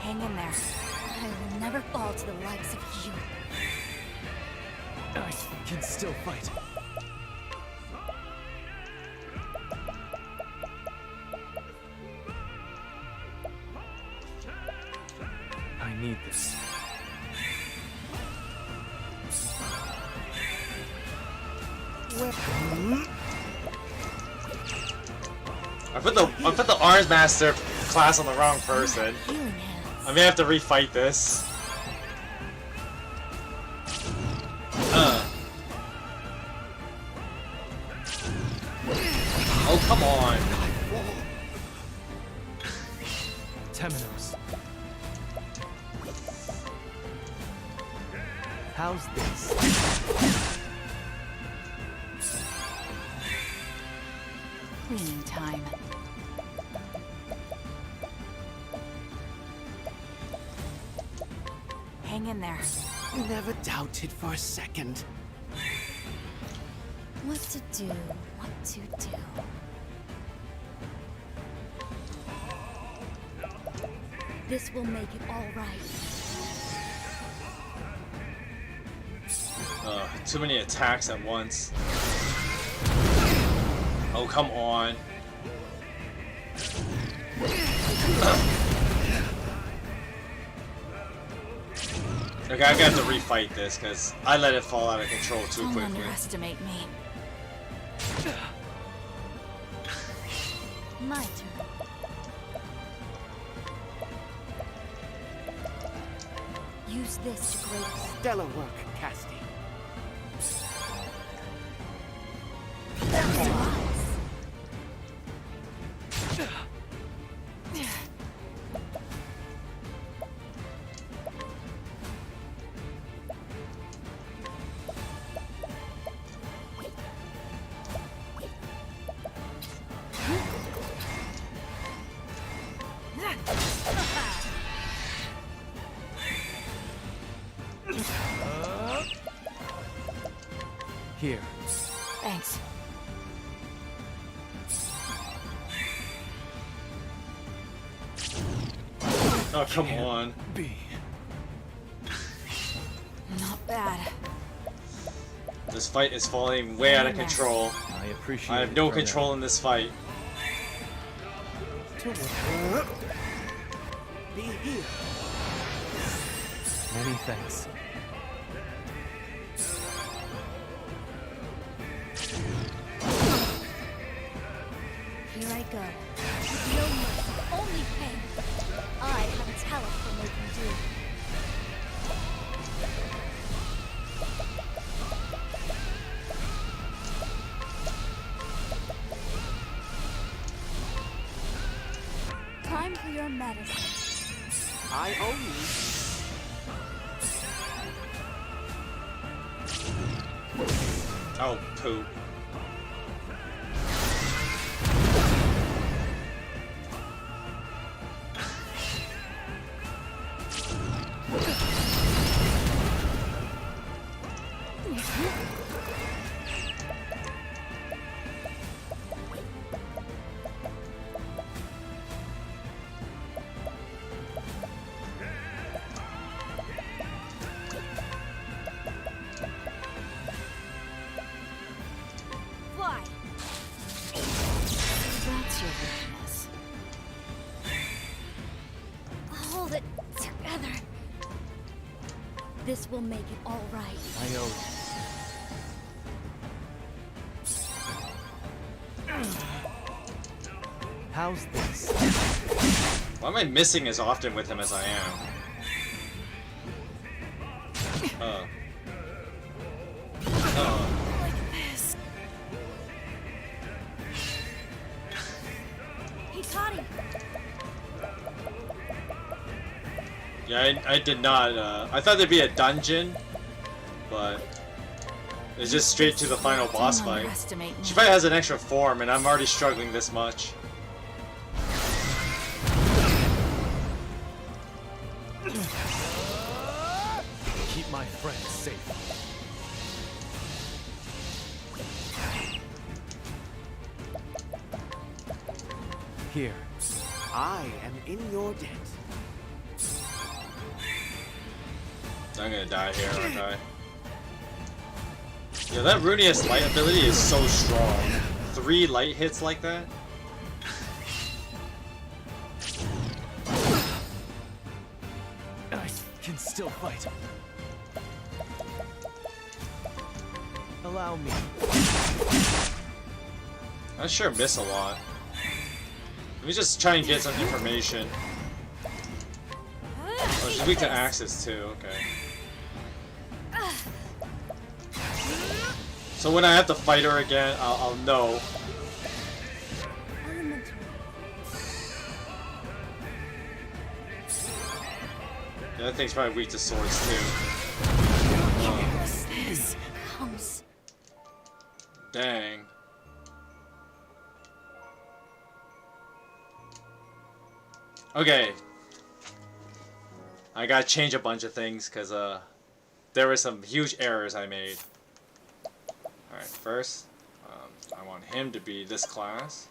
Hang in there. I will never fall to the likes of you. I can still fight. I need this. I put the Arms Master class on the wrong person. Healing hands. I may have to refight this. Oh, come on. Temenos. How's this? Cleaning time. Hang in there. Never doubted for a second. What to do, what to do. This will make it all right. Too many attacks at once. Oh, come on. Okay, I got to refight this because I let it fall out of control too Don't quickly. underestimate me. My turn. Use this to great effect. Stellar work, Casty. Here. Thanks. Oh, come on. B. Not bad. This fight is falling way out of control. I appreciate I have it, no Bruno. control in this fight. Be here. Many thanks. Here I go. With no mercy, only pain. I have a talent for making do. Time for your medicine. I owe you. Oh, poop. Fly! That's your weakness. Hold it together. This will make it all right. I owe you. How's this? Why am I missing as often with him as I am? Like this. He caught him. Yeah, I did not, I thought there'd be a dungeon, but it's just straight to the final boss Don't fight. underestimate me. She probably has an extra form, and I'm already struggling this much. Keep my friends safe. Here. I am in your debt. I'm gonna die here, aren't I? Yeah, that Runius light ability is so strong. 3 light hits like that? I can still fight. Allow me. I sure miss a lot. Let me just try and get some information. Oh, she's weak to axes too, okay. So when I have to fight her again, I'll know. Elemental. Yeah, that thing's probably weak to swords too. This comes. Dang. Okay. I gotta change a bunch of things because there were some huge errors I made. Alright, first, I want him to be this class.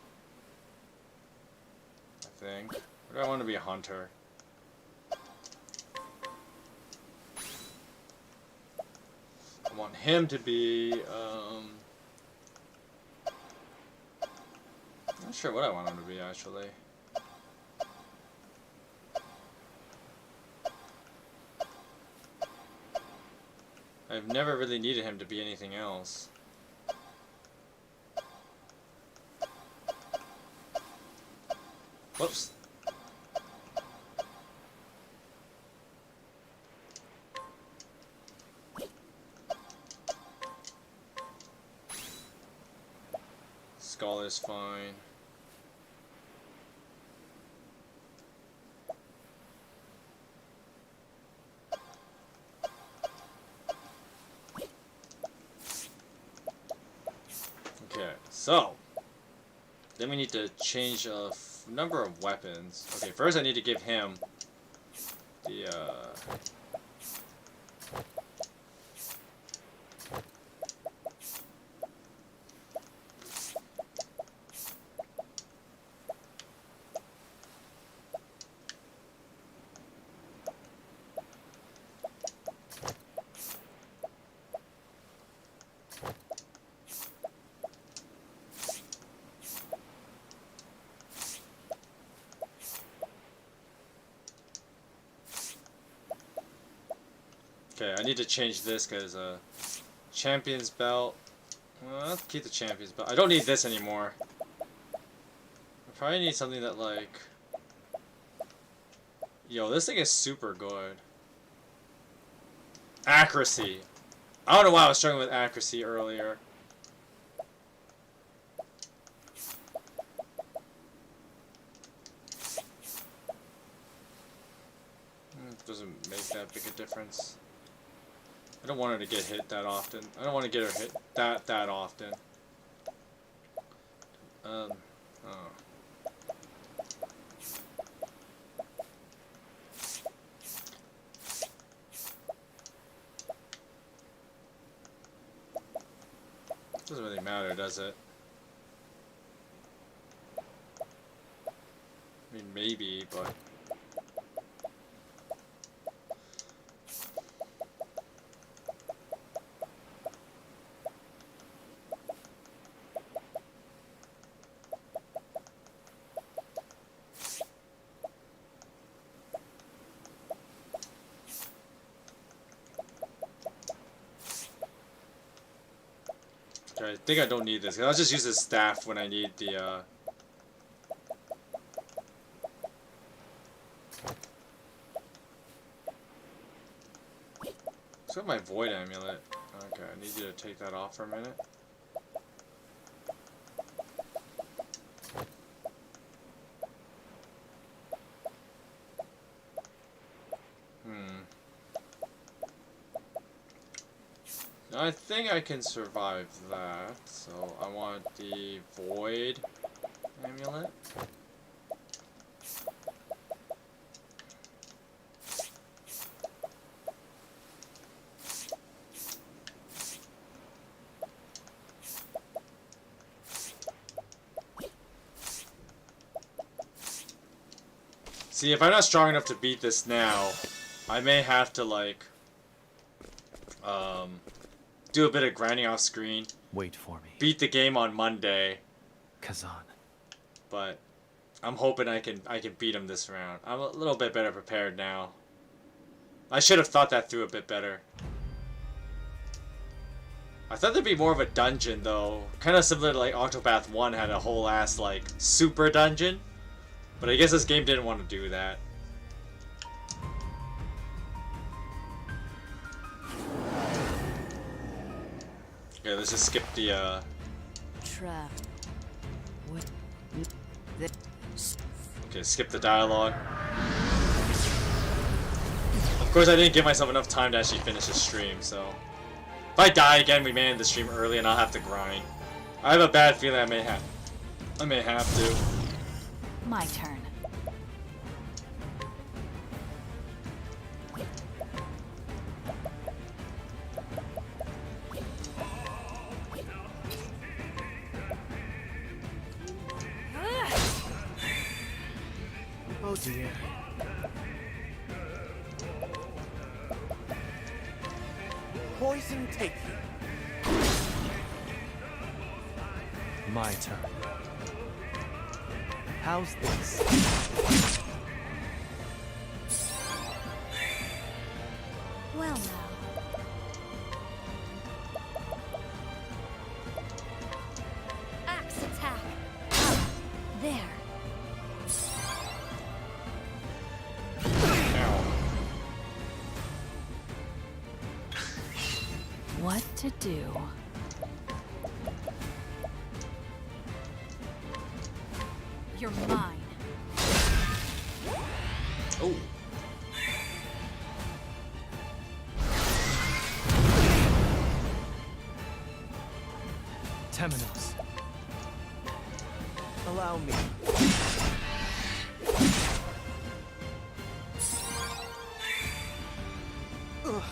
I think. Or do I want to be a hunter? I want him to be, not sure what I want him to be, actually. I've never really needed him to be anything else. Whoops. Scholar's fine. Okay, so then we need to change a number of weapons. Okay, first I need to give him the okay, I need to change this because champion's belt. Well, I'll keep the champion's belt. I don't need this anymore. I probably need something that like, yo, this thing is super good. Accuracy. I don't know why I was struggling with accuracy earlier. Doesn't make that big a difference. I don't want her to get hit that often. I don't want to get her hit that often. Oh. Doesn't really matter, does it? I mean, maybe, but... I think I don't need this. I'll just use this staff when I need the, What's got my Void Amulet? Okay, I need you to take that off for a minute. I think I can survive that, so I want the Void Amulet. See, if I'm not strong enough to beat this now, I may have to, like, do a bit of grinding off screen. Wait for me. Beat the game on Monday. Kazan. But I'm hoping I can beat him this round. I'm a little bit better prepared now. I should have thought that through a bit better. I thought there'd be more of a dungeon though. Kind of similar to like Octopath 1 had a whole ass like super dungeon. But I guess this game didn't want to do that. Okay, let's just skip the Trap. What? Okay, skip the dialogue. Of course, I didn't give myself enough time to actually finish the stream, so... If I die again, we may end the stream early and I'll have to grind. I have a bad feeling I may have to. My turn. Oh dear. Poison take you. My turn. How's this? Well now. Axe attack. There. What to do? You're mine. Oh. Temenos. Allow me. Ugh.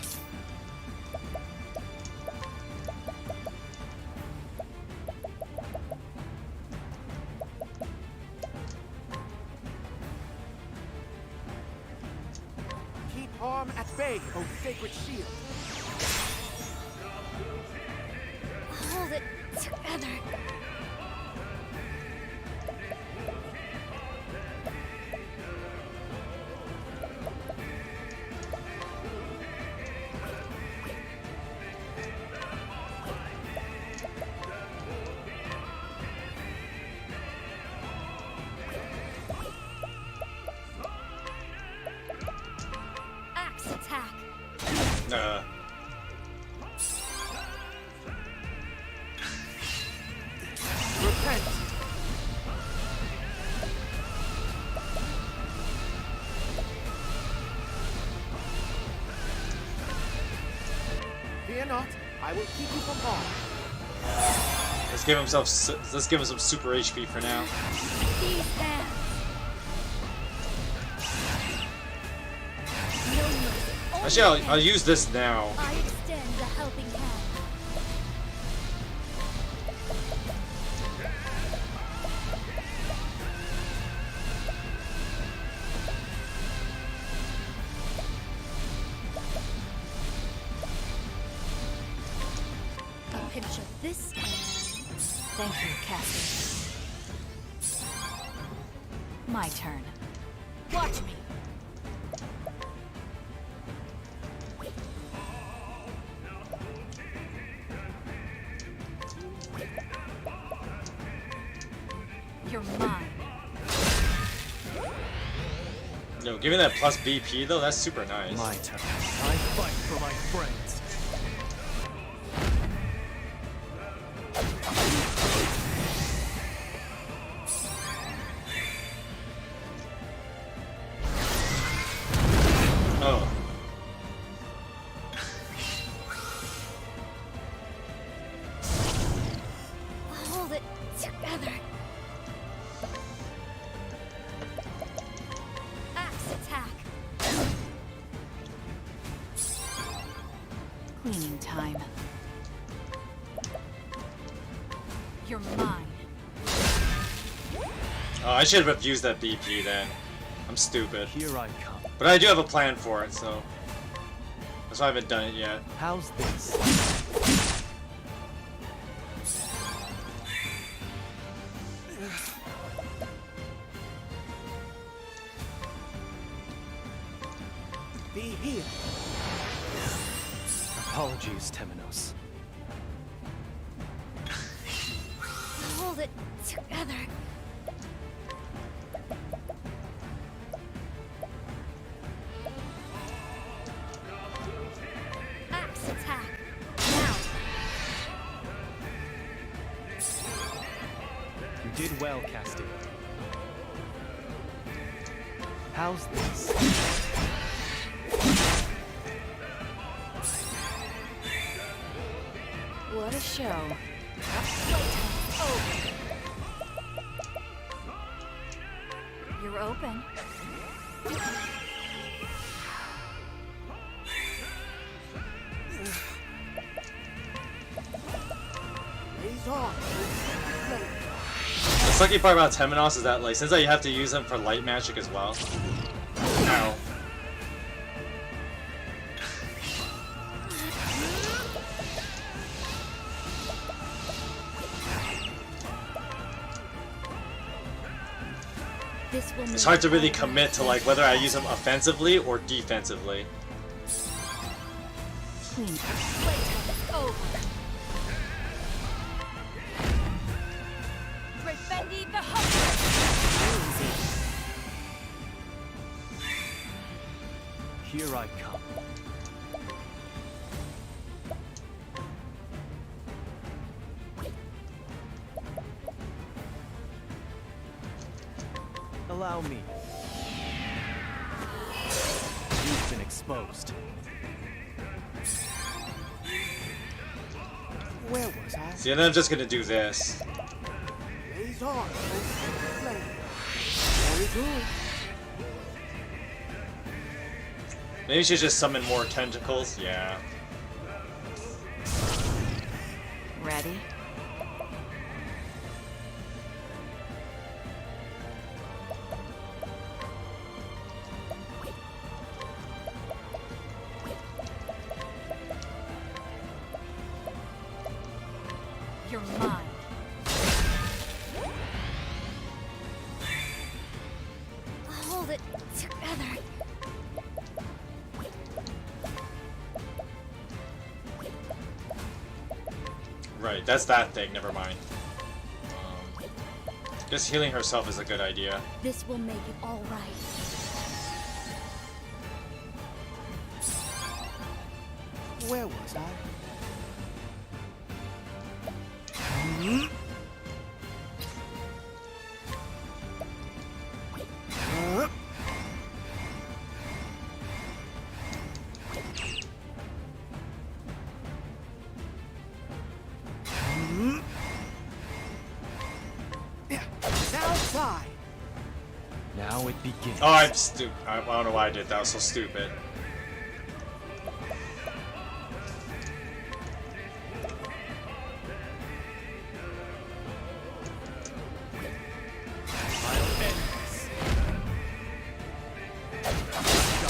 Keep arm at bay, O sacred shield. Hold it together. Axe attack. Repent. Fear not, I will keep you from harm. Let's give him some super HP for now. These hands. No mercy. Actually, I'll use this now. I extend a helping hand. A pinch of this and... Thank you, Cassie. My turn. Watch me. You're mine. No, give me that plus BP though. That's super nice. My turn. I fight for my friends. Oh. Hold it together. Axe attack. Cleaning time. You're mine. Oh, I should have used that BP then. I'm stupid. Here I come. But I do have a plan for it, so that's why I haven't done it yet. How's this? Be healed. Apologies, Temenos. Hold it together. Axe attack. Now. You did well, Casti. How's this? What a show. You're open. Raise on. The sucky part about Temenos is that, like, since you have to use them for light magic as well. Ow. This will It's hard to really commit to, like, whether I use them offensively or defensively. Clean. over. Defendi the hunter. Here I come. Allow me. You've been exposed. Where was I? See, and then I'm just gonna do this. Raise on. Very good. Maybe you should just summon more tentacles. Yeah. Ready? You're mine. Hold it together. Right, that's that thing. Never mind. Just healing herself is a good idea. This will make it all right. Where was I? begins. Oh, I'm stupid. I don't know why I did that. I was so stupid. I'll end this.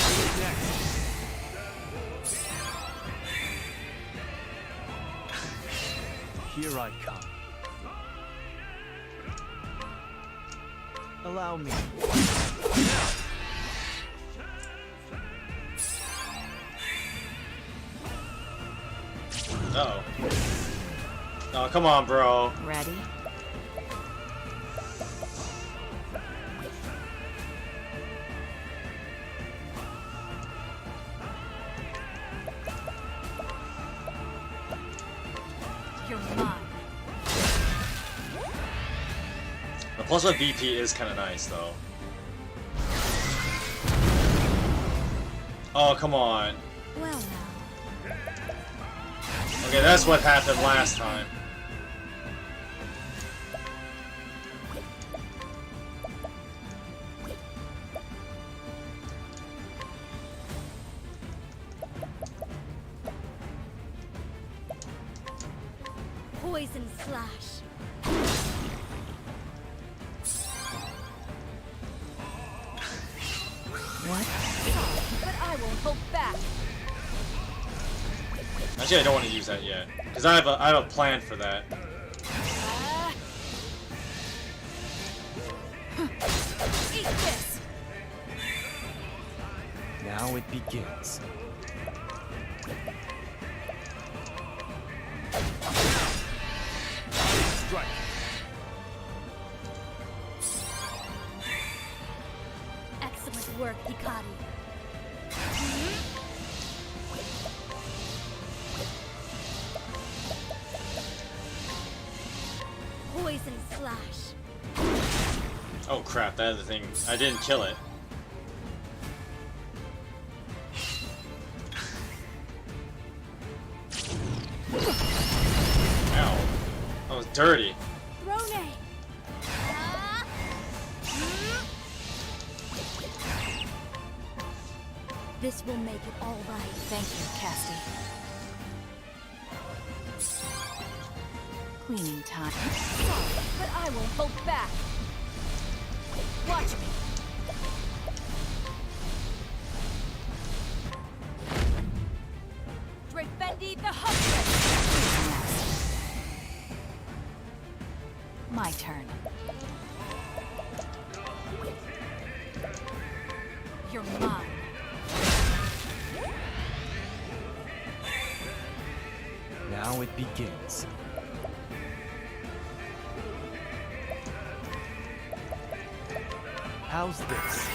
Who's next? Here I come. Allow me. Uh-oh. Oh, come on, bro. Ready? You're mine. The plus one BP is kind of nice, though. Oh, come on. Well now. Okay, that's what happened last time. Poison slash. What? But I won't hold back. Actually, I don't want to use that yet, because I have a plan for that. Eat this. Now it begins. Strike. Excellent work, Hikari. Poison slash. Oh crap, that other thing. I didn't kill it. Ow. That was dirty. Throne. This will make it all right. Thank you, Cassie. Cleaning time. Sorry, but I won't hold back. Watch me. Defendi the Huntress. My turn. You're mine. Now it begins. How's this?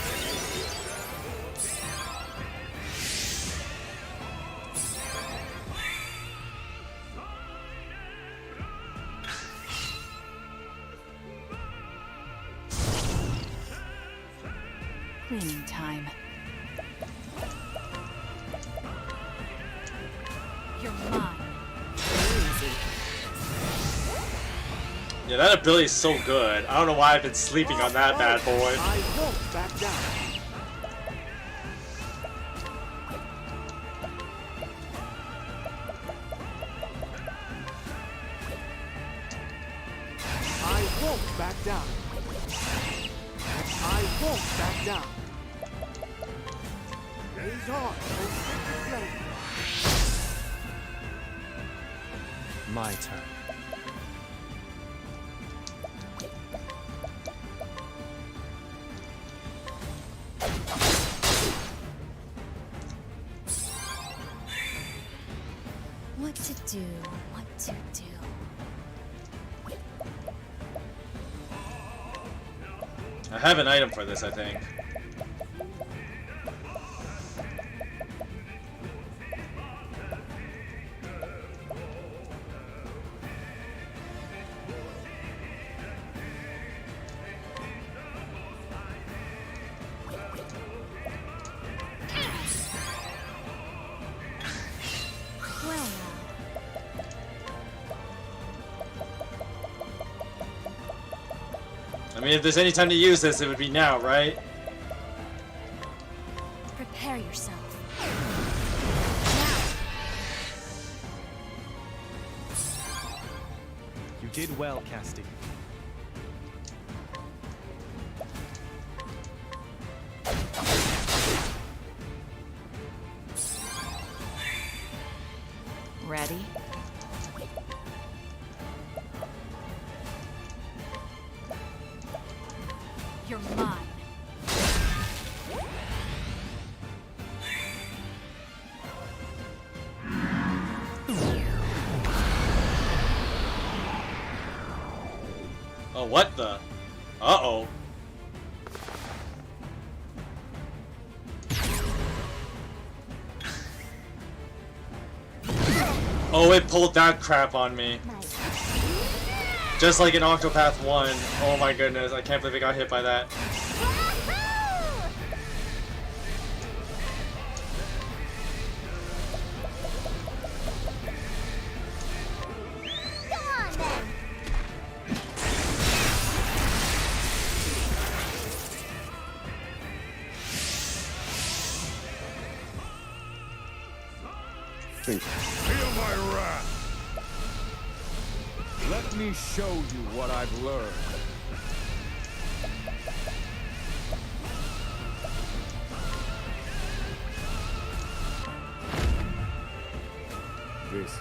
Cleaning time. You're mine. Easy. Yeah, that ability is so good. I don't know why I've been sleeping on that bad boy. I won't back down. I won't back down. I won't back down. Raise on, O sacred flame. My turn. What to do, what to do. I have an item for this, I think. Well now. I mean, if there's any time to use this, it would be now, right? Prepare yourself. You did well, Casti. Ready? You're mine. Oh, what the? Uh-oh. Oh, it pulled that crap on me. Just like in Octopath 1. Oh my goodness, I can't believe I got hit by that. Come on then. Think. Feel my wrath. Let me show you what I've learned. This is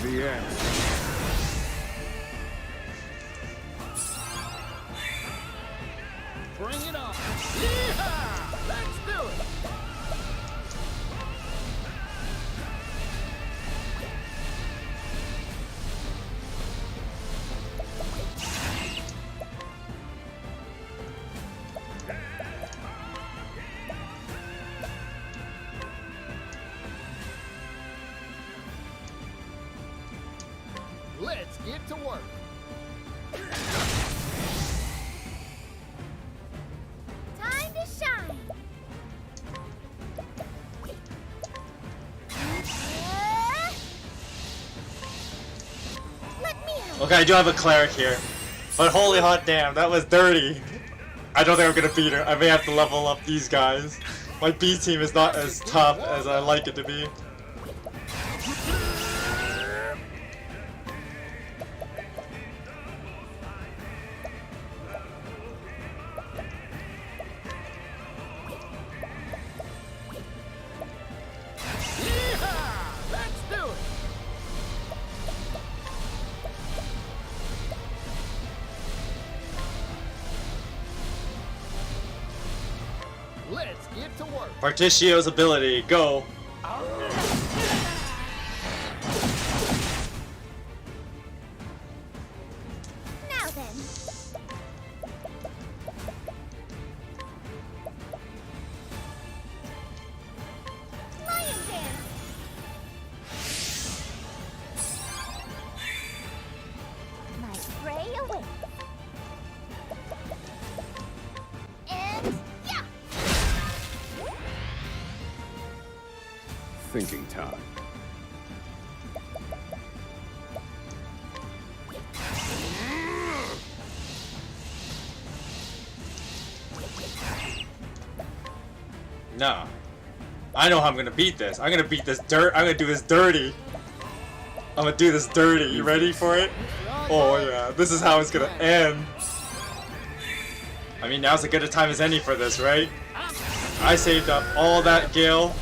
the end. Bring it on. Yeehaw! Let's do it. Let's get to work. Time to shine. Let me help. Okay, I do have a cleric here. But holy hot damn, that was dirty. I don't think I'm gonna beat her. I may have to level up these guys. My B team is not as tough as I like it to be. Yeehaw! Let's do it. Let's get to work. Partitio's ability, go. Now then. Lion dance. My prey awaits. And yeah. Thinking time. No. I know how I'm gonna beat this. I'm gonna beat this I'm gonna do this dirty. I'm gonna do this dirty. You ready for it? Oh yeah, this is how it's gonna end. I mean, now's as good a time as any for this, right? I saved up all that gil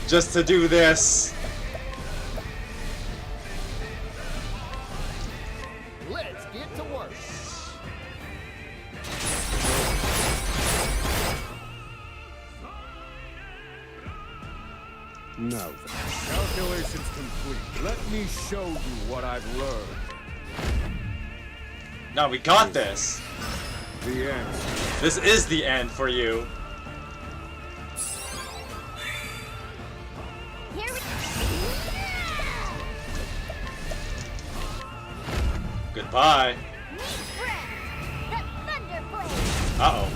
just to do this. Let's get to work. Now then. Calculations complete. Let me show you what I've learned. No, we got this. The end. This is the end for you. Here we Goodbye. meet friend. The Thunder Blade. Uh-oh.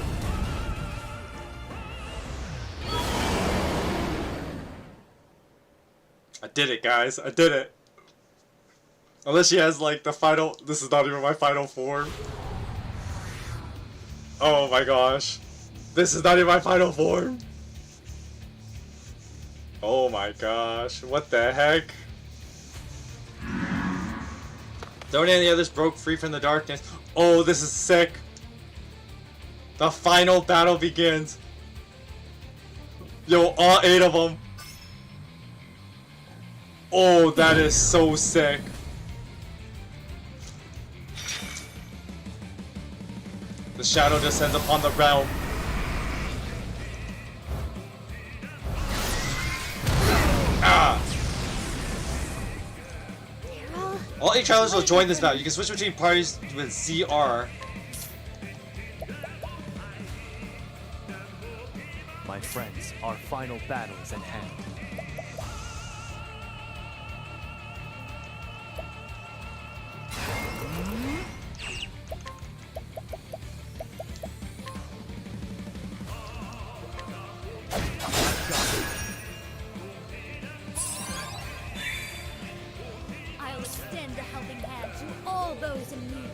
I did it, guys. I did it. Unless she has, like, the final... This is not even my final form. Oh my gosh. This is not even my final form. Oh my gosh, what the heck? Don't any of the others broke free from the darkness. Oh, this is sick. The final battle begins. Yo, all 8 of them. Oh, that is so sick. The shadow descends upon the realm. Ah! All 8 travelers will join this battle. You can switch between parties with ZR. My friends, our final battle is at hand. I'll extend a helping hand to all those in need.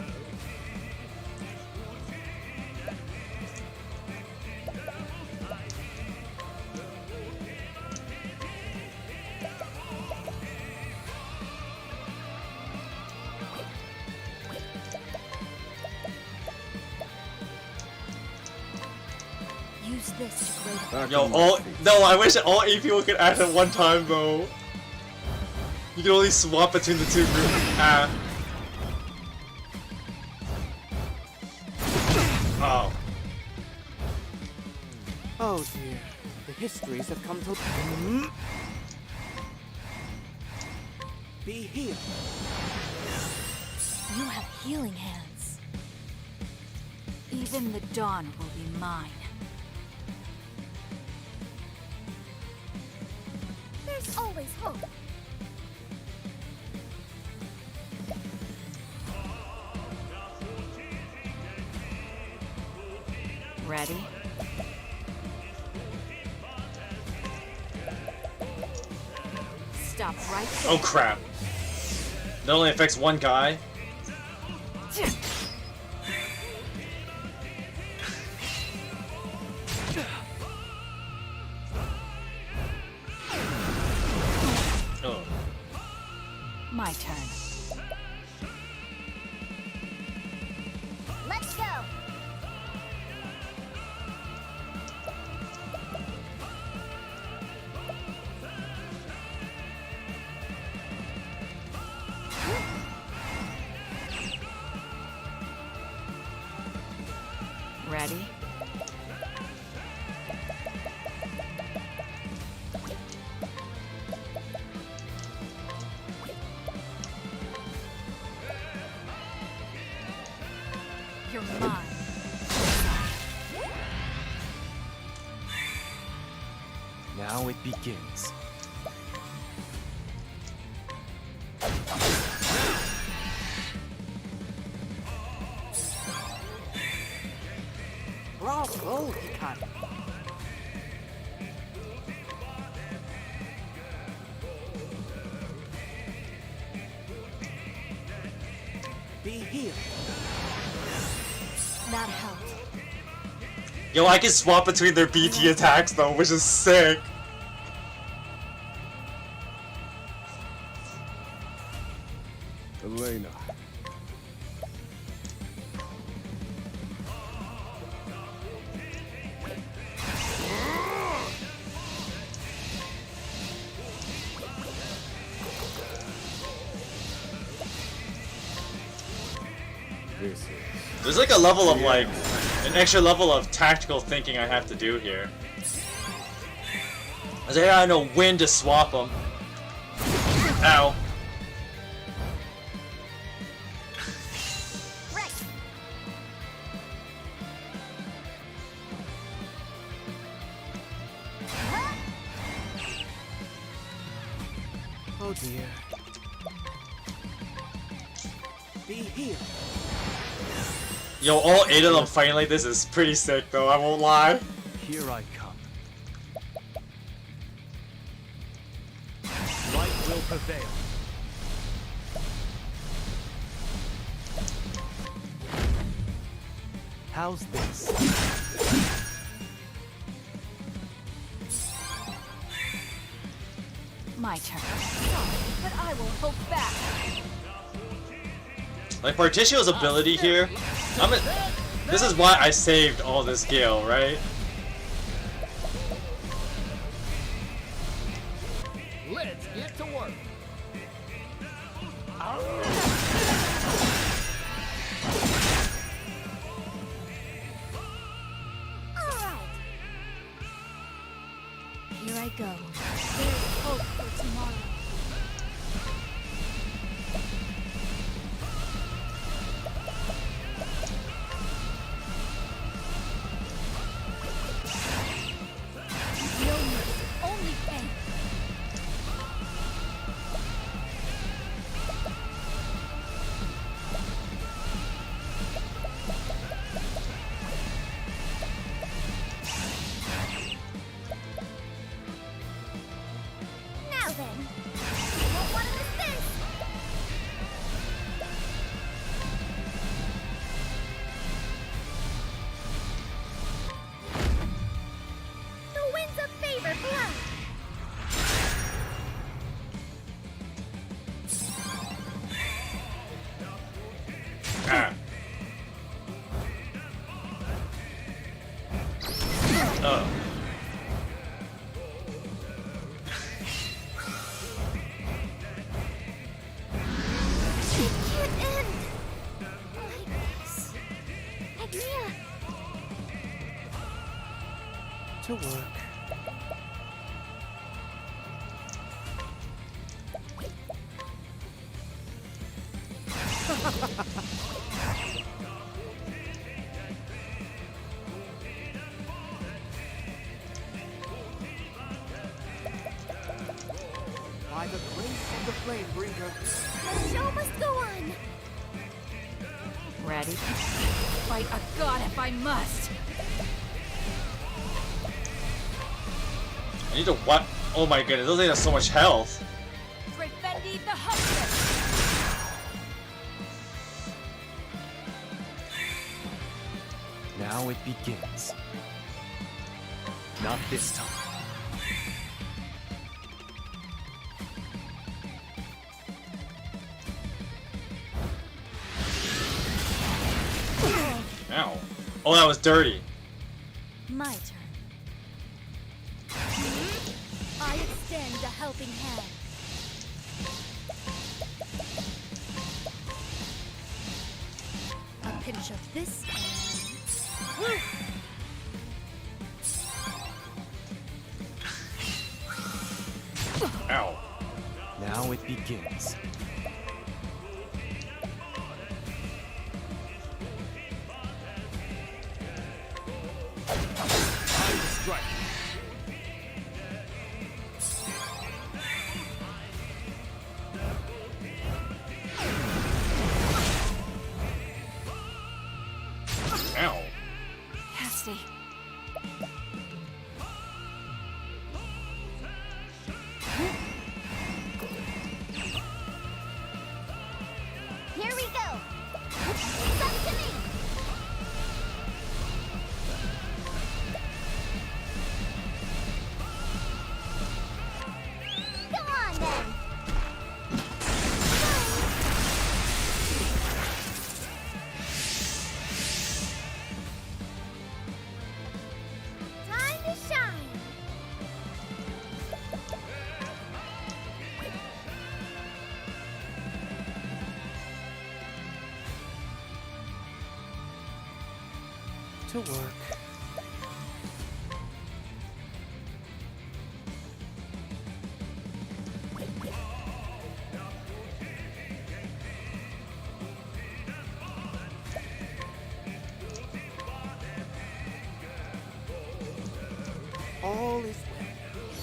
Use this to great Back Yo, on my all feet. no, I wish all 8 people could act at one time though. You can only swap between the 2 groups. Ah. Oh. Oh dear, the histories have come to... Be healed. You have healing hands. Even the dawn will be mine. There's always hope. Ready? Stop right there. Oh crap. That only affects one guy. Oh. My turn. Let's go. Ready? You're mine. Now it begins. Bravo, Hikari. Be healed. That helped. Yo, I can swap between their BT attacks though, which is sick. Elena. This is There's like a level of like, an extra level of tactical thinking I have to do here. I say I know when to swap them. Ow. Right. Oh dear. Be healed. Yo, all 8 of them fighting like this is pretty sick though, I won't lie. Here I come. Light will prevail. How's this? My turn. But I will hold back. Like Partition's ability here, this is why I saved all this Gale, right? Let's get to work. Here I go. There's hope for tomorrow. No mercy, only pain. Now then, won't want to miss this. The winds of favor blow. Ah. Oh. It can't end like this. Agnia, To work. By the grace of the Flamebringer. the show must go on. Ready? Fight a god if I must. I need to what? Oh my goodness, those things have so much health. Defendi the Huntress. Now it begins. Not this time. Ow. Oh, that was dirty. My turn. I extend a helping hand. A pinch of this and... Woo! Ow. Now it begins. Time to strike. Ow. Hasty. Here we go. It's up to me. Go on then. Time to shine. To work. All is well.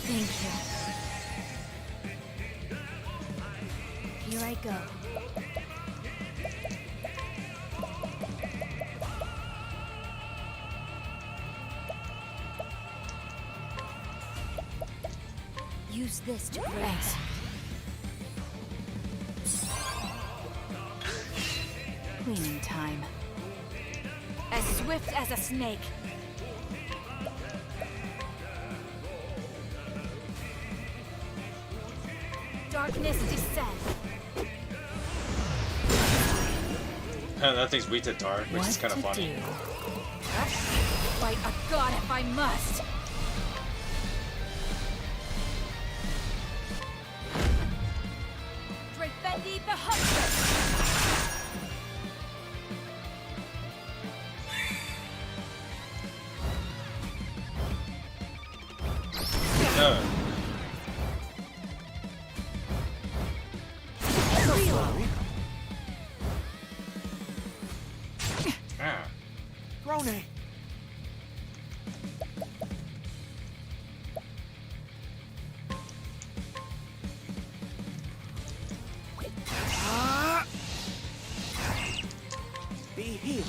Thank you. Here I go. Use this to graze. Cleaning time. As swift as a snake. darkness descend. That thing's weak to dark, which is kind of funny. Fight a god if I must. Defendi the hunter. Yeah. Ah. Grone! Be healed.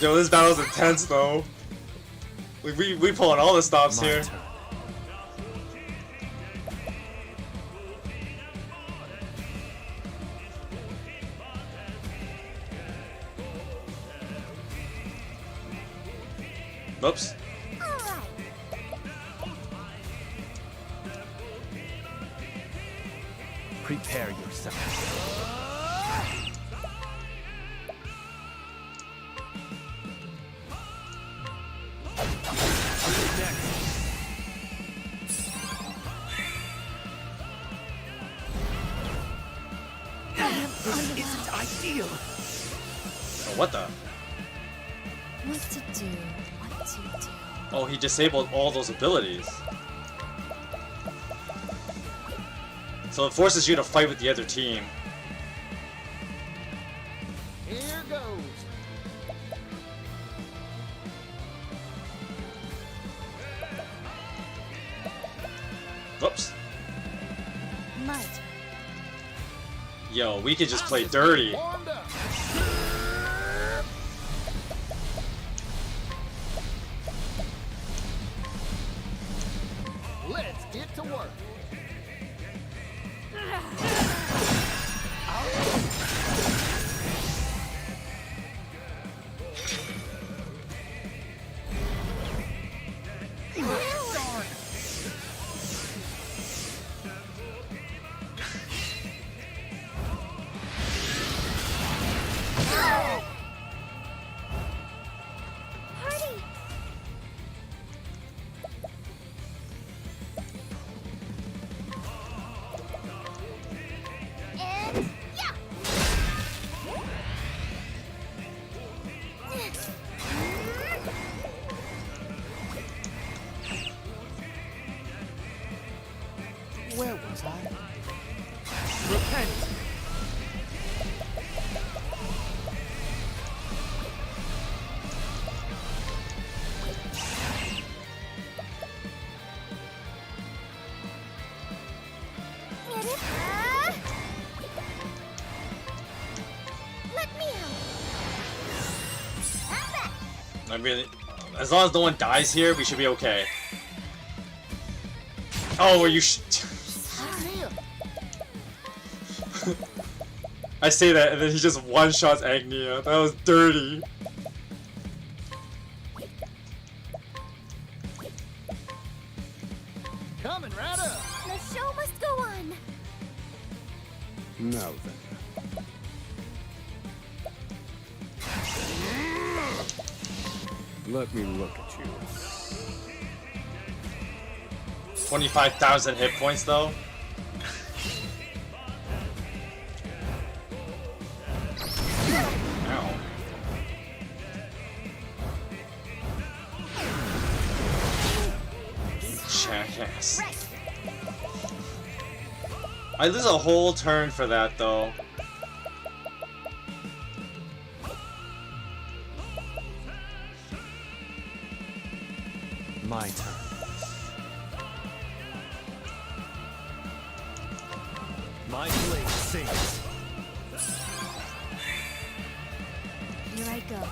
Yo, this battle's intense though. We pulling all the stops here. turn. Oops. Prepare yourself. This isn't ideal. Oh, what the? What to do? What to do? Oh, he disabled all those abilities. So it forces you to fight with the other team. Here goes. Whoops. My turn. Yo, we could just play dirty. Warmed up. Let's get to work. Darn. Party! And yeah! Where was I? Repent! Let me out! Have that! I mean, as long as no one dies here, we should be okay. Oh, are you I say that, and then he just one-shots Agnia. That was dirty. Coming right up. The show must go on! Now then. Let me look at you. 25,000 hit points, though. Ow. Jackass. I lose a whole turn for that, though. My turn. My blade sings. Here I go.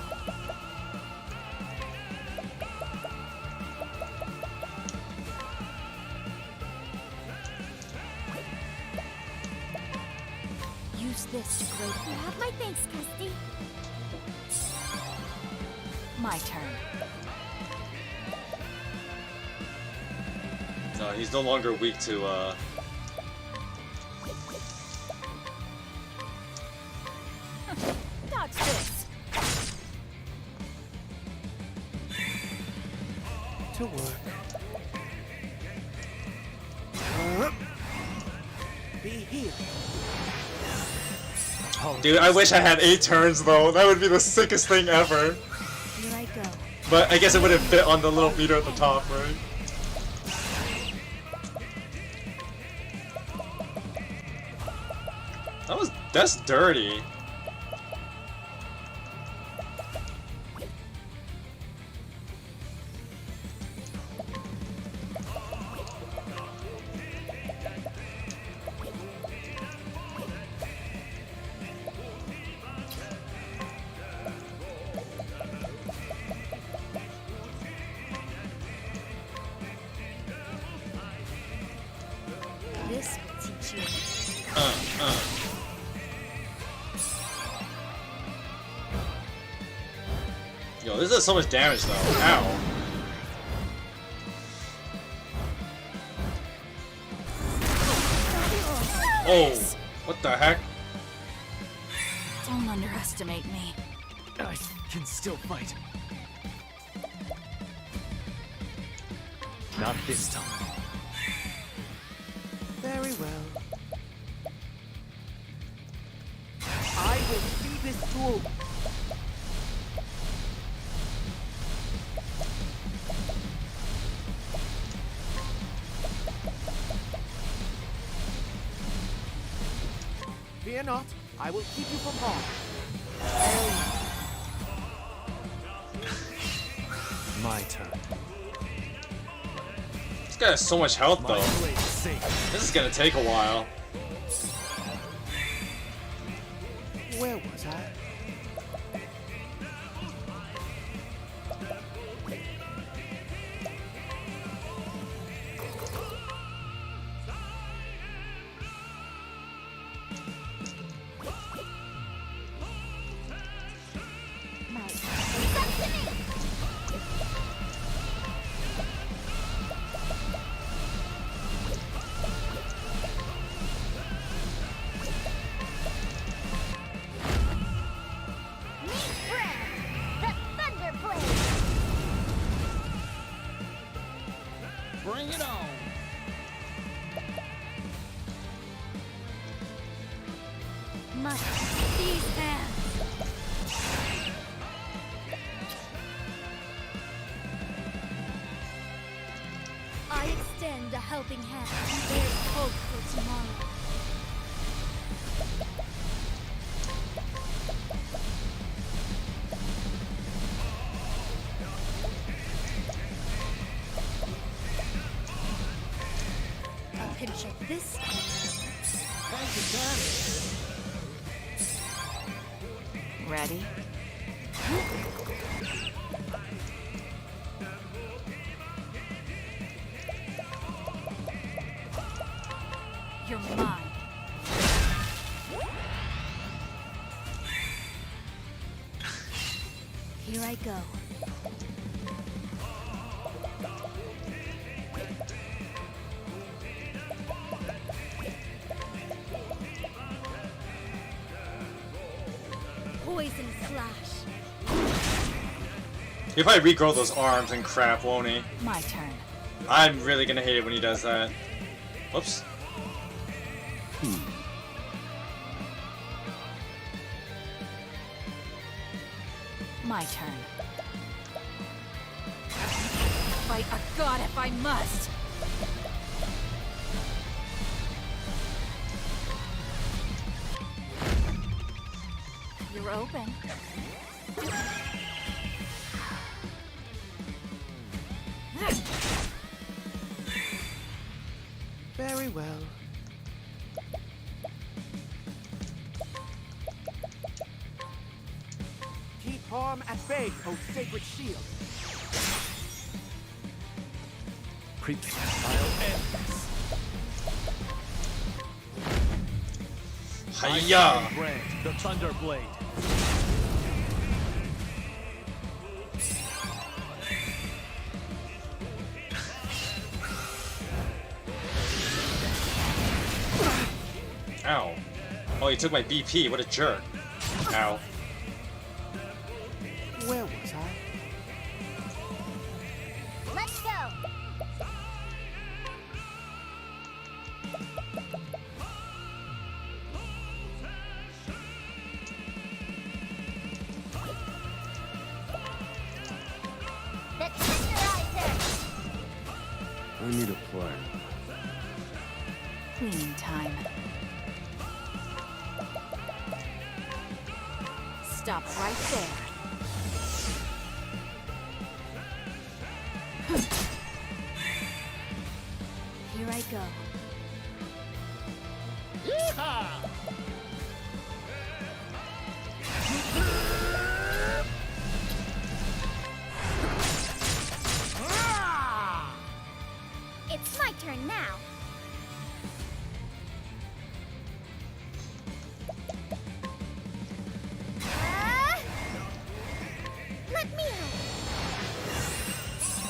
Use this to great You have my thanks, Christy. My turn. No, he's no longer weak to Be healed. Dude, I wish I had 8 turns though. That would be the sickest thing ever. Here I go. But I guess it wouldn't fit on the little meter at the top, right? That's dirty. This will teach you. Yo, this does so much damage though. Ow. Oh, what the heck? Don't underestimate me. I can still fight. Not this time. Very well. I will see this through. Fear not, I will keep you from harm. My turn. This guy has so much health My though. blade is safe. This is gonna take a while. Where was I? Bring it on. These hands. I extend a helping hand. There's hope for tomorrow. A pinch of this. Thank you, Johnny. Ready? You're mine. Here I go. Poison slash. He'll probably regrow those arms and crap, won't he? My turn. I'm really gonna hate it when he does that. Whoops. My turn. Fight a god if I must. You're open. Very well. Keep harm at bay, O sacred shield. Creeps. I'll end this. Hiya! Brand, the Thunder Blade. Ow. Oh, he took my BP. What a jerk. Ow. Where was I? Let's go. I need a plan. Cleaning time. Stop right there. Here I go. Yeehaw! It's my turn now. Let me help.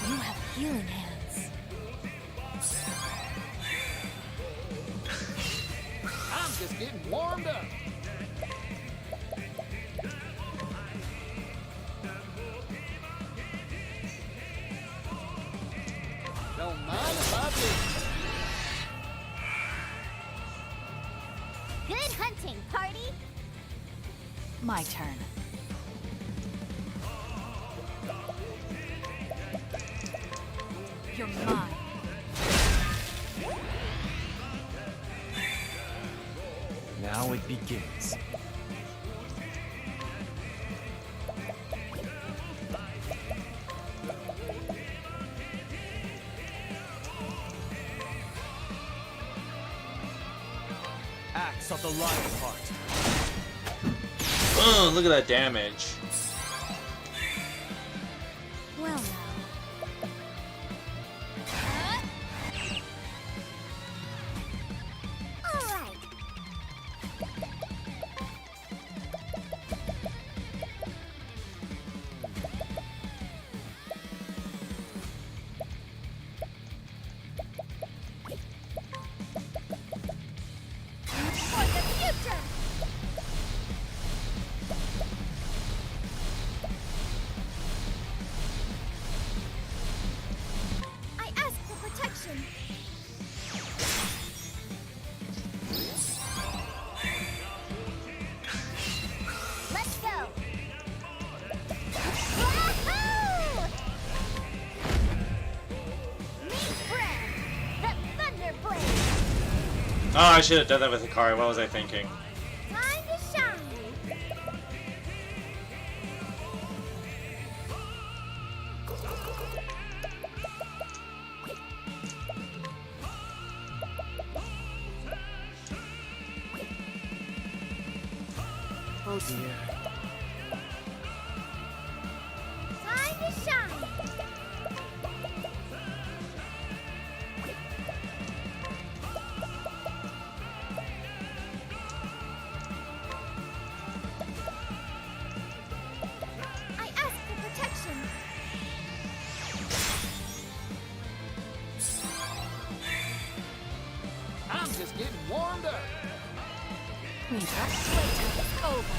You have healing hands. I'm just getting warmed up. Don't mind if I do. Good hunting, party. My turn. You're mine. Now it begins. Axe of the lion heart. Oh, look at that damage. Well now. All right. For the future. I ask for protection. Let's go. Wahoo! Meet friend, the Thunder Blade. Oh, I should have done that with Hikari. What was I thinking? Time to shine. Oh dear. Time to shine. I ask for protection. I'm just getting warmed up. Clean up. Playtime is over.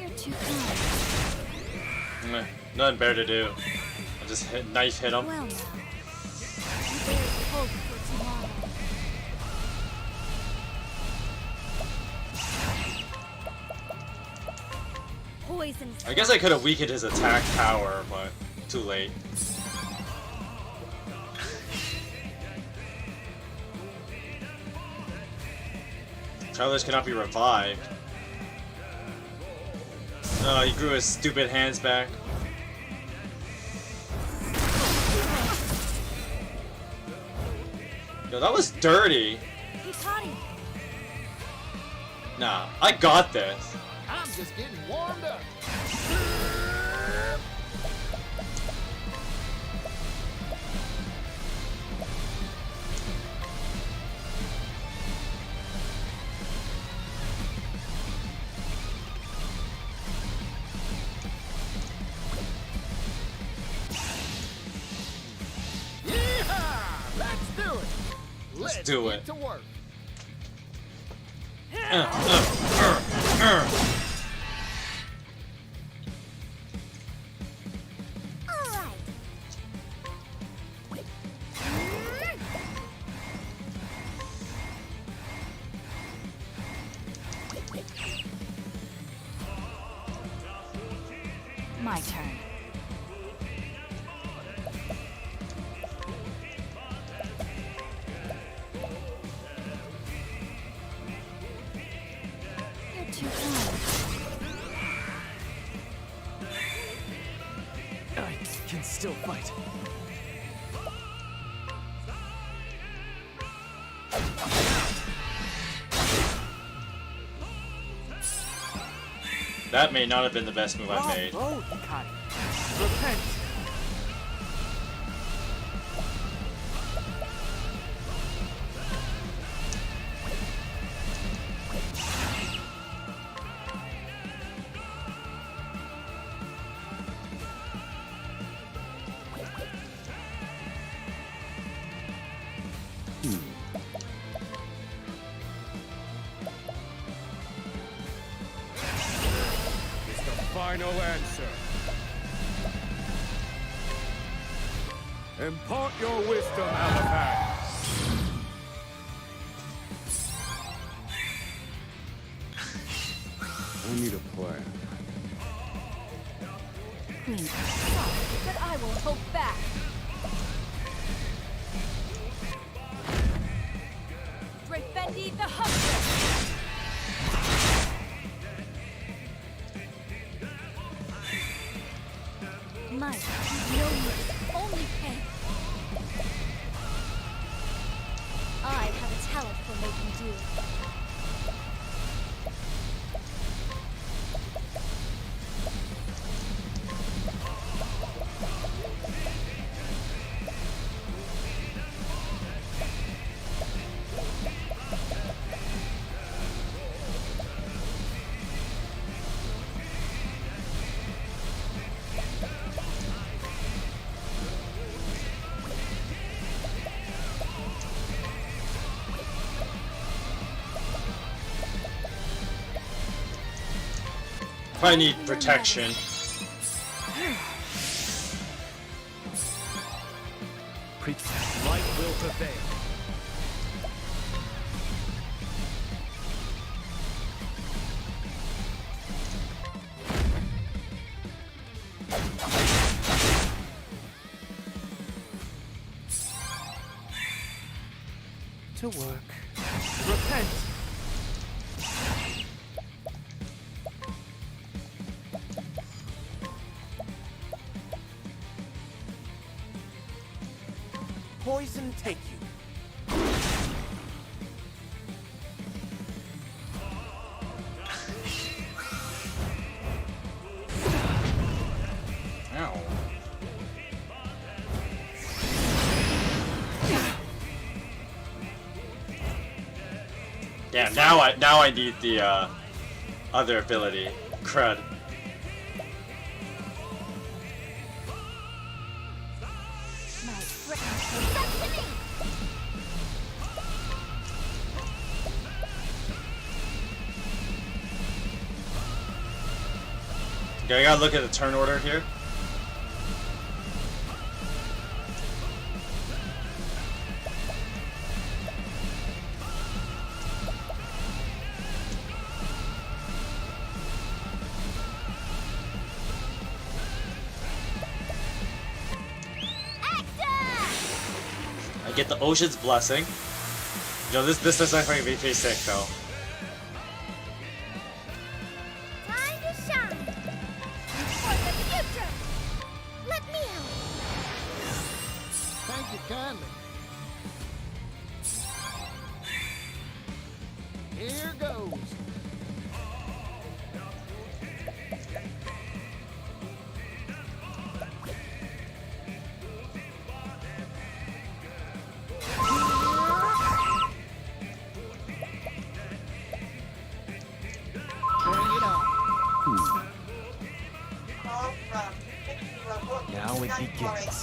You're too kind. Nothing better to do. I'll just knife hit him. Well now. There's hope for tomorrow. Poison. I guess I could have weakened his attack power, but too late. Travelers cannot be revived. Oh, he grew his stupid hands back. Yo, that was dirty. Hikari. Nah, I got this. I'm just getting warmed up. Yeehaw! Let's do it. Let's do get it. to work. All right. My turn. You're too kind. I can still fight. That may not have been the best move I've made. Bravo, Hikari. Repent. Final answer. Impart your wisdom, Alapad. I need a plan. Queen. But I will hold back. Defendi the Hunter! Might, no mercy, only pain. I have a talent for making do. I need protection. Preach light will prevail. To work. Repent! Poison take you. Ow. Damn, now I need the other ability. Crud. Okay, I gotta look at the turn order here. I get the Ocean's Blessing. Yo, this is definitely gonna be pretty sick though. Time to shine. For the future. Let me help. Thank you kindly. Here goes. Bring it on. Now it begins.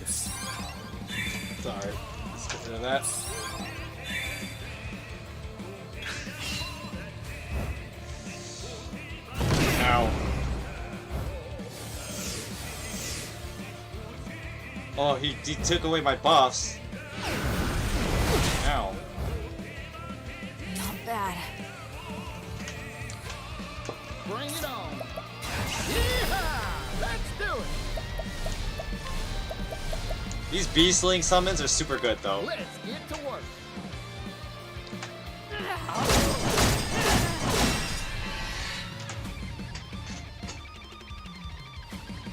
this. Sorry. Let's get rid of that. Ow. Oh, he took away my buffs. Ow. Not bad. Bring it on. Yeehaw! Let's do it. These beastling summons are super good though. Let's get to work.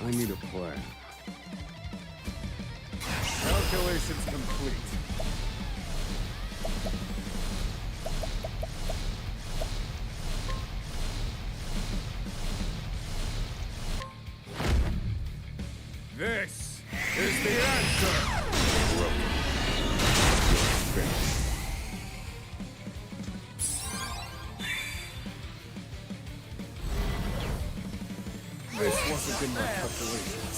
I need a plan. Calculations complete. This is the answer! Broken. You're finished. This wasn't in my calculations.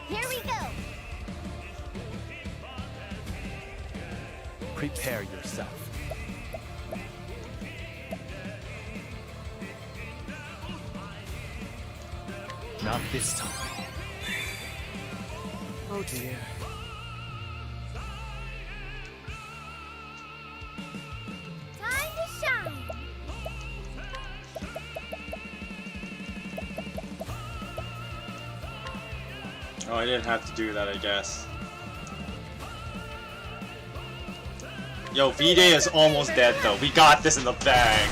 Here we go. Prepare yourself. Not this time. Oh dear. Time to shine. Oh, I didn't have to do that, I guess. Yo, V-Day is almost dead though. We got this in the bag.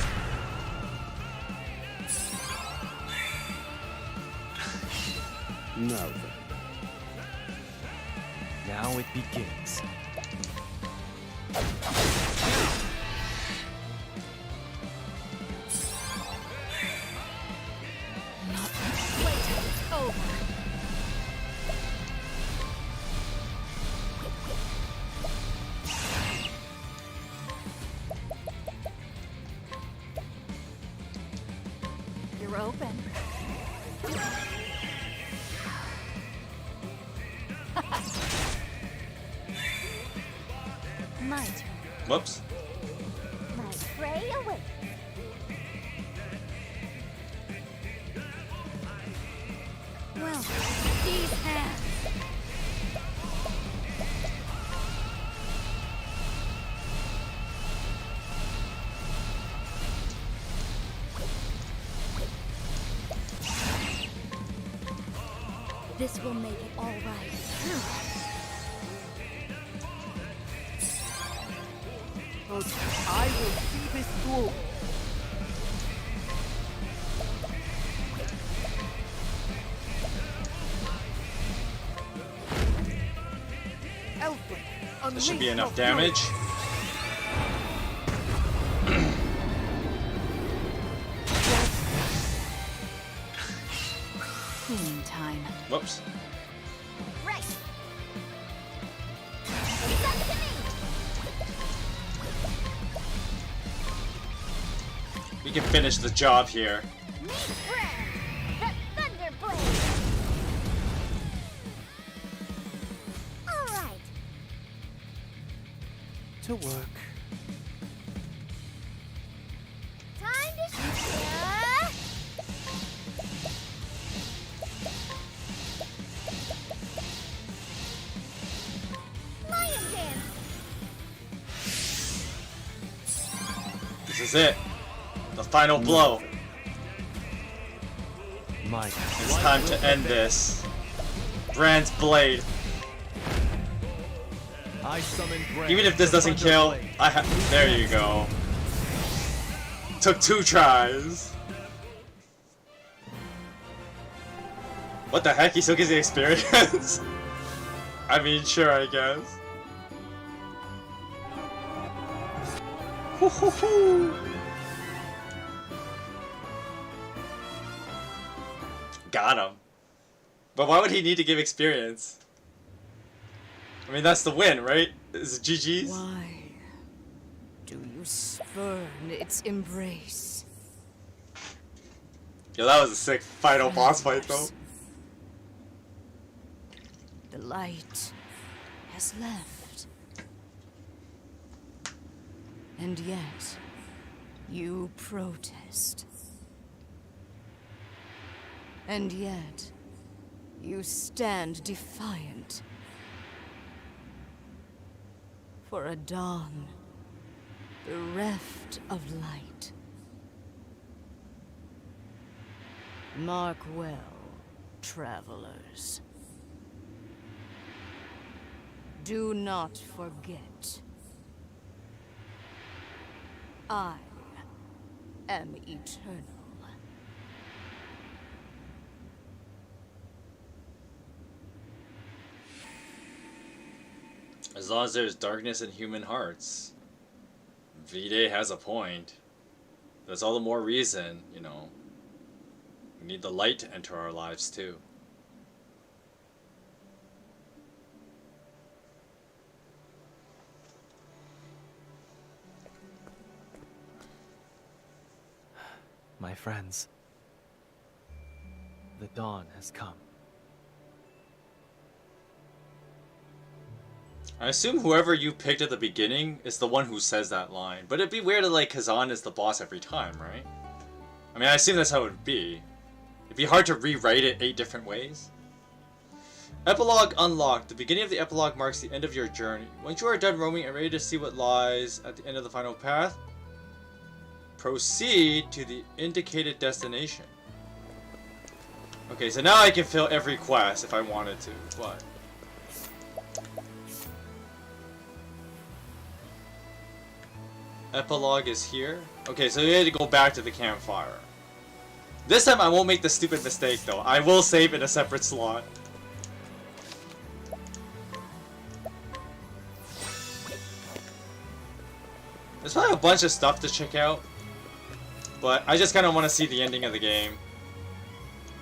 Now then. Now it begins. Playtime is over. You're open. My turn. Whoops. My prey awaits. Well, these hands. This will make it all right. I will see this through. That should be enough damage. Cleaning time. Whoops. Right. It's up to me. We can finish the job here. Meet friend, the Thunderblade. All right. To work. Time to Lion dance. This is it. The final blow. My It's time to end this. Brand's blade. I summon Brand, Even if this the doesn't kill, Thunderblade. there you go. Took 2 tries. What the heck? He still gets the experience? I mean, sure, I guess. Got him. But why would he need to give experience? I mean, that's the win, right? Is it GG's? Why do you spurn its embrace? Yo, that was a sick final boss fight, though. The light has left. And yet, you protest. And yet, you stand defiant. For a dawn, bereft of light. Mark well, travelers. Do not forget. I am eternal. As long as there's darkness in human hearts, V-Day has a point. That's all the more reason, you know, we need the light to enter our lives too. My friends, the dawn has come. I assume whoever you picked at the beginning is the one who says that line, but it'd be weird that like Kazan is the boss every time, right? I mean, I assume that's how it would be. It'd be hard to rewrite it 8 different ways. Epilogue unlocked. The beginning of the epilogue marks the end of your journey. Once you are done roaming and ready to see what lies at the end of the final path, proceed to the indicated destination. Okay, so now I can fill every quest if I wanted to, but... Epilogue is here. Okay, so we had to go back to the campfire. This time I won't make the stupid mistake though. I will save in a separate slot. There's probably a bunch of stuff to check out, but I just kind of want to see the ending of the game.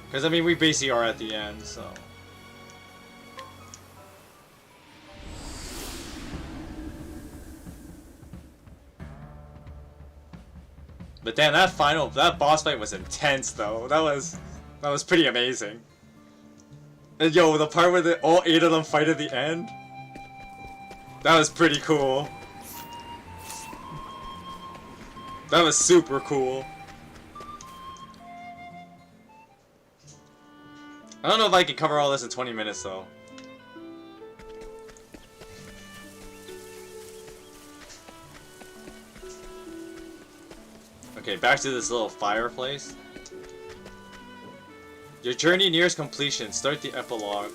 Because I mean, we basically are at the end, so... But damn, that boss fight was intense though. That was pretty amazing. And yo, the part where all 8 of them fight at the end, that was pretty cool. That was super cool. I don't know if I can cover all this in 20 minutes though. Okay, back to this little fireplace. Your journey nears completion. Start the epilogue.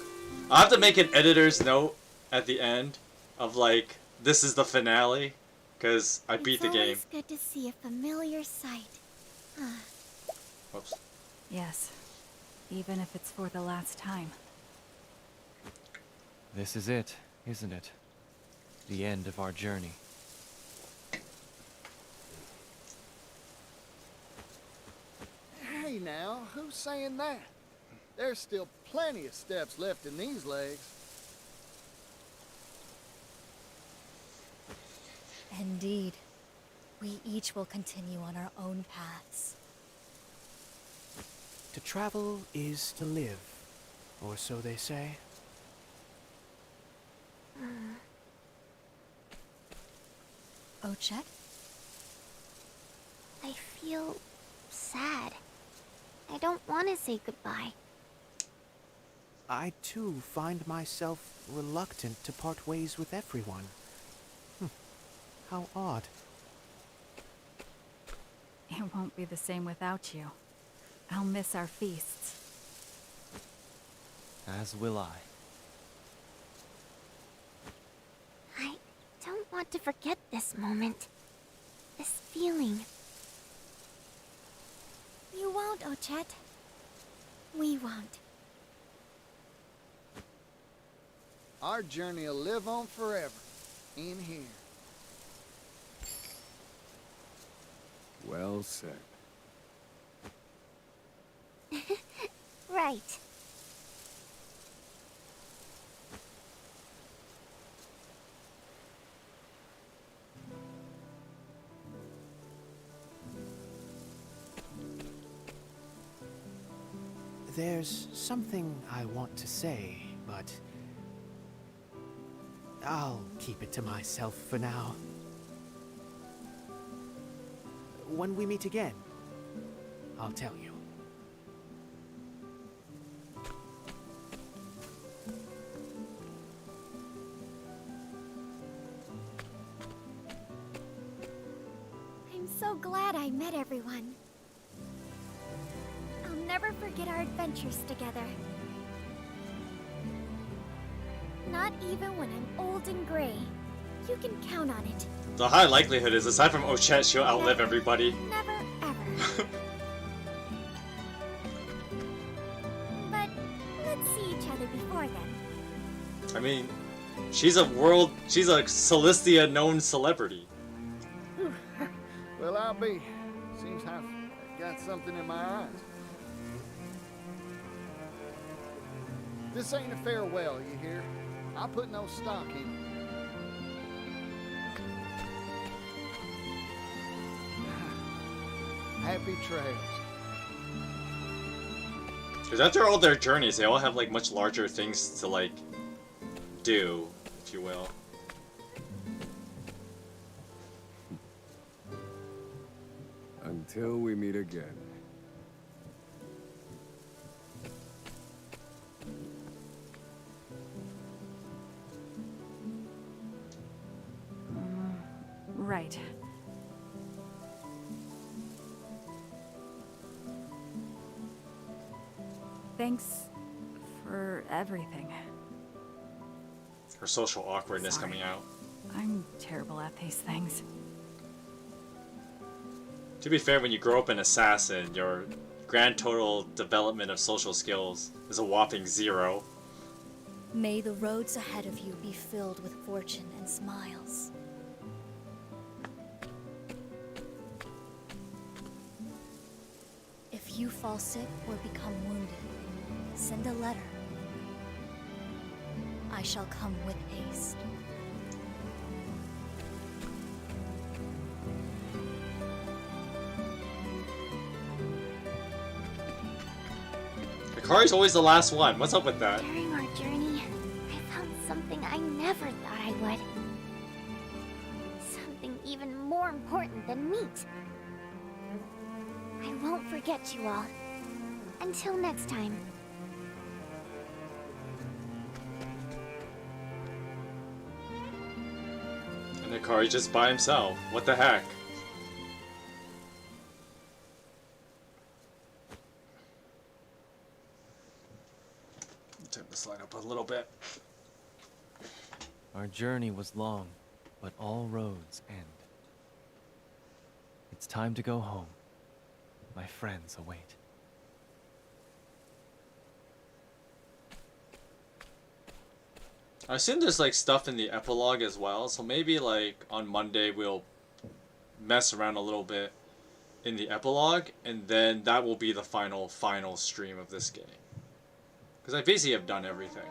I'll have to make an editor's note at the end of like, this is the finale, because I beat the game. It's good to see a familiar sight. Whoops. Yes, even if it's for the last time. This is it, isn't it? The end of our journey. Hey now, who's saying that? There's still plenty of steps left in these legs. Indeed. We each will continue on our own paths. To travel is to live, or so they say. Ochet? I feel sad. I don't want to say goodbye. I too find myself reluctant to part ways with everyone. How odd. It won't be the same without you. I'll miss our feasts. As will I. I don't want to forget this moment. This feeling. You won't, Ochet. We won't. Our journey will live on forever. In here. Well said. Right. There's something I want to say, but I'll keep it to myself for now. When we meet again, I'll tell you. I'm so glad I met everyone. I'll never forget our adventures together. Not even when I'm old and gray. You can count on it. The high likelihood is, aside from Ochette, she'll outlive everybody. Never, ever. But let's see each other before then. I mean, she's a Celestia known celebrity. Well, I'll be. Seems I've got something in my eyes. This ain't a farewell, you hear? I'll put no stock in it. Happy trails. Because after all their journeys, they all have like much larger things to like do, if you will. Until we meet again. Right. Thanks for everything. Her social awkwardness Sorry. coming out. I'm terrible at these things. To be fair, when you grow up an assassin, your grand total development of social skills is a whopping 0. May the roads ahead of you be filled with fortune and smiles. If you fall sick or become wounded, send a letter. I shall come with haste. Hikari's always the last one. What's up with that? During our journey, I found something I never thought I would. Something even more important than meat. I won't forget you all. Until next time. And Hikari's just by himself. What the heck? Turn this light up a little bit. Our journey was long, but all roads end. It's time to go home. My friends await. I assume there's like stuff in the epilogue as well, so maybe like on Monday we'll mess around a little bit in the epilogue, and then that will be the final stream of this game. Because I basically have done everything.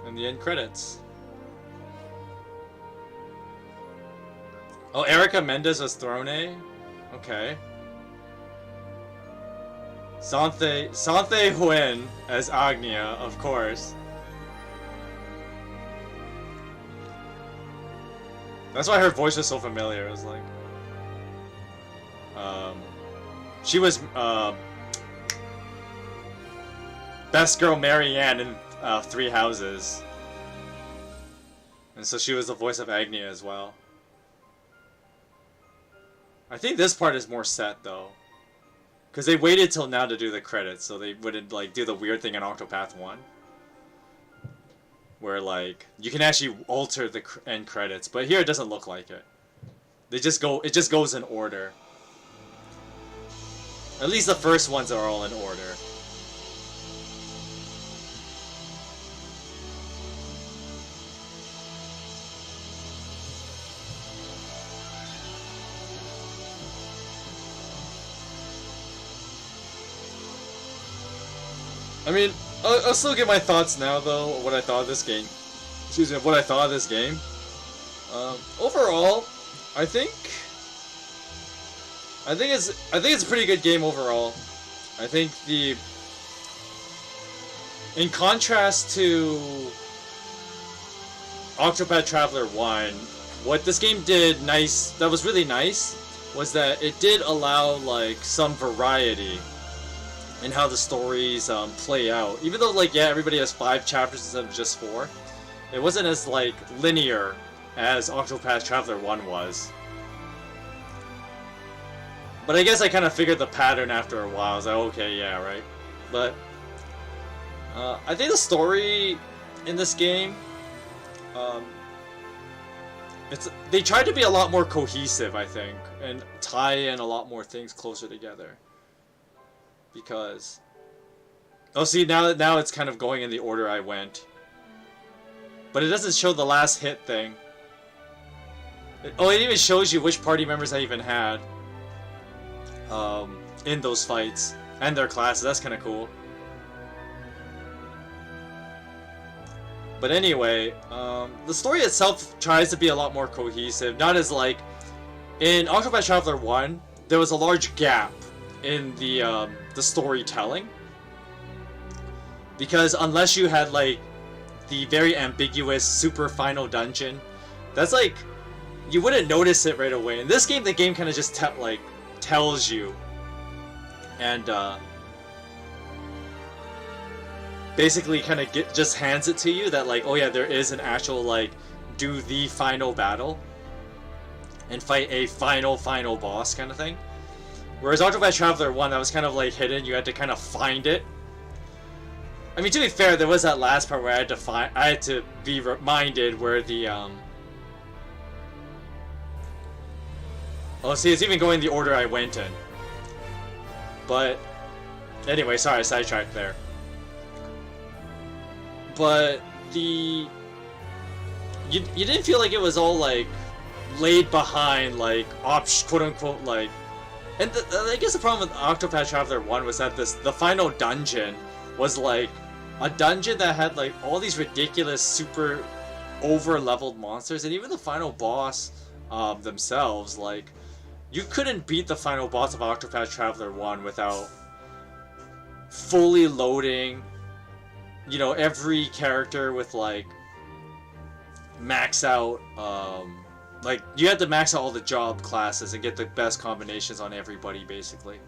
And the end credits. Oh, Erica Mendez as Throne? Okay. Santhe Huen as Agnia, of course. That's why her voice was so familiar. It was like, she was best girl Marianne in Three Houses, and so she was the voice of Agnia as well. I think this part is more set though. Because they waited till now to do the credits, so they wouldn't like do the weird thing in Octopath 1. Where like, you can actually alter the end credits, but here it doesn't look like it. It just goes in order. At least the first ones are all in order. I mean, I'll still get my thoughts now, though, what I thought of this game. Excuse me, what I thought of this game. Overall, I think it's a pretty good game overall. I think in contrast to Octopath Traveler 1, what this game did nice, that was really nice, was that it did allow like some variety in how the stories play out. Even though like, yeah, everybody has 5 chapters instead of just 4, it wasn't as like linear as Octopath Traveler 1 was. But I guess I kind of figured the pattern after a while. I was like, okay, yeah, right. But I think the story in this game, they tried to be a lot more cohesive, I think, and tie in a lot more things closer together. Because, oh, see, now it's kind of going in the order I went. But it doesn't show the last hit thing. It even shows you which party members I even had in those fights and their classes. That's kind of cool. But anyway, the story itself tries to be a lot more cohesive. Not as like in Octopath Traveler 1, there was a large gap in the storytelling, because unless you had like the very ambiguous super final dungeon, that's like you wouldn't notice it right away. In this game, the game kind of just tells you, and basically kind of just hands it to you that like, oh yeah, there is an actual like do the final battle and fight a final boss kind of thing. Whereas Octopath Traveler 1, that was kind of like hidden. You had to kind of find it. I mean, to be fair, there was that last part where I had to be reminded where the oh, see, it's even going the order I went in. But anyway, sorry, I sidetracked there. But you didn't feel like it was all like laid behind, like quote unquote, like. And I guess the problem with Octopath Traveler 1 was that the final dungeon was like a dungeon that had like all these ridiculous super over-leveled monsters, and even the final boss themselves, like you couldn't beat the final boss of Octopath Traveler 1 without fully loading, you know, every character with like max out like, you had to max out all the job classes and get the best combinations on everybody, basically.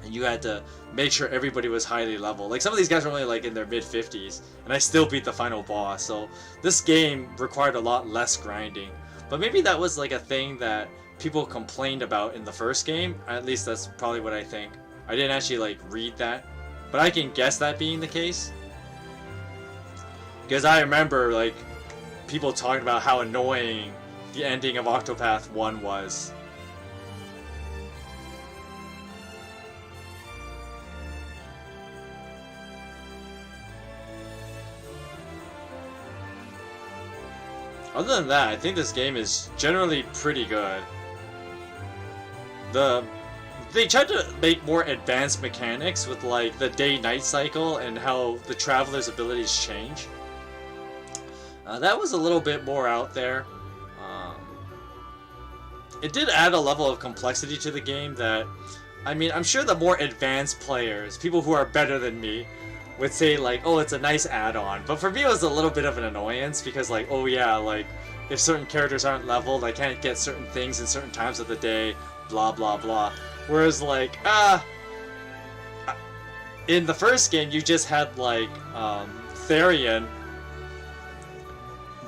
And you had to make sure everybody was highly leveled. Like, some of these guys were only, like, in their mid-50s, and I still beat the final boss. So, this game required a lot less grinding. But maybe that was, like, a thing that people complained about in the first game. At least that's probably what I think. I didn't actually, like, read that. But I can guess that being the case. Because I remember, like, people talking about how annoying the ending of Octopath 1 was. Other than that, I think this game is generally pretty good. They tried to make more advanced mechanics with like the day-night cycle and how the traveler's abilities change. That was a little bit more out there. It did add a level of complexity to the game that, I mean, I'm sure the more advanced players, people who are better than me, would say like, oh, it's a nice add-on. But for me, it was a little bit of an annoyance because like, oh yeah, like, if certain characters aren't leveled, I can't get certain things in certain times of the day, blah blah blah. Whereas like, in the first game, you just had like, Therion,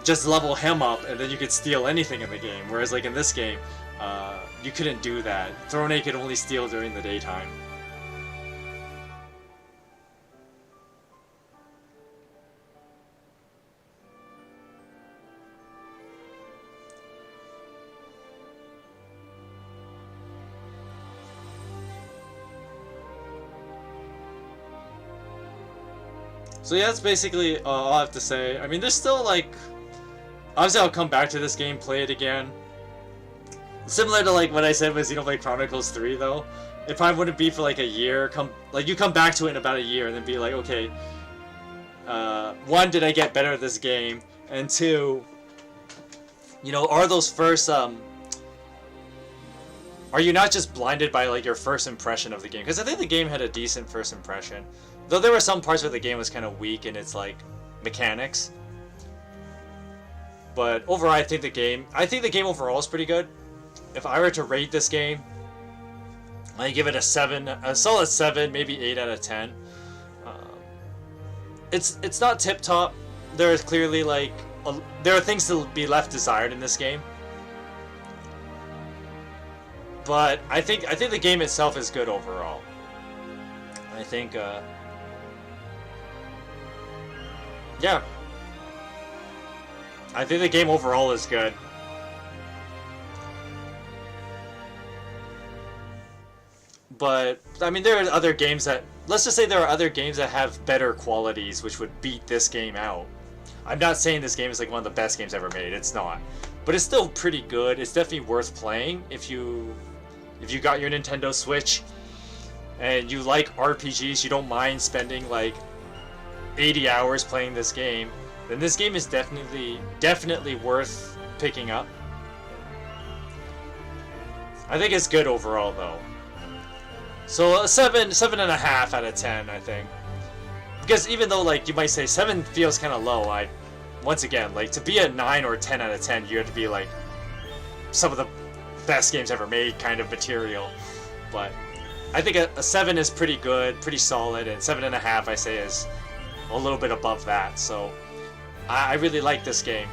just level him up and then you could steal anything in the game. Whereas like in this game, you couldn't do that. Throne could only steal during the daytime. So yeah, that's basically all I have to say. I mean, there's still like... Obviously, I'll come back to this game, play it again. Similar to like what I said with Xenoblade Chronicles 3, though. It probably wouldn't be for like a year. You come back to it in about a year and then be like, okay, 1, did I get better at this game? And 2, you know, are those first are you not just blinded by like your first impression of the game? Because I think the game had a decent first impression, though there were some parts where the game was kind of weak in its like mechanics. But overall, I think the game overall is pretty good. If I were to rate this game, I give it a 7, a solid 7, maybe 8 out of 10. It's not tip top. There is clearly like there are things to be left desired in this game. But I think the game itself is good overall. I think yeah. I think the game overall is good. But I mean, there are other games that, let's just say there are other games that have better qualities which would beat this game out. I'm not saying this game is like one of the best games ever made. It's not. But it's still pretty good. It's definitely worth playing if you got your Nintendo Switch and you like RPGs, you don't mind spending like 80 hours playing this game, then this game is definitely worth picking up. I think it's good overall though. So a 7.5 out of 10, I think. Because even though like you might say 7 feels kind of low, once again, like to be a 9 or 10 out of 10, you have to be like some of the best games ever made kind of material. But I think a 7 is pretty good, pretty solid, and 7.5 I say is a little bit above that. So I really like this game,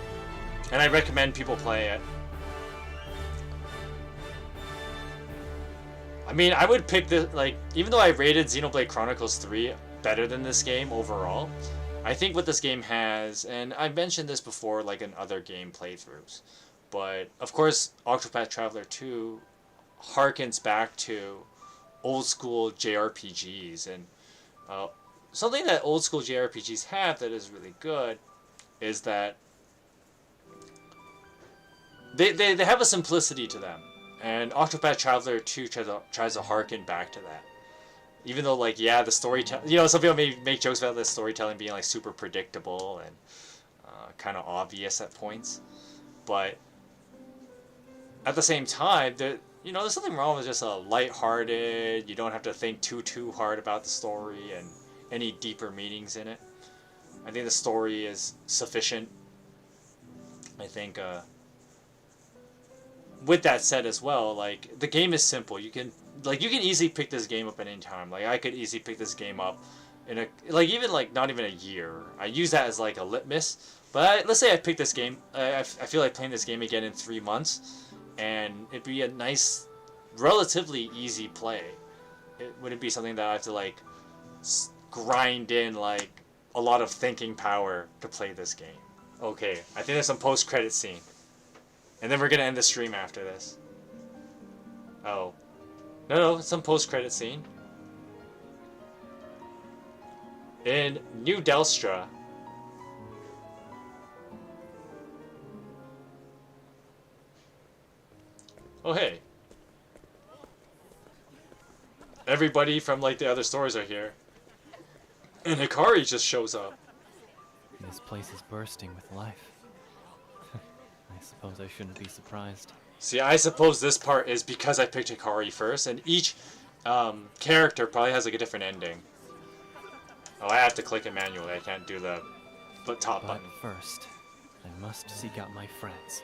and I recommend people play it. I mean, I would pick this, like, even though I rated Xenoblade Chronicles 3 better than this game overall, I think what this game has, and I've mentioned this before, like in other game playthroughs, but of course, Octopath Traveler 2 harkens back to old school JRPGs, and something that old school JRPGs have that is really good is that they have a simplicity to them. And Octopath Traveler 2 tries to harken back to that. Even though, like, yeah, the storytelling... You know, some people may make jokes about the storytelling being, like, super predictable and kind of obvious at points. But at the same time, there's something wrong with just a lighthearted, you don't have to think too hard about the story and any deeper meanings in it. I think the story is sufficient. I think... with that said as well, like, the game is simple. You can easily pick this game up at any time. Like, I could easily pick this game up in not even a year. I use that as like a litmus. But let's say I pick this game, I feel like playing this game again in 3 months, and it'd be a nice, relatively easy play. It wouldn't be something that I have to like grind in like a lot of thinking power to play this game. Okay, I think there's some post-credit scene. And then we're going to end the stream after this. Oh. No, some post-credit scene. In New Delstra. Oh, hey. Everybody from, like, the other stores are here. And Hikari just shows up. This place is bursting with life. I suppose I shouldn't be surprised. See, I suppose this part is because I picked Hikari first, and each character probably has like a different ending. Oh, I have to click it manually. I can't do the top button. But first, I must seek out my friends.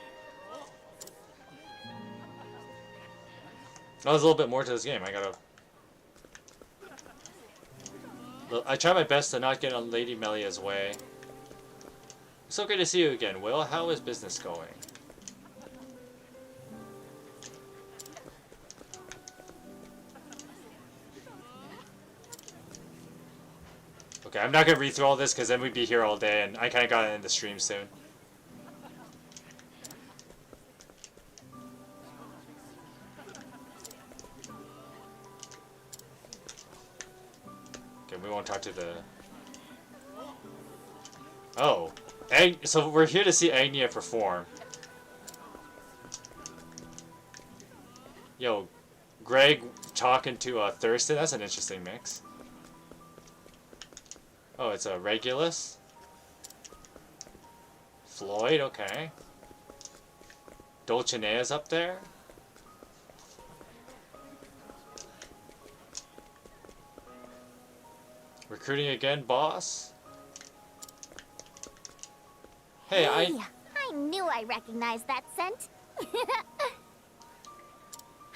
Oh, there's a little bit more to this game. I try my best to not get on Lady Melia's way. So great to see you again, Will. How is business going? Okay, I'm not going to read through all this because then we'd be here all day, and I kind of got to end the stream soon. Okay, we won't talk to the... Oh. So we're here to see Agnia perform. Yo, Greg talking to Thurston, that's an interesting mix. Oh, it's a Regulus. Floyd, okay. Dulcinea's up there. Recruiting again, boss? Hey, I knew I recognized that scent.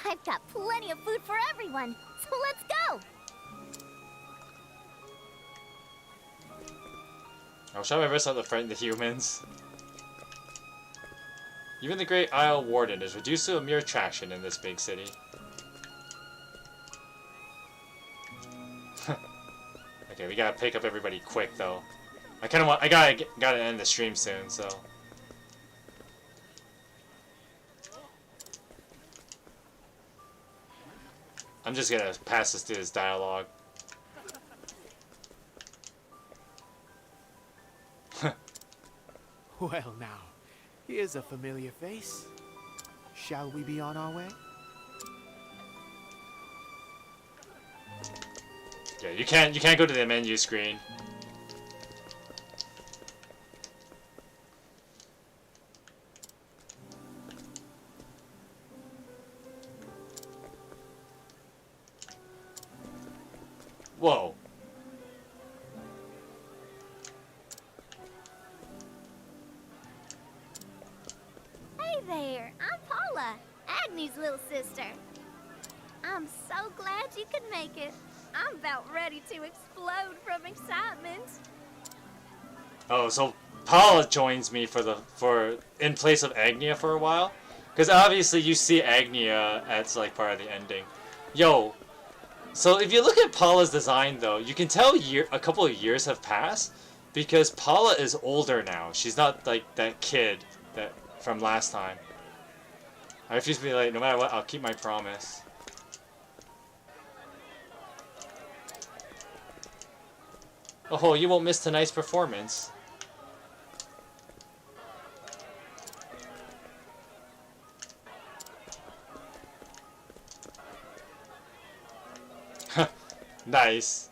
I've got plenty of food for everyone, so let's go. I'll try my best not to frighten the humans. Even the Great Isle Warden is reduced to a mere attraction in this big city. Okay, we gotta pick up everybody quick though. I gotta end the stream soon, so. I'm just gonna pass this through this dialogue. Well now, here's a familiar face. Shall we be on our way? Yeah, you can't go to the menu screen. Whoa. Hey there, I'm Paula, Agni's little sister. I'm so glad you could make it. I'm about ready to explode from excitement. Oh, so Paula joins me for in place of Agnia for a while, because obviously you see Agnia as like part of the ending. Yo, so if you look at Paula's design though, you can tell a couple of years have passed because Paula is older now. She's not like that kid that from last time. I refuse to be late. No matter what, I'll keep my promise. Oh, you won't miss tonight's performance. Nice.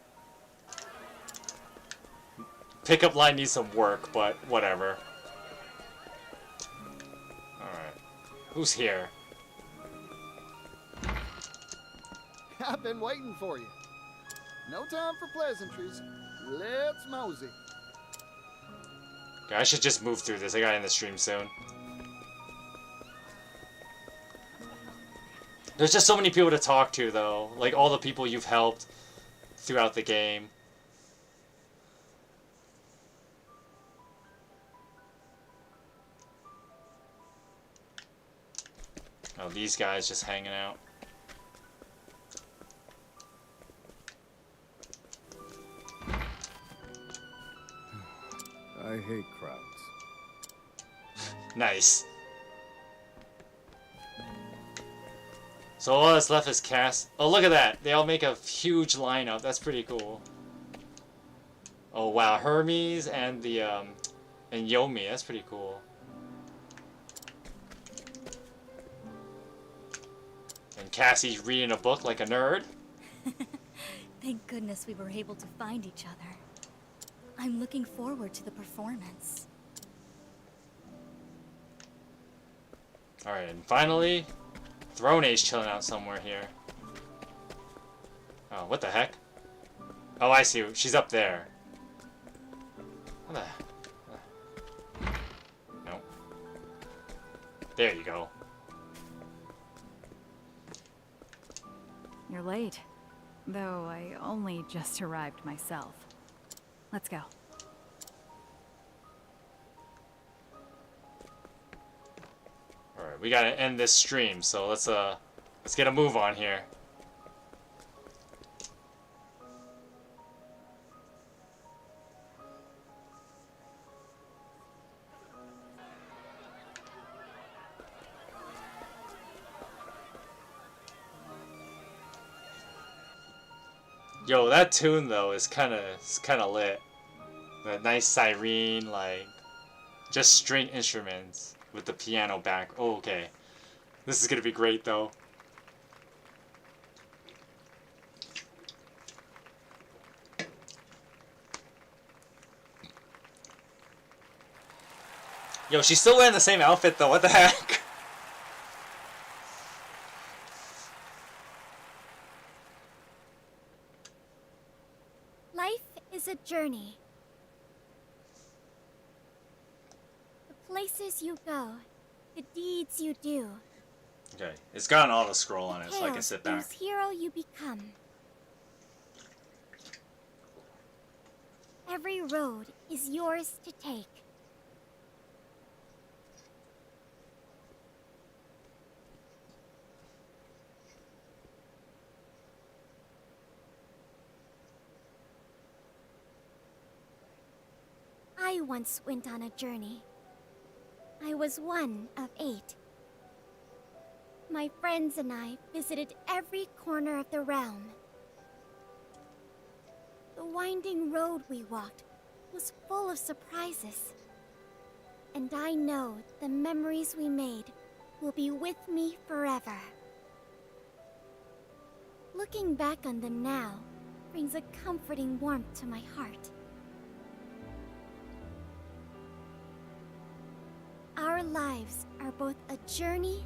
Pickup line needs some work, but whatever. Alright. Who's here? I've been waiting for you. No time for pleasantries. Let's mosey. Okay, I should just move through this. I gotta end the stream soon. There's just so many people to talk to, though. Like, all the people you've helped throughout the game. Oh, these guys just hanging out. I hate crowds. Nice. So all that's left is cast. Oh, look at that! They all make a huge lineup. That's pretty cool. Oh wow, Hermes and the and Yomi. That's pretty cool. And Cassie's reading a book like a nerd. Thank goodness we were able to find each other. I'm looking forward to the performance. Alright, and finally, Throne Age chilling out somewhere here. Oh, what the heck? Oh, I see. She's up there. What the... No. There you go. You're late. Though I only just arrived myself. Let's go. Alright, we gotta end this stream, so let's get a move on here. Yo, that tune though is kind of lit. The nice siren, like just string instruments with the piano back. Oh, okay, this is gonna be great though. Yo, she's still wearing the same outfit though. What the heck? Life It's a journey. The places you go, the deeds you do, Okay, it's got an auto scroll on it, so I can tales sit back. whose hero you become. Every road is yours to take. I once went on a journey. I was one of 8. My friends and I visited every corner of the realm. The winding road we walked was full of surprises. And I know the memories we made will be with me forever. Looking back on them now brings a comforting warmth to my heart. Our lives are both a journey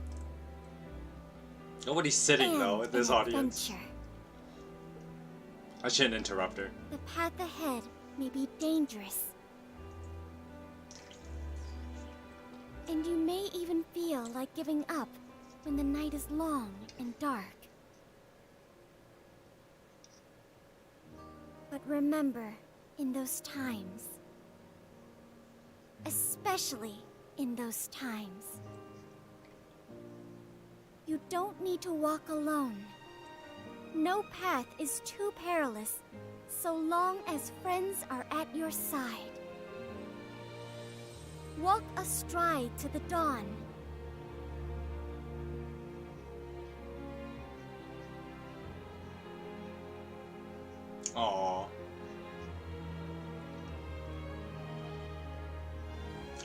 Nobody's sitting though in this an audience. adventure. I shouldn't interrupt her. The path ahead may be dangerous. And you may even feel like giving up when the night is long and dark. But remember, in those times, especially in those times, you don't need to walk alone. No path is too perilous, so long as friends are at your side. Walk astride to the dawn. Aww.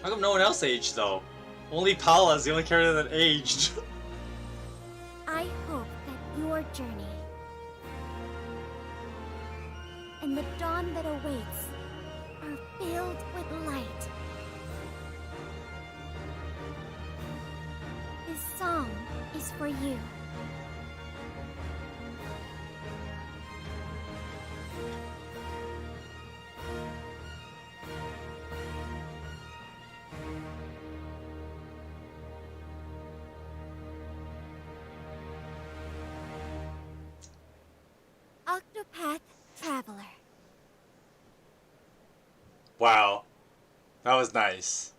How come no one else aged though? Only Paula's the only character that aged. I hope that your journey and the dawn that awaits are filled with light. This song is for you. Octopath Traveler. Wow. That was nice.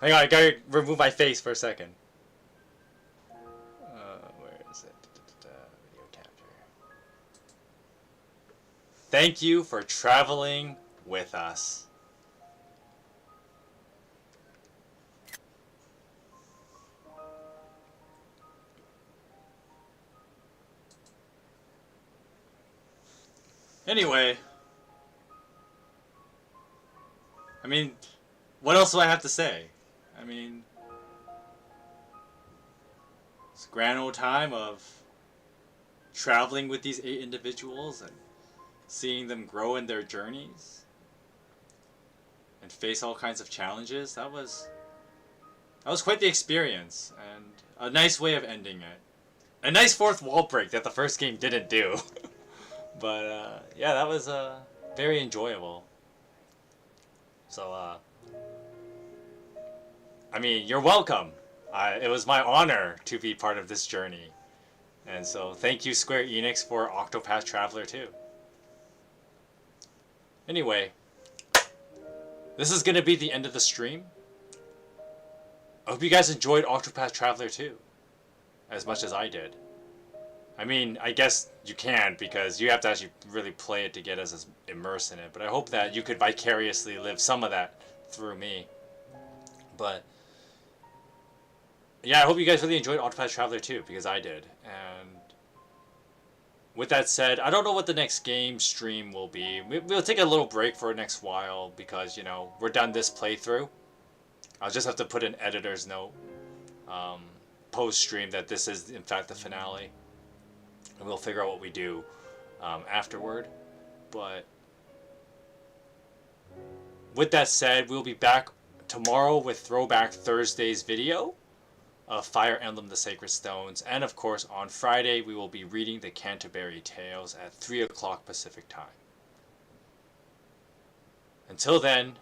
Hang on, I gotta remove my face for a second. Where is it? Video capture. Thank you for traveling with us. Anyway, I mean, what else do I have to say? I mean, it's a grand old time of traveling with these 8 individuals and seeing them grow in their journeys and face all kinds of challenges. That was quite the experience, and a nice way of ending it. A nice fourth wall break that the first game didn't do. But yeah, that was very enjoyable. So I mean, you're welcome. It was my honor to be part of this journey. And so thank you, Square Enix, for Octopath Traveler 2. Anyway, this is going to be the end of the stream. I hope you guys enjoyed Octopath Traveler 2 as much as I did. I mean, I guess you can, because you have to actually really play it to get as immersed in it. But I hope that you could vicariously live some of that through me. But yeah, I hope you guys really enjoyed Octopath Traveler 2, because I did. And with that said, I don't know what the next game stream will be. We'll take a little break for the next while, because, you know, we're done this playthrough. I'll just have to put an editor's note post-stream that this is, in fact, the finale. And we'll figure out what we do afterward. But with that said, we'll be back tomorrow with Throwback Thursday's video. of Fire Emblem the Sacred Stones. And of course, on Friday, we will be reading the Canterbury Tales at 3 o'clock Pacific time. Until then,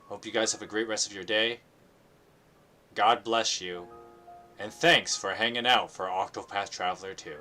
hope you guys have a great rest of your day. God bless you. And thanks for hanging out for Octopath Traveler 2.